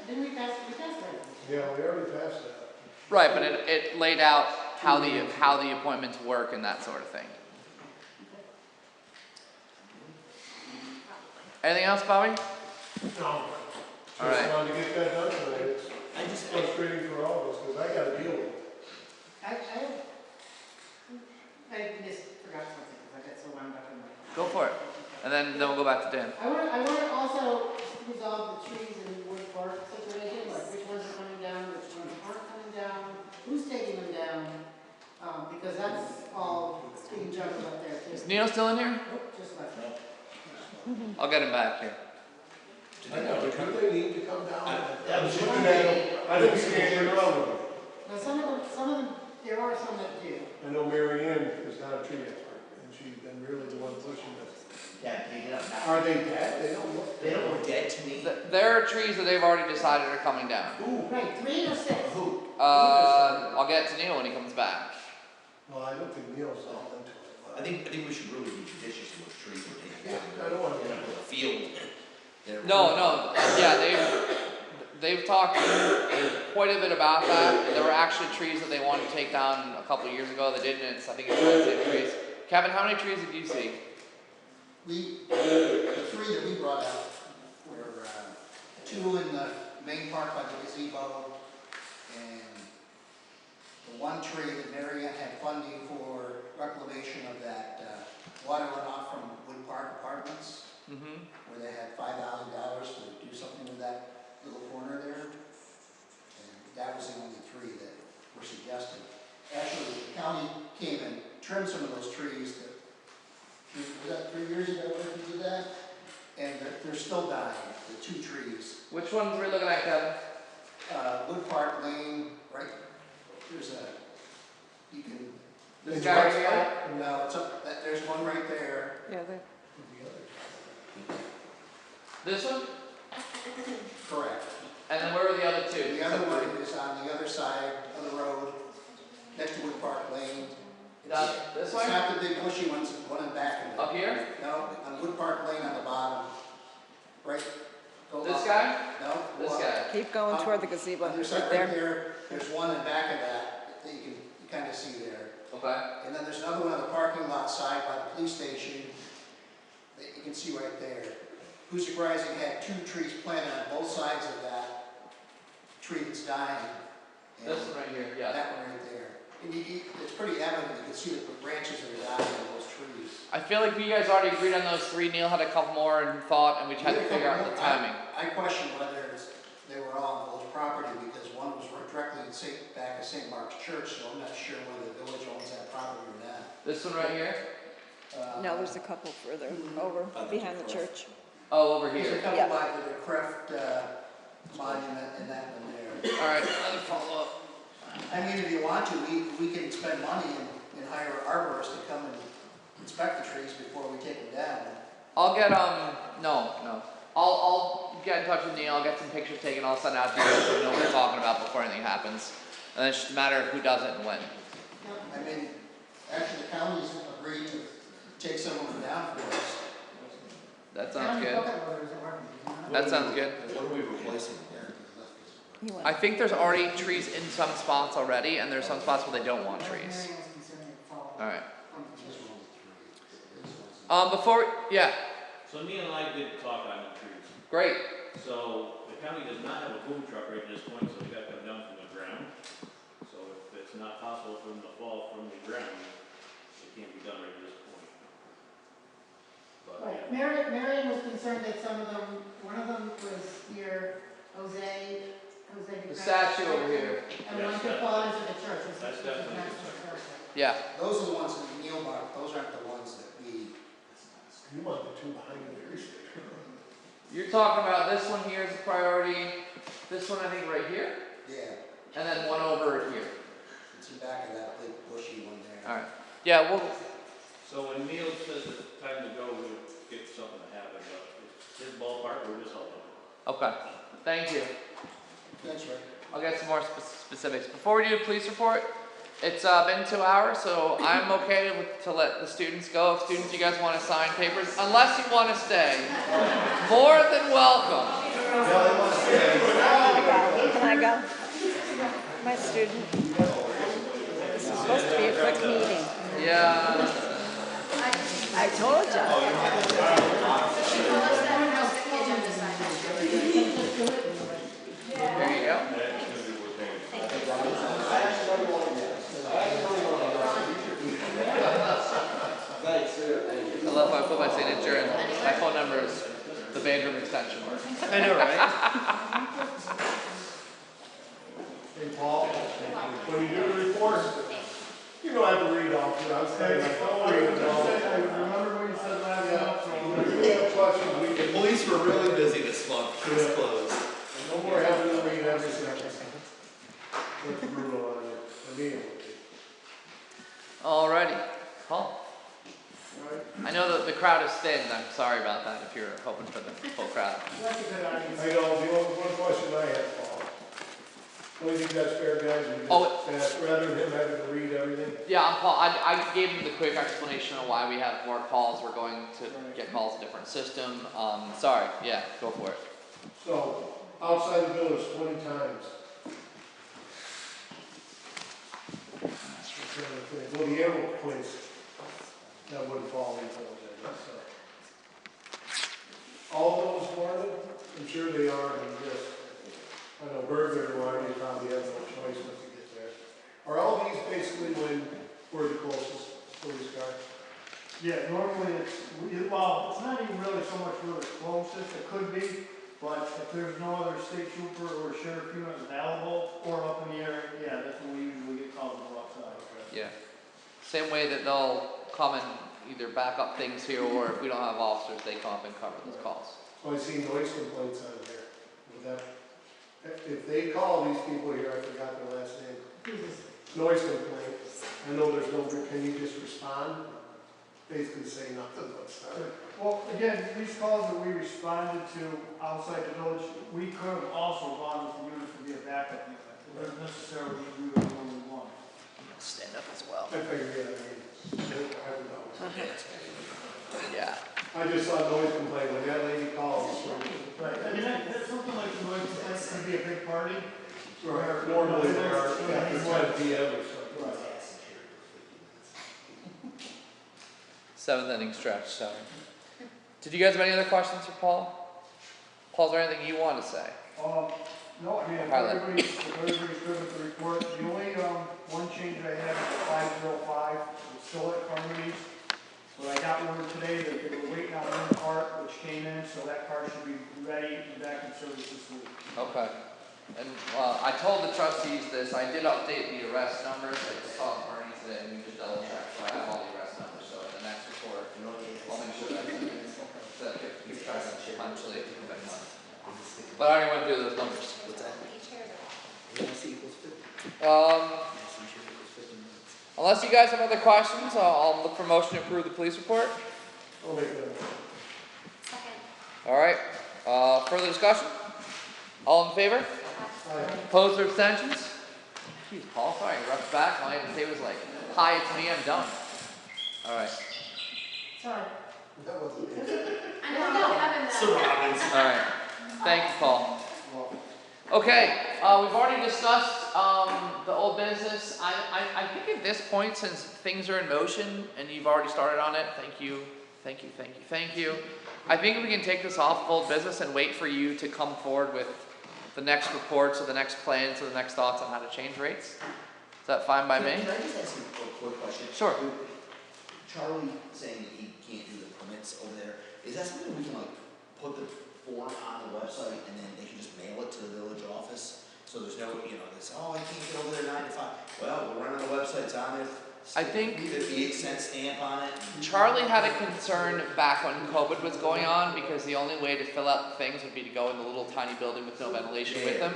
Didn't we pass that? Yeah, we already passed that. Right, but it laid out how the appointments work and that sort of thing. Anything else, Bobby? No. All Just right. wanted to get that done today. It's frustrating for all of us, because I gotta deal with it. I just forgot something because I got so wound up in my. Go for it. And then we'll go back to Dan. I want to also resolve the trees in Wood Park situation, like which ones are coming down, which ones aren't coming down, who's taking them down, because that's all being juggled up there too. Is Neil still in here? Nope, just left. I'll get him back here. I know, but do they need to come down? I was looking at them. I didn't see anything wrong with them. Now, some of them, there are some that do. I know Mary Ann is not a tree expert, and she's been really the one pushing this. Yeah, take it up now. Are they dead? They don't look. They don't look dead to me. There are trees that they've already decided are coming down. Right, 3 or 6. I'll get to Neil when he comes back. Well, I don't think Neil's all into it, but I think we should really be judicious in those trees we're taking down. I don't want to. The field. No, yeah, they've talked quite a bit about that. There were actually trees that they wanted to take down a couple of years ago. They didn't. I think it's the same trees. Kevin, how many trees did you see? The three that we brought out were, two in the main park by the gazebo, and the one tree that Marion had funding for reclamation of that, water runoff from Wood Park Apartments, where they had $5,000 to do something with that little corner there. And that was the only three that were suggested. Actually, the county came and trimmed some of those trees that, was that 3 years ago when we did that? And they're still dying, the two trees. Which ones were we looking at, Kevin? Wood Park Lane, right, there's you can. This guy right here? No, it's up, there's one right there. Yeah, This one? Correct. And then where were the other two? The other one is on the other side of the road, next to Wood Park Lane. This way? It's not the big bushy ones, the one in back of it. Up here? No, on Wood Park Lane on the bottom. Right? Go This up. guy? No. This go guy? up. keep going toward the gazebo, On your right side right there. there, there's one in back of that that you kind of see there. Okay. And then there's another one on the parking lot side by the police station that you can see right there. Hoosick Rising had two trees planted on both sides of that tree that's dying. And This one right here, yeah. that one right there. And it's pretty evident, you can see the branches that are dying on those trees. I feel like you guys already agreed on those three. Neil had a couple more and thought, and we just had to figure out the timing. I question whether they were all on village property because one was directly back at St. Mark's Church, so I'm not sure whether the village owns that property or not. This one right here? No, there's a couple further over, behind the church. Oh, over There's a here. couple Yeah. by the Creft monument and that one there. Alright, let me follow up. I mean, if you want to, we can spend money and hire arborists to come and inspect the trees before we take them down. I'll get, no. I'll get in touch with Neil, I'll get some pictures taken, I'll send out to you guys so we know what we're talking about before anything happens. And then it's just a matter of who does it and when. I mean, actually, the county's agreed to take some of them down for us. That sounds good. County bucket loaders are working, isn't it? That sounds good. What are we replacing there? You want- I think there's already trees in some spots already, and there's some spots where they don't want trees. Marion was considering it fall. Alright. From the position. Yeah, So Neil and I did talk on the trees. great. So the county does not have a boom truck right at this point, so we got to come down from the ground. So if it's not possible for them to fall from the ground, it can't be done right at this point. But, Right, yeah. Marion was concerned that some of them, one of them was near Jose The statue over here. And one could fall into the church. That's definitely a concern. Yeah. Those are the ones that Neil marked, those aren't the ones that we. You want the two behind the police station. You're talking about this one here is a priority, this one I think right here, Yeah, and then one over here. it's in back of that big bushy one there. Alright. Yeah, well, So when Neil says it's time to go, we'll get something to happen, but it's his ballpark, we're just helping. okay. Thank you. That's right. I'll get some more specifics. Before we do the police report, it's been 2 hours, so I'm okay to let the students go. If students, you guys want to sign papers, unless you want to stay, more than welcome. Can I go? My student. This is supposed to be a quick meeting. Yeah. I told you. There you go. I love how I put my signature and my phone number is the bedroom extension. I know, right? Hey, Paul, when you do the report, you don't have to read all through, I was saying, like, don't read it all. Remember what you said last month? If we have questions, we The can, police were really busy this month, case closed. no more having to read every sentence. What's brutal on it, immediately. Alrighty. Paul. I know that the crowd is thin. I'm sorry about that if you're hoping for the full crowd. I know, the only one question I have, Paul, What do you think that's fair, guys? We just Oh, ask, rather than him having to read everything? Yeah, I'm Paul. I gave him the quick explanation of why we have more calls. We're going to get calls a different system. Sorry, yeah, go for it. So, outside the village 20 times. Well, the animal complaints, that wouldn't fall into those, I guess, so. All those wanted, I'm sure they are, and just, I know burglar alarm, you probably have no choice but to get there. Are all these basically when we're the closest police car? Yeah, normally well, it's not even really so much where it's closest, it could be, but if there's no other state trooper or sheriff unit available or up in the area, yeah, that's when we usually get called to go outside. Yeah. Same way that they'll come and either back up things here, or if we don't have officers, they come up and cover those calls. So I see noise complaints on here. Would that, if they call these people here, I forgot their last name. Noise complaint. I know there's no, can you just respond? Basically say nothing but stuff. Well, again, these calls that we responded to outside the village, we could have also gone with the unit to be a backup unit. It doesn't necessarily mean we were the only one. Stand up as well. I figured, yeah, I don't know. Yeah. I just saw noise complaint when that lady calls. Right, I mean, that's something like the noise complaint could be a big party. Right. Normally they are after 10 p.m. or something. Right. 7th inning stretch, so. Did you guys have any other questions for Paul? Paul, is there anything you want to say? No, I mean, if everybody's good with the report, the only, one change I had is the 505, it's still at Carmody's. But I got word today that they were waiting on one part, which came in, so that car should be ready and back in service this week. Okay. And I told the trustees this. I did update the arrest numbers. I just saw Bernie today, and we just double checked. So I have all the arrest numbers. So in the next report, I'll make sure that's keep track of punchly. But I already went through those numbers. Unless you guys have other questions, I'll look for motion to approve the police report. I'll make that. All right. Further discussion? All in favor? Opposed or abstentions? Jeez, Paul, sorry, rushed back. All I had to say was like, hi, it's me, I'm done. All right. Sorry. That wasn't it. I know, Kevin. Sir Robbins. All right. Thank you, Paul. Okay, we've already discussed the old business. I think at this point, since things are in motion and you've already started on it, thank you. I think we can take this off of old business and wait for you to come forward with the next reports or the next plans or the next thoughts on how to change rates. Is that fine by me? Can I just ask you a quick question? Sure. Charlie saying that he can't do the permits over there, is that something we can like put the form on the website and then they can just mail it to the village office? So there's no, this, oh, I can't get over there 9 to 5. Well, we're running the websites on it. I think 58-cent stamp on it. Charlie had a concern back when COVID was going on because the only way to fill out things would be to go in the little tiny building with no ventilation with them.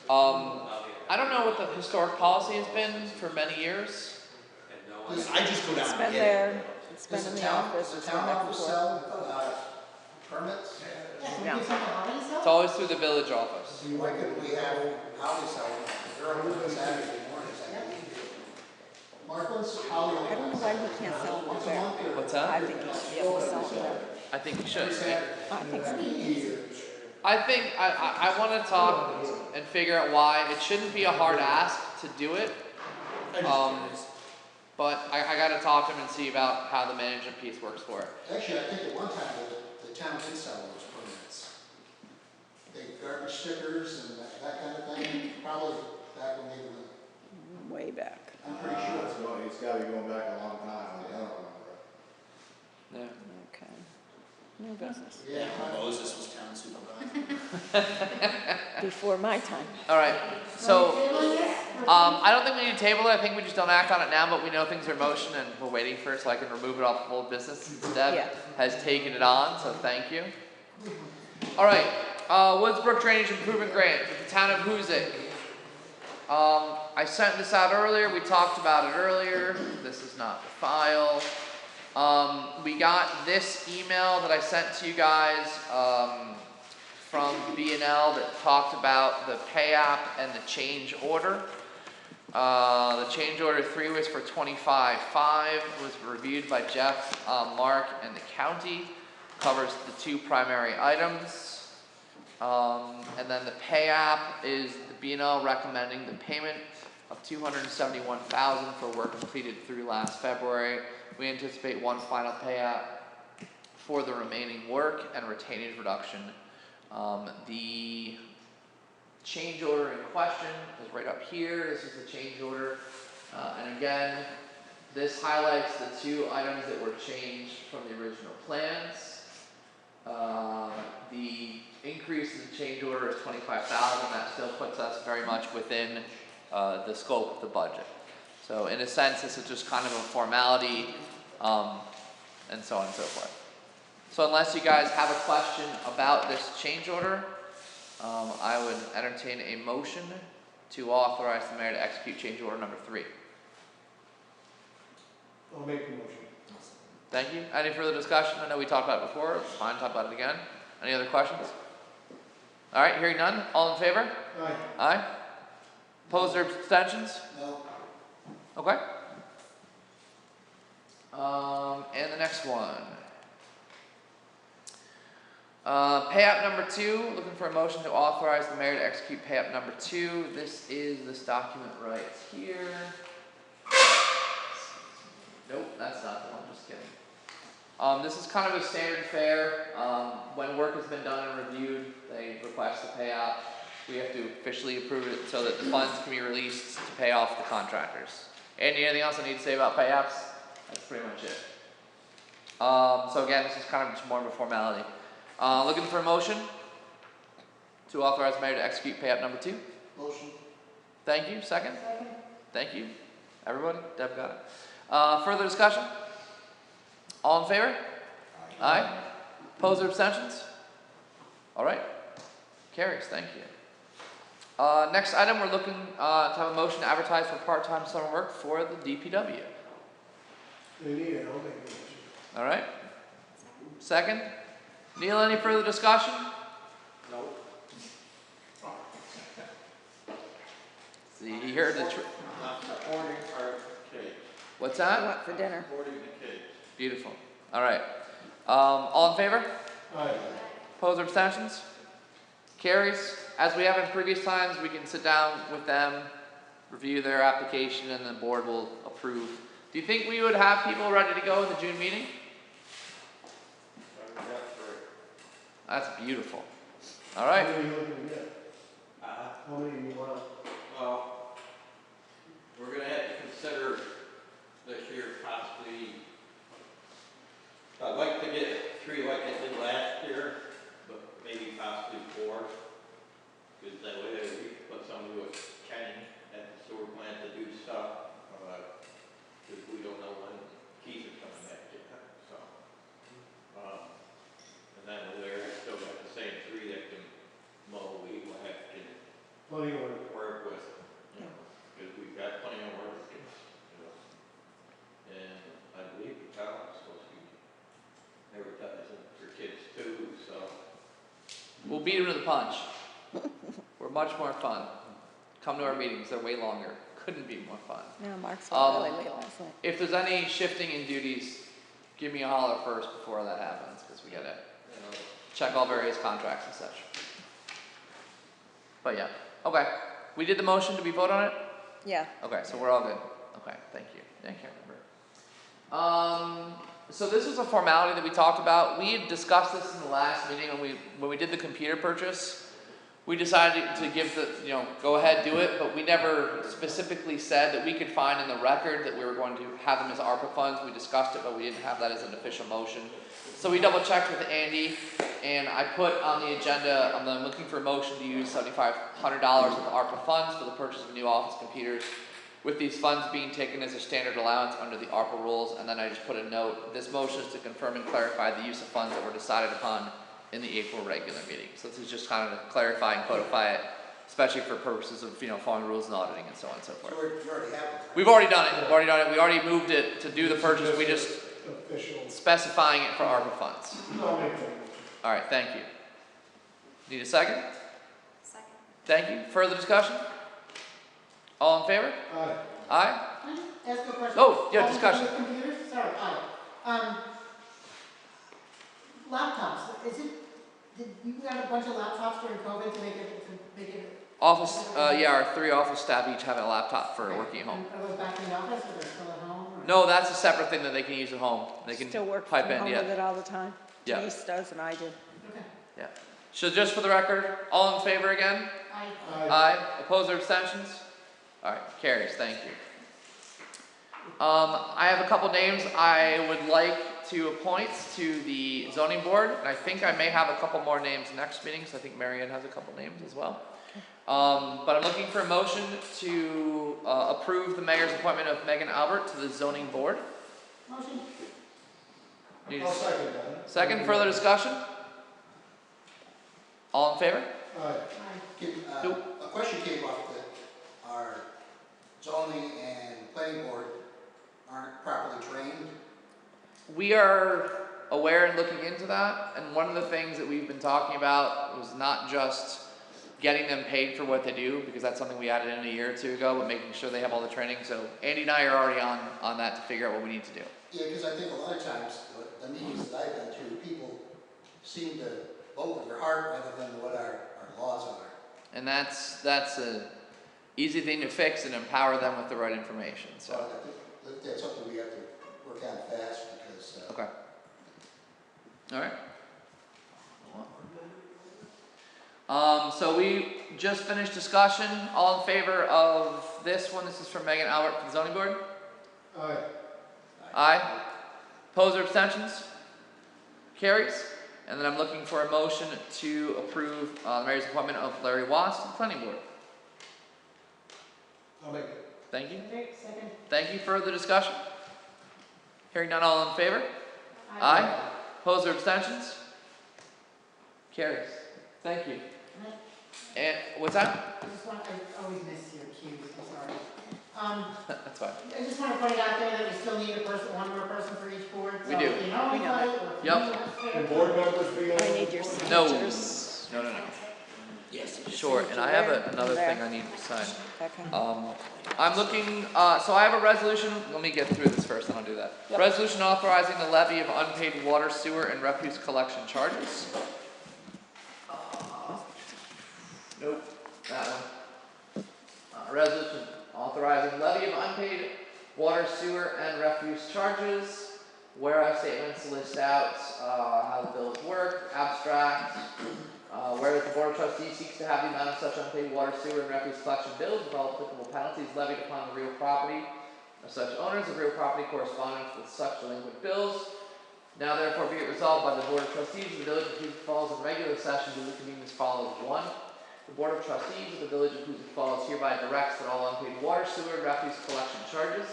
I don't know what the historic policy has been for many years. I just go down It's and been get there, it's been in the office, Does it's the been town there office before. sell, permits? Yeah. It's always through the village office. Why couldn't we have Holly sell them? They're open on Saturday mornings, I think. Markland's, Holly. I don't know why he can't sell them Once a there. month or? What's that? I think he should be able to sell them there. I think you should. I think so. I think I want to talk and figure out why it shouldn't be a hard ask to do it. But I got to talk to him and see about how the management piece works for it. Actually, I think at one time the town did sell those permits. They garbage stickers and that kind of thing, probably back when they were, Way back. I'm pretty sure. It's gotta be going back a long time, I don't remember. Yeah. Okay. No business. Yeah. Moses was town supervisor. Before my time. All right. So I don't think we need to table it. I think we just don't act on it now, but we know things are in motion and we're waiting for it so I can remove it off of old business since Deb has taken it on, so thank you. All right. Woodsbrook Drainage Improvement Grant for the town of Hoosick. I sent this out earlier. We talked about it earlier. This is not the file. We got this email that I sent to you guys from B&L that talked about the pay app and the change order. The change order 3 was for $25,500, was reviewed by Jeff, Mark, and the county. Covers the 2 primary items. And then the pay app is the B&L recommending the payment of $271,000 for work completed through last February. We anticipate 1 final pay app for the remaining work and retainage reduction. The change order in question is right up here. This is the change order. And again, this highlights the 2 items that were changed from the original plans. The increase in the change order is $25,000. That still puts us very much within the scope of the budget. So in a sense, this is just kind of a formality, and so on and so forth. So unless you guys have a question about this change order, I would entertain a motion to authorize the mayor to execute change order number 3. I'll make the motion. Thank you. Any further discussion? I know we talked about it before. It's fine, talk about it again. Any other questions? All right, hearing none. All in favor? Aye. Aye. Opposed or abstentions? No. Okay. And the next one. Pay app number 2, looking for a motion to authorize the mayor to execute pay app number 2. This is this document right here. Nope, that's not the one, just kidding. This is kind of a standard fare. When work has been done and reviewed, they request the pay app. We have to officially approve it so that the funds can be released to pay off the contractors. Andy, anything else I need to say about pay apps? That's pretty much it. So again, this is kind of just more of a formality. Looking for a motion to authorize the mayor to execute pay app number 2. Motion. Thank you. Second? Second. Thank you. Everybody? Deb got it. Further discussion? All in favor? Aye. Aye. Opposed or abstentions? All right. Carries. Thank you. Next item, we're looking to have a motion to advertise for part-time summer work for the DPW. They need it, I'll make the motion. All right. Second? Neil, any further discussion? No. See, you heard the Not supporting our case. What's I that? went for dinner. Supporting the case. Beautiful. All right. All in favor? Aye. Opposed or abstentions? Carries. As we have in previous times, we can sit down with them, review their application, and the board will approve. Do you think we would have people ready to go in the June meeting? That's beautiful. All right. How many are you looking to get? How many do you want? Well, we're gonna have to consider this year possibly, I'd like to get 3 like I did last year, but maybe possibly 4. Because that way we can put somebody with Kenny at the sewer plant to do stuff. Because we don't know when Keith is coming back yet, so. And then there, I still got the same 3 that can mow, we will have to Plenty of work. work with, you know, because we've got plenty of work, you know. And I believe the town is supposed to be advertising for kids too, so. We'll beat them to the punch. We're much more fun. Come to our meetings, they're way longer. Couldn't be more fun. Yeah, Mark's was really late last night. If there's any shifting in duties, give me a holler first before that happens, because we gotta check all various contracts and such. But yeah, okay. We did the motion. Did we vote on it? Yeah. Okay, so we're all good. Okay, thank you. I can't remember. So this was a formality that we talked about. We had discussed this in the last meeting when we did the computer purchase. We decided to give the, go ahead, do it, but we never specifically said that we could find in the record that we were going to have them as ARPA funds. We discussed it, but we didn't have that as an official motion. So we double checked with Andy, and I put on the agenda, I'm looking for a motion to use $7,500 of the ARPA funds for the purchase of new office computers, with these funds being taken as a standard allowance under the ARPA rules. And then I just put a note, this motion is to confirm and clarify the use of funds that were decided upon in the April regular meeting. So this is just kind of to clarify and codify it, especially for purposes of following rules and auditing and so on and so forth. You already have it. We've already done it. We already moved it to do the purchase. We just Official. specifying it for ARPA funds. I'll make that motion. All right, thank you. Need a second? Second. Thank you. Further discussion? All in favor? Aye. Aye? Can I just ask a question? Oh, yeah, All discussion. with computers? Sorry, laptops, did you got a bunch of laptops during COVID to make it? Office, yeah, our 3 office staff each have a laptop for working at home. And are those back in the office or they're still at home? Or? No, that's a separate thing that they can use at home. They can Still work pipe from in, home yeah. with it all the time. Yeah. Denise does and I do. Okay. Yeah. So just for the record, all in favor again? Aye. Aye. Opposed or abstentions? Alright, carries, thank you. I have a couple names I would like to appoint to the zoning board, and I think I may have a couple more names next meeting, so I think Marianne has a couple names as well. But I'm looking for a motion to approve the mayor's appointment of Megan Albert to the zoning board. Motion. Need I'll a second that. second, further discussion? All in favor? Aye. A question came up that our zoning and planning board aren't properly trained. We are aware and looking into that, and one of the things that we've been talking about was not just getting them paid for what they do, because that's something we added in a year or two ago, but making sure they have all the training. So Andy and I are already on that to figure out what we need to do. Yeah, because I think a lot of times, the meetings that I've been to, people seem to vote with their heart rather than what our laws are. And that's a easy thing to fix and empower them with the right information. So I think that's something we have to work on fast because. okay. All right. So we just finished discussion. All in favor of this one? This is from Megan Albert from the zoning board. Aye. Aye. Opposed or abstentions? Carries. And then I'm looking for a motion to approve the mayor's appointment of Larry Watts to the planning board. I'll make it. Thank you. Second. Thank you. Further discussion? Hearing none, all in favor? Aye. Opposed or abstentions? Carries. Thank you. And what's that? I always miss your cues, I'm sorry. That's fine. I just want to put it out there that we still need one more person for each board. We so do. if you know anybody, or if you Yep. know us, Can board members be on? I need your signatures. No. Yes. Sure, and I have another thing I need to sign. Okay. I'm looking, so I have a resolution, let me get through this first, then I'll do that. Yep. Resolution authorizing the levy of unpaid water, sewer, and refuse collection charges. Nope, that one. Resolution authorizing levy of unpaid water, sewer, and refuse charges. Whereas statements list out how the bills work, abstract. Whereas the Board of Trustees seeks to have the amount of such unpaid water, sewer, and refuse collection bills with all applicable penalties levied upon the real property of such owners of real property corresponding with such delinquent bills. Now therefore be it resolved by the Board of Trustees of the Village of Hoosick Falls in regular session duly convened as follows. 1. The Board of Trustees of the Village of Hoosick Falls hereby directs that all unpaid water, sewer, and refuse collection charges,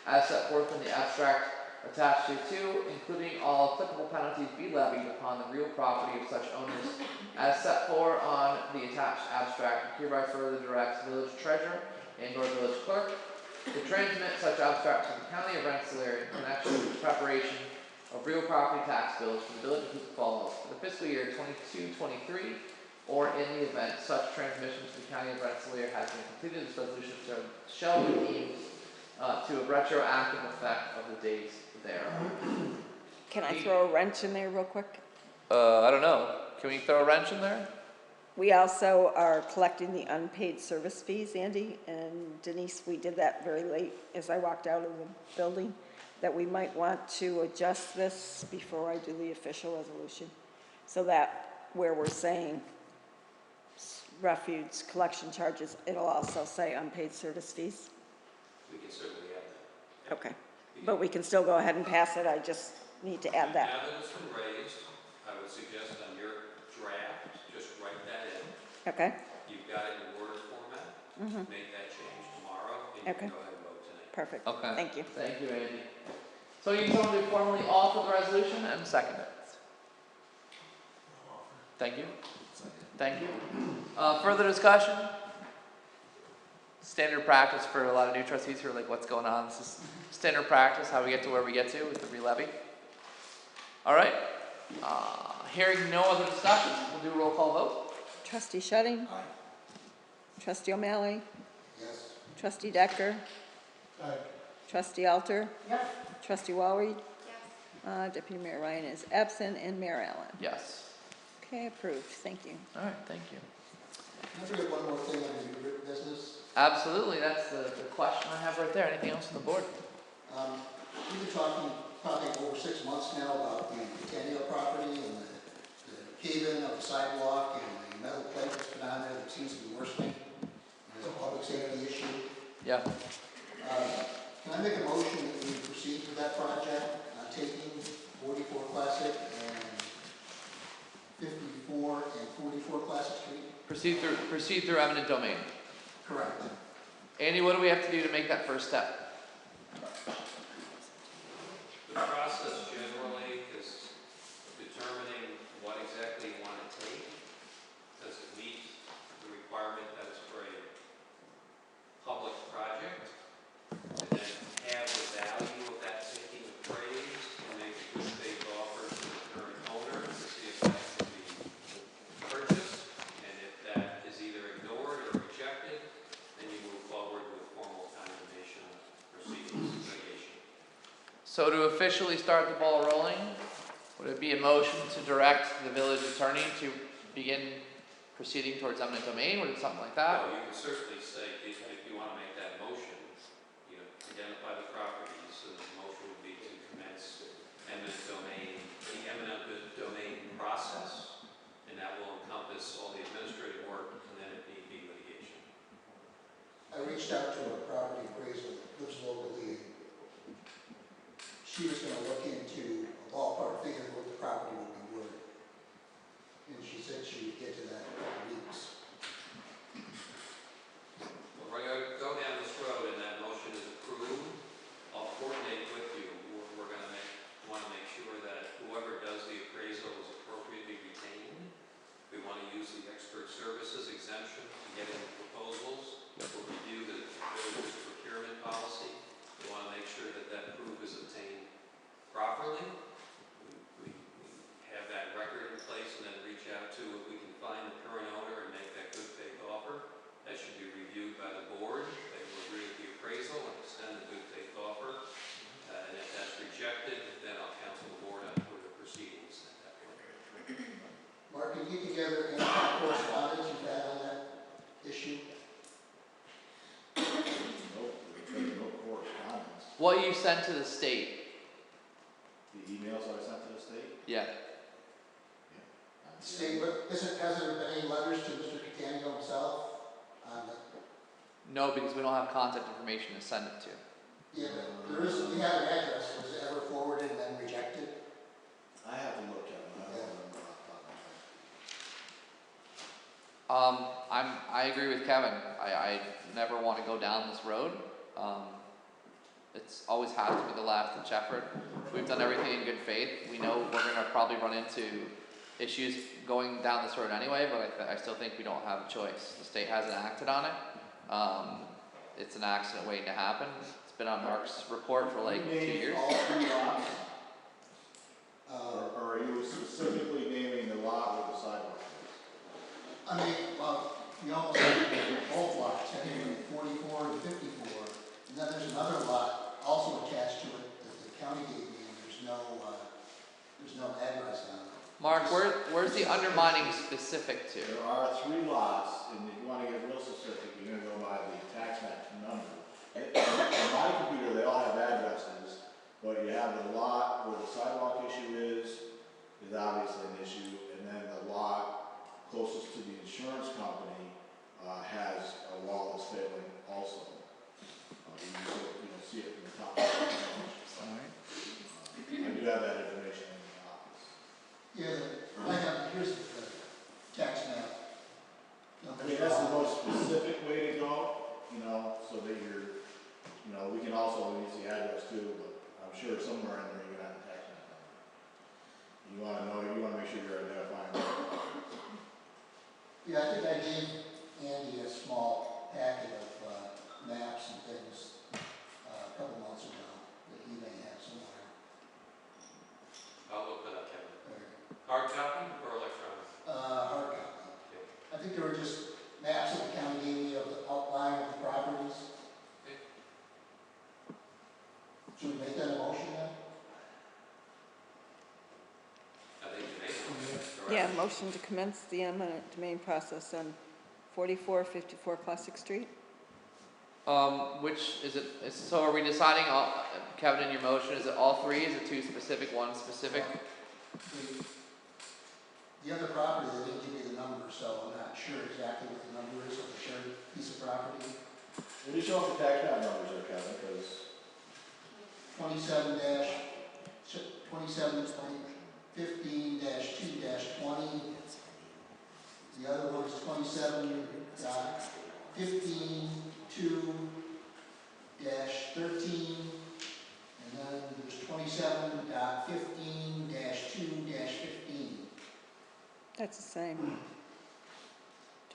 as set forth in the abstract attached hereto, including all applicable penalties, be levied upon the real property of such owners, as set forth on the attached abstract, and hereby further directs village treasurer and/or village clerk to transmit such abstract to the County of Rensselaer in connection with the preparation of real property tax bills for the Village of Hoosick Falls for the fiscal year 22-23. Or in the event such transmission to the County of Rensselaer has been completed, this resolution shall be deemed to a retroactive effect of the date thereof. Can I throw a wrench in there real quick? I don't know. Can we throw a wrench in there? We also are collecting the unpaid service fees, Andy and Denise. We did that very late as I walked out of the building, that we might want to adjust this before I do the official resolution. So that where we're saying refuge collection charges, it'll also say unpaid service fees. We can certainly add that. Okay, but we can still go ahead and pass it. I just need to add that. Now that it's been raised, I would suggest on your draft, just write that in. Okay. You've got it in Word format. Make that change tomorrow, and you Okay. can go ahead and vote tonight. Perfect. Okay. Thank you. Thank you, Andy. So you need someone to formally offer the resolution and second it. Thank you. Thank you. Further discussion? Standard practice for a lot of new trustees who are like, what's going on? This is standard practice, how we get to where we get to with the re-levy. All right. Hearing no other discussion, we'll do a roll call vote. Trustee Shetting? Aye. Trustee O'Malley? Yes. Trustee Decker? Aye. Trustee Alter? Yep. Trustee Walry? Yes. Deputy Mayor Ryan is absent, and Mayor Allen. Yes. Okay, approved, thank you. All right, thank you. Can I bring up one more thing on the written business? Absolutely, that's the question I have right there. Anything else on the board? We've been talking probably over 6 months now about the Catania property and the cave-in of the sidewalk and the metal plate that's been on there that seems to be worsening. It's a public safety issue. Yeah. Can I make a motion that we proceed with that project, taking 44 Classic and 54 and 44 Classic Street? Proceed through eminent domain. Correct. Andy, what do we have to do to make that first step? The process generally is determining what exactly you want to take. Does it meet the requirement that it's for a public project? And then have the value of that taking appraised and make a good faith offer to the current owner to see if that can be purchased. And if that is either ignored or rejected, then you move forward with formal condemnation proceedings, litigation. So to officially start the ball rolling, would it be a motion to direct the village attorney to begin proceeding towards eminent domain? Would it something like that? Well, you can certainly say, if you want to make that motion, you know, identify the properties, so the motion would be to commence eminent domain, the eminent domain process, and that will encompass all the administrative work, and then it need be litigation. I reached out to a property appraiser that lives locally. She was going to look into a ballpark figure of what the property would be worth. And she said she would get to that in a couple weeks. Well, we're going to go down this road, and that motion is approved. I'll coordinate with you. We're going to want to make sure that whoever does the appraisal is appropriately retained. We want to use the expert services exemption to get into proposals. We'll review the village's procurement policy. We want to make sure that that proof is obtained properly. We have that record in place and then reach out to, if we can find the current owner and make that good faith offer. That should be reviewed by the board. They will agree with the appraisal and extend the good faith offer. And if that's rejected, then I'll counsel the board on further proceedings at that point. Mark, can you get together any correspondence you've had on that issue? Nope, there's no correspondence. What you sent to the state? The emails I sent to the state? Yeah. State, but has there been any letters to Mr. Catania himself on the? No, because we don't have contact information to send it to. Yeah, but there is, we have an address. Was it ever forwarded and then rejected? I have to look at them, I don't remember off the top of my head. I agree with Kevin. I never want to go down this road. It's always has to be the last ditch effort. We've done everything in good faith. We know we're going to probably run into issues going down this road anyway, but I still think we don't have a choice. The state hasn't acted on it. It's an accident waiting to happen. It's been on Mark's report for like 2 years. All 3 lots? Or are you specifically naming the lot where the sidewalk is? I mean, well, you almost have both lots, anyway, 44 and 54. And then there's another lot also attached to it that the county gave me, and there's no address on it. Mark, where's the undermining specific to? There are 3 lots, and if you want to get real specific, you're going to go by the tax map number. On my computer, they all have addresses, but you have the lot where the sidewalk issue is obviously an issue, and then the lot closest to the insurance company has a wall that's failing also. You can see it from the top. I do have that information in the office. Yeah, I have, here's the tax map. I mean, that's the most specific way to go, so that we can also use the address too, but I'm sure somewhere in there you're gonna have the tax map. You wanna make sure you're identifying. Yeah, I think I gave Andy a small packet of maps and things a couple months ago that he may have somewhere. I'll look that up, Kevin. Hard copy or electronic? Hard copy. Okay. I think there were just maps that the county gave me of the outline of the properties. Should we make that a motion then? I think you made one, correct? Yeah, motion to commence the eminent domain process on 4454 Classic Street. Which is it, so are we deciding, Kevin, in your motion, is it all three, is it two specific, one specific? The other property, they didn't give me the number, so I'm not sure exactly what the number is of the shared piece of property. Will you show us the tax map numbers there, Kevin, because 15-2-20. The other one is 27.15.2-13, and then there's 27.15-2-15. That's the same.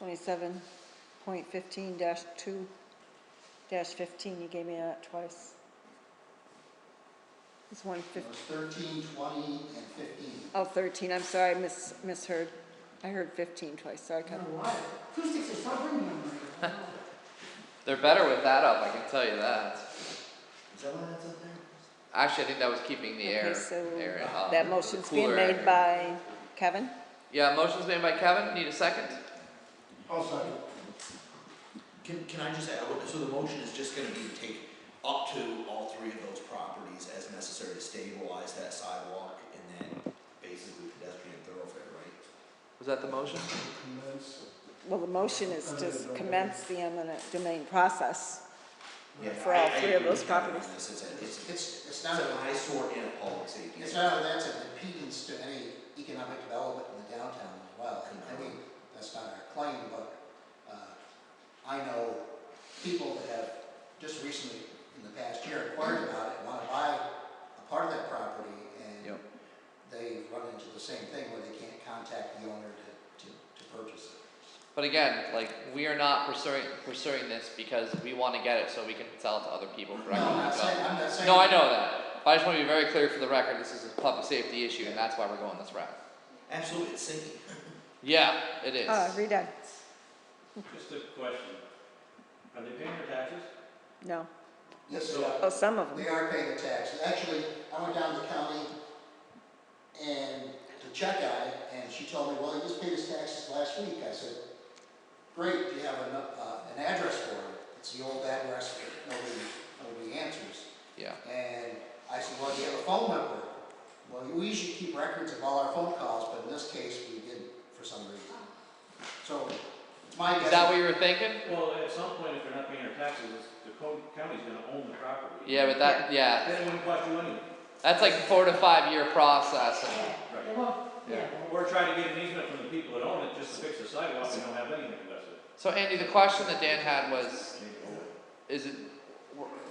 27.15-2-15, you gave me that twice. It's 150. It was 13, 20, and 15. Oh, 13, I'm sorry, misheard. I heard 15 twice, sorry, I don't Kevin. know why. Acoustics are so premium. They're better with that up, I can tell you that. Is that what that's up there? Actually, I think that was keeping the air, Okay, so the that motion's being cooler made air. by Kevin? Yeah, motion's made by Kevin, need a second? I'll second. Can I just add, so the motion is just gonna be to take up to all three of those properties as necessary to stabilize that sidewalk and then basically pedestrian thoroughfare, right? Was that the motion? Well, the motion is to commence the eminent domain process Yeah, for all I three of agree those with Kevin on properties. this. It's not an eyesore and a public safety. It's not, that's an impedance to any economic development in the downtown as well. I mean, that's not our claim, but I know people that have just recently, in the past year, inquired about it, want to buy a part of that property, and they run into the same thing where they can't contact the owner to purchase it. But again, like, we are not pursuing this because we want to get it so we can sell it to other people for economic development. I'm not saying. No, I know that. But I just want to be very clear for the record, this is a public safety issue, and that's why we're going this route. Absolutely, it's sinking. Yeah, it is. Rita, Just a question. Are they paying their taxes? no. Yes, they are. Oh, some of them. They are paying the taxes. Actually, I went down to the county and to check on it, and she told me, well, he just paid his taxes last week. I said, great, do you have an address for it? It's the old address that nobody answers. Yeah. And I said, well, do you have a phone number? Well, we usually keep records of all our phone calls, but in this case, we didn't for some reason. So, it's my guess. Is that what you were thinking? Well, at some point, if they're not paying their taxes, the county's gonna own the property. Yeah, but that, yeah. Then it wouldn't cost you anything. That's like 4 to 5 year process. And, Right. yeah. Or try to get an easement from the people that own it just to fix the sidewalk and don't have anything invested. So Andy, the question that Dan had was, is it,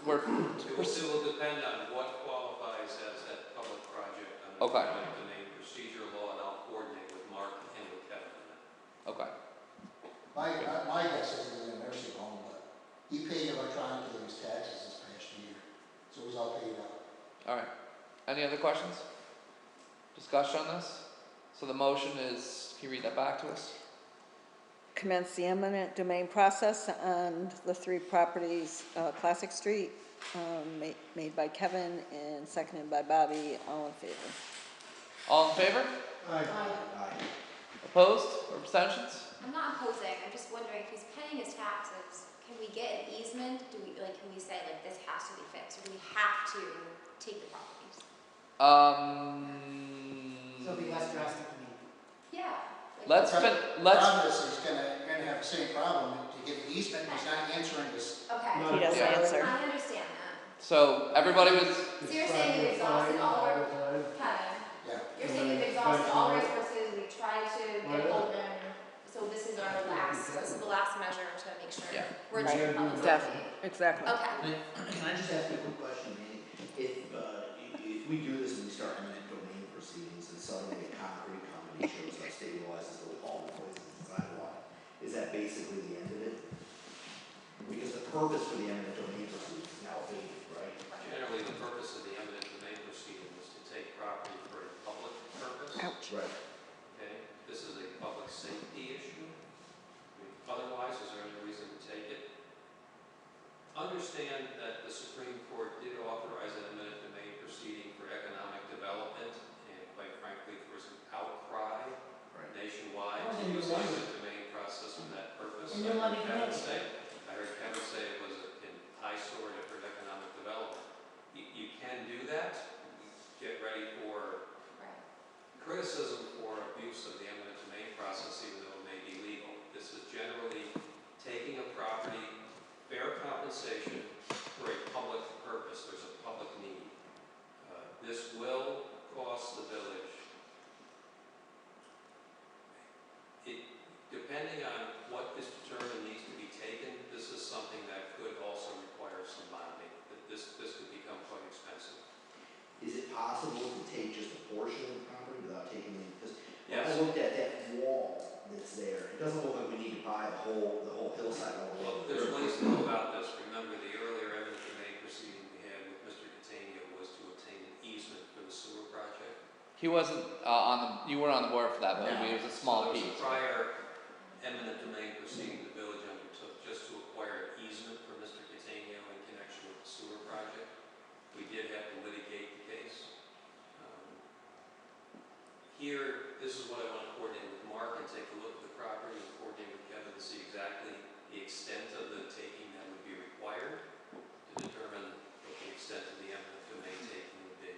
we're It will depend on what qualifies as that public project under Okay. the eminent domain procedure law, and I'll coordinate with Mark and with Kevin on that. okay. My guess is he's in a nursing home, but he paid electronically his taxes this past year, so he's all paid up. All right. Any other questions? Discussion on this? So the motion is, can you read that back to us? Commence the eminent domain process on the three properties, Classic Street, made by Kevin and seconded by Bobby, all in favor. All in favor? Aye. Opposed or abstentions? I'm not opposing, I'm just wondering if he's paying his taxes, can we get an easement? Can we say like this has to be fixed, or do we have to take the properties? So it'll be less drastic to me. Yeah. Let's The problem is he's gonna have the same problem to get the easement, he's not answering this. Okay. He doesn't answer. I understand that. So everybody was, So you're saying we've exhausted all our, Kevin, Yeah. you're saying we've exhausted all resources, we tried to get hold of them, so this is the last measure to make sure Yeah. we're Right. achieving public Definitely, safety. exactly. Okay. Can I just ask you a quick question, Manny? If we do this and we start eminent domain proceedings and suddenly a concrete company shows up, stabilizes all the places in the sidewalk, is that basically the end of it? Because the purpose for the eminent domain proceedings is now faded, right? Generally, the purpose of the eminent domain proceeding is to take property for a public purpose. Ouch. Right. Okay, this is a public safety issue. understand that the Supreme Court did authorize an eminent domain proceeding for economic development, and quite frankly, there was an outcry nationwide to use the eminent domain process for that purpose. And you're letting I it. heard Kevin say it was an eyesore for economic development. You can do that. Get ready for criticism for abuse of the eminent domain process, even though it may be legal. This is generally taking a property, fair compensation for a public purpose. There's a public need. This will cost the village, depending on what is determined needs to be taken, this is something that could also require some bonding. This could become quite expensive. Is it possible to take just a portion of the property without taking any, because Yes. I looked at that wall that's there, it doesn't look like we need to buy the whole hillside all the way. Well, there's ways to go about this. Remember, the earlier eminent domain proceeding we had with Mr. Catania was to obtain an easement for the sewer project. He wasn't you weren't on the board for that, but it was a small So there was piece. a prior eminent domain proceeding the village undertook just to acquire an easement for Mr. Catania in connection with the sewer project. We did have to litigate the case. Here, this is what I want to coordinate with Mark and take a look at the property and coordinate with Kevin to see exactly the extent of the taking that would be required to determine what the extent of the eminent domain taking would be.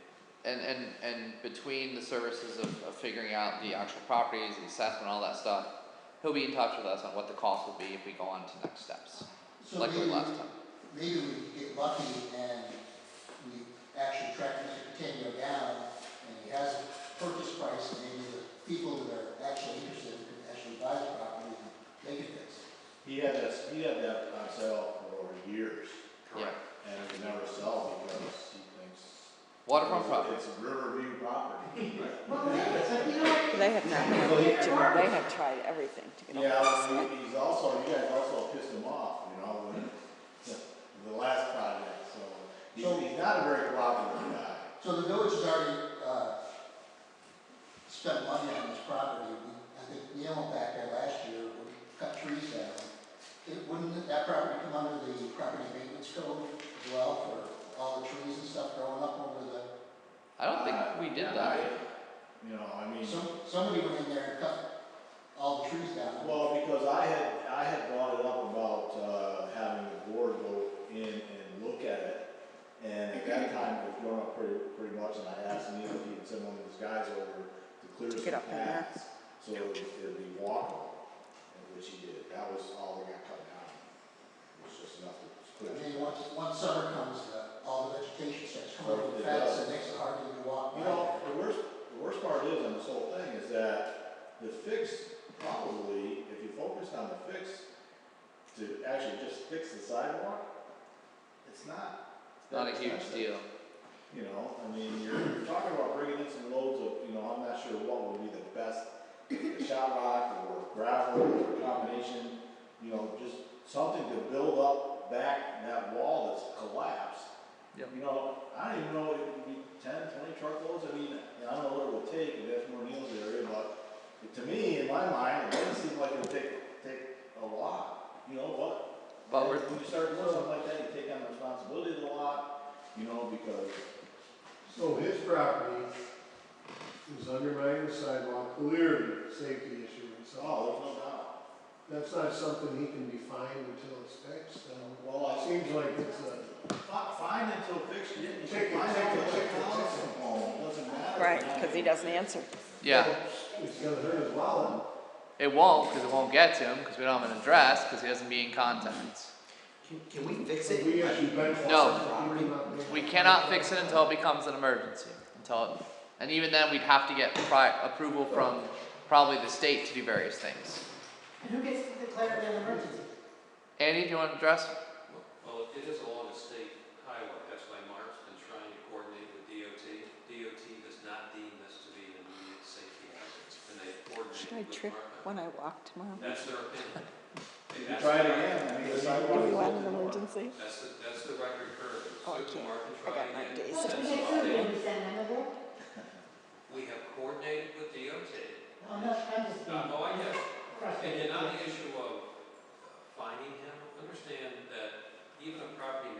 And between the services of figuring out the actual properties, the assessment, all that stuff, he'll be in touch with us on what the cost will be if we go on to next steps, So like we did last time. maybe we get lucky and we actually track Mr. Catania down and he has a purchase price, and maybe the people that are actually interested can actually buy the property and they can fix it. He had that on sale for years, Correct. and it would never sell because he thinks Waterfront property. it's Riverview property. Well, maybe, but you know what? They have not, they have tried everything to get Yeah, over well, he's also, you guys also pissed him off, you know, with the last project, so he's not a very cooperative guy. So the village has already, spent money on this property. I think Neil back there last year, when we cut trees down. Wouldn't that property come under the property maintenance code as well for all the trees and stuff growing up over the? I don't think we did that. You know, I mean. Somebody went in there and cut all the trees down. Well, because I had brought it up about, having the board go in and look at it. And at that time, it was going up pretty much, and I asked Neil if he could send one of his guys over to clear To some get up in there. paths, so it'd be walkable, which he did. That was all they got cut down. It was just enough to clear. I mean, once summer comes, all the vegetation starts coming over the fence and makes it hard to even walk. You know, the worst part is on this whole thing is that the fix, probably, if you focused on the fix, to actually just fix the sidewalk, it's not. Not a huge deal. You know, I mean, you're talking about bringing in some loads of, you know, I'm not sure what would be the best, shot rock or gravel or a combination, you know, just something to build up back that wall that's collapsed. Yep. You know, I don't even know if it would be 10, 20 truckloads. I mean, I don't know what it would take, if that's more Neil's area, but to me, in my mind, it doesn't seem like it would take a lot, you know, but when you start doing something like that, you take on the responsibility of the lot, you know, because. So his property is undermining the sidewalk, clearly safety issue. So there's no doubt. That's not something he can be fined until it's fixed. Well, it seems like it's a. Fine until fixed. You Ticket, can find out ticket, the ticket, house ticket. from home, it doesn't matter. Right, because he doesn't answer. Yeah. It's gonna hurt his wallet. It won't, because it won't get to him, because we don't have an address, because he doesn't be in contact. Can we fix it? We issue benchmarks. No, we cannot fix it until it becomes an emergency. And even then, we'd have to get approval from probably the state to do various things. And who gets to declare it an emergency? Andy, do you want to address? Well, it is along a state highway. That's why Mark's been trying to coordinate with DOT. DOT does not deem this to be an immediate safety hazard, and they coordinate Should I with trip Mark. when I walk tomorrow? That's their opinion. You try it again, I mean, the sidewalk. Do you want an emergency? That's the record curve. Oh, I can't. I got my days. What did they do? Did we send them a bill? We have coordinated with DOT. Oh, no, I'm just being. Oh, I get it. And frustrated. on the issue of finding him, understand that even a property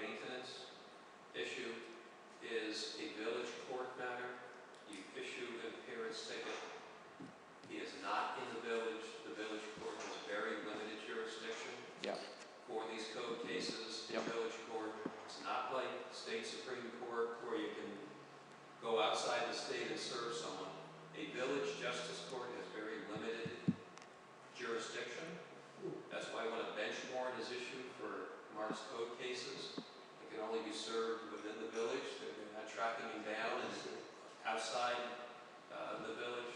in the village,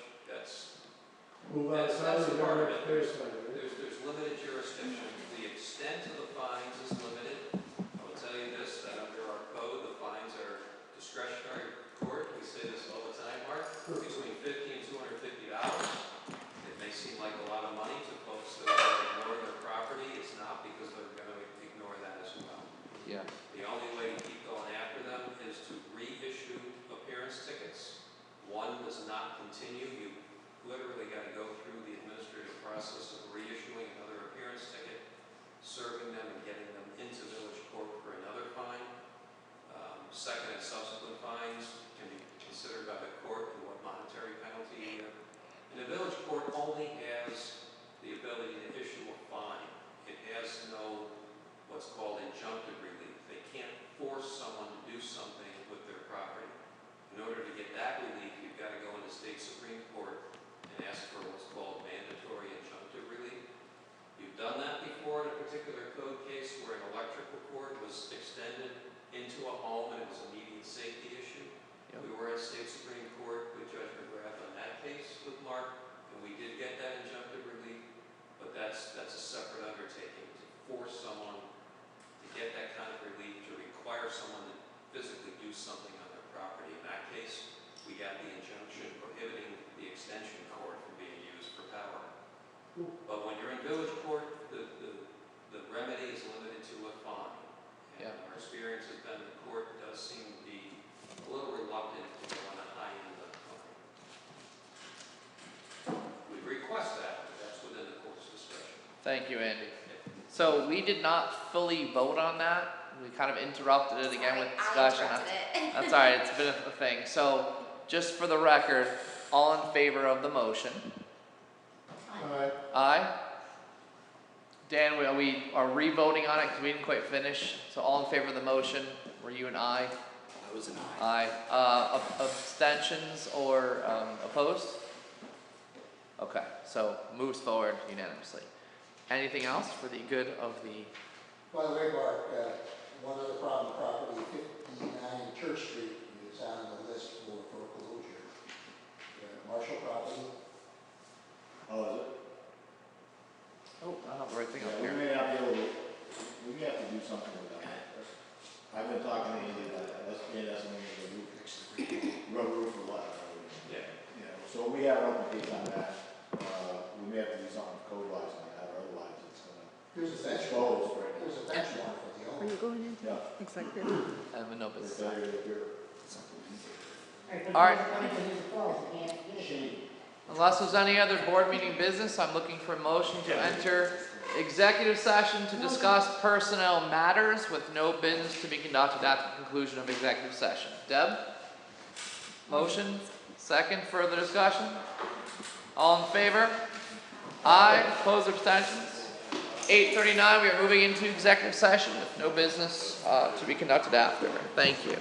Move that's outside the of part of the it. baseline, right? There's limited jurisdiction. The extent of the fines is limited. I will tell you this, that under our code, the fines are discretionary court. We say this all the time, Mark, between $50 and $250. It may seem like a lot of money to folks that are ignoring their property. It's not, because they're going to ignore that as well. Yeah. The only way to keep going after them is to reissue appearance tickets. One does not continue. You literally got to go through the administrative process of reissuing another appearance ticket, serving them and getting them into village court for another fine. Second and subsequent fines can be considered by the court and what monetary penalty. And the village court only has the ability to issue a fine. It has no what's called injunctive relief. They can't force someone to do something with their property. In order to get that relief, you've got to go into state Supreme Court and ask for what's called mandatory injunctive relief. You've done that before in a particular code case where an electrical cord was extended into a home and it was an immediate safety issue. Yep. We were at state Supreme Court with Judge McGrath on that case with Mark, and we did get that injunctive relief, but that's a separate undertaking. To force someone to get that kind of relief, to require someone to physically do something on their property. In that case, we got the injunction prohibiting the extension cord from being used for power. But when you're in village court, the remedy is limited to a fine. And Yeah. our experience has been the court does seem to be a little reluctant to go on the high end of the fine. We request that, but that's within the court's discretion. Thank you, Andy. So we did not fully vote on that. We kind of interrupted it again with discussion. That's all right. It's been a thing. So just for the record, all in favor of the motion? Alright, Aye. Dan, we are re-voting on it because we didn't quite finish. So all in favor of the motion? Were you an aye? I was an aye. Aye. Abstentions or opposed? Okay. So moves forward unanimously. Anything else for the good of the? By the way, Mark, one other problem property, 59 Church Street is on the list for foreclosure. Marshall property. Oh, is it? Oh, I don't have the right thing Yeah, up we here. may not be able to, we may have to do something with that. I've been talking to Andy about that, that's one of the roof, roof or what? Yeah. Yeah, so we have an open case on that, we may have to do something code wise on that, or otherwise it's gonna. There's a bench exposed warrant. right now. There's a bench warrant for the Are owner. you going into Yeah. executive? I have no For business. failure to appear. All right. Shane. Unless there's any other board meeting business, I'm looking for a motion to enter executive session to discuss personnel matters with no business to be conducted at the conclusion of executive session. Deb? Motion? Second, further discussion? All in favor? Aye. Opposed, abstentions? 8:39, we are moving into executive session with no business to be conducted after. Thank you.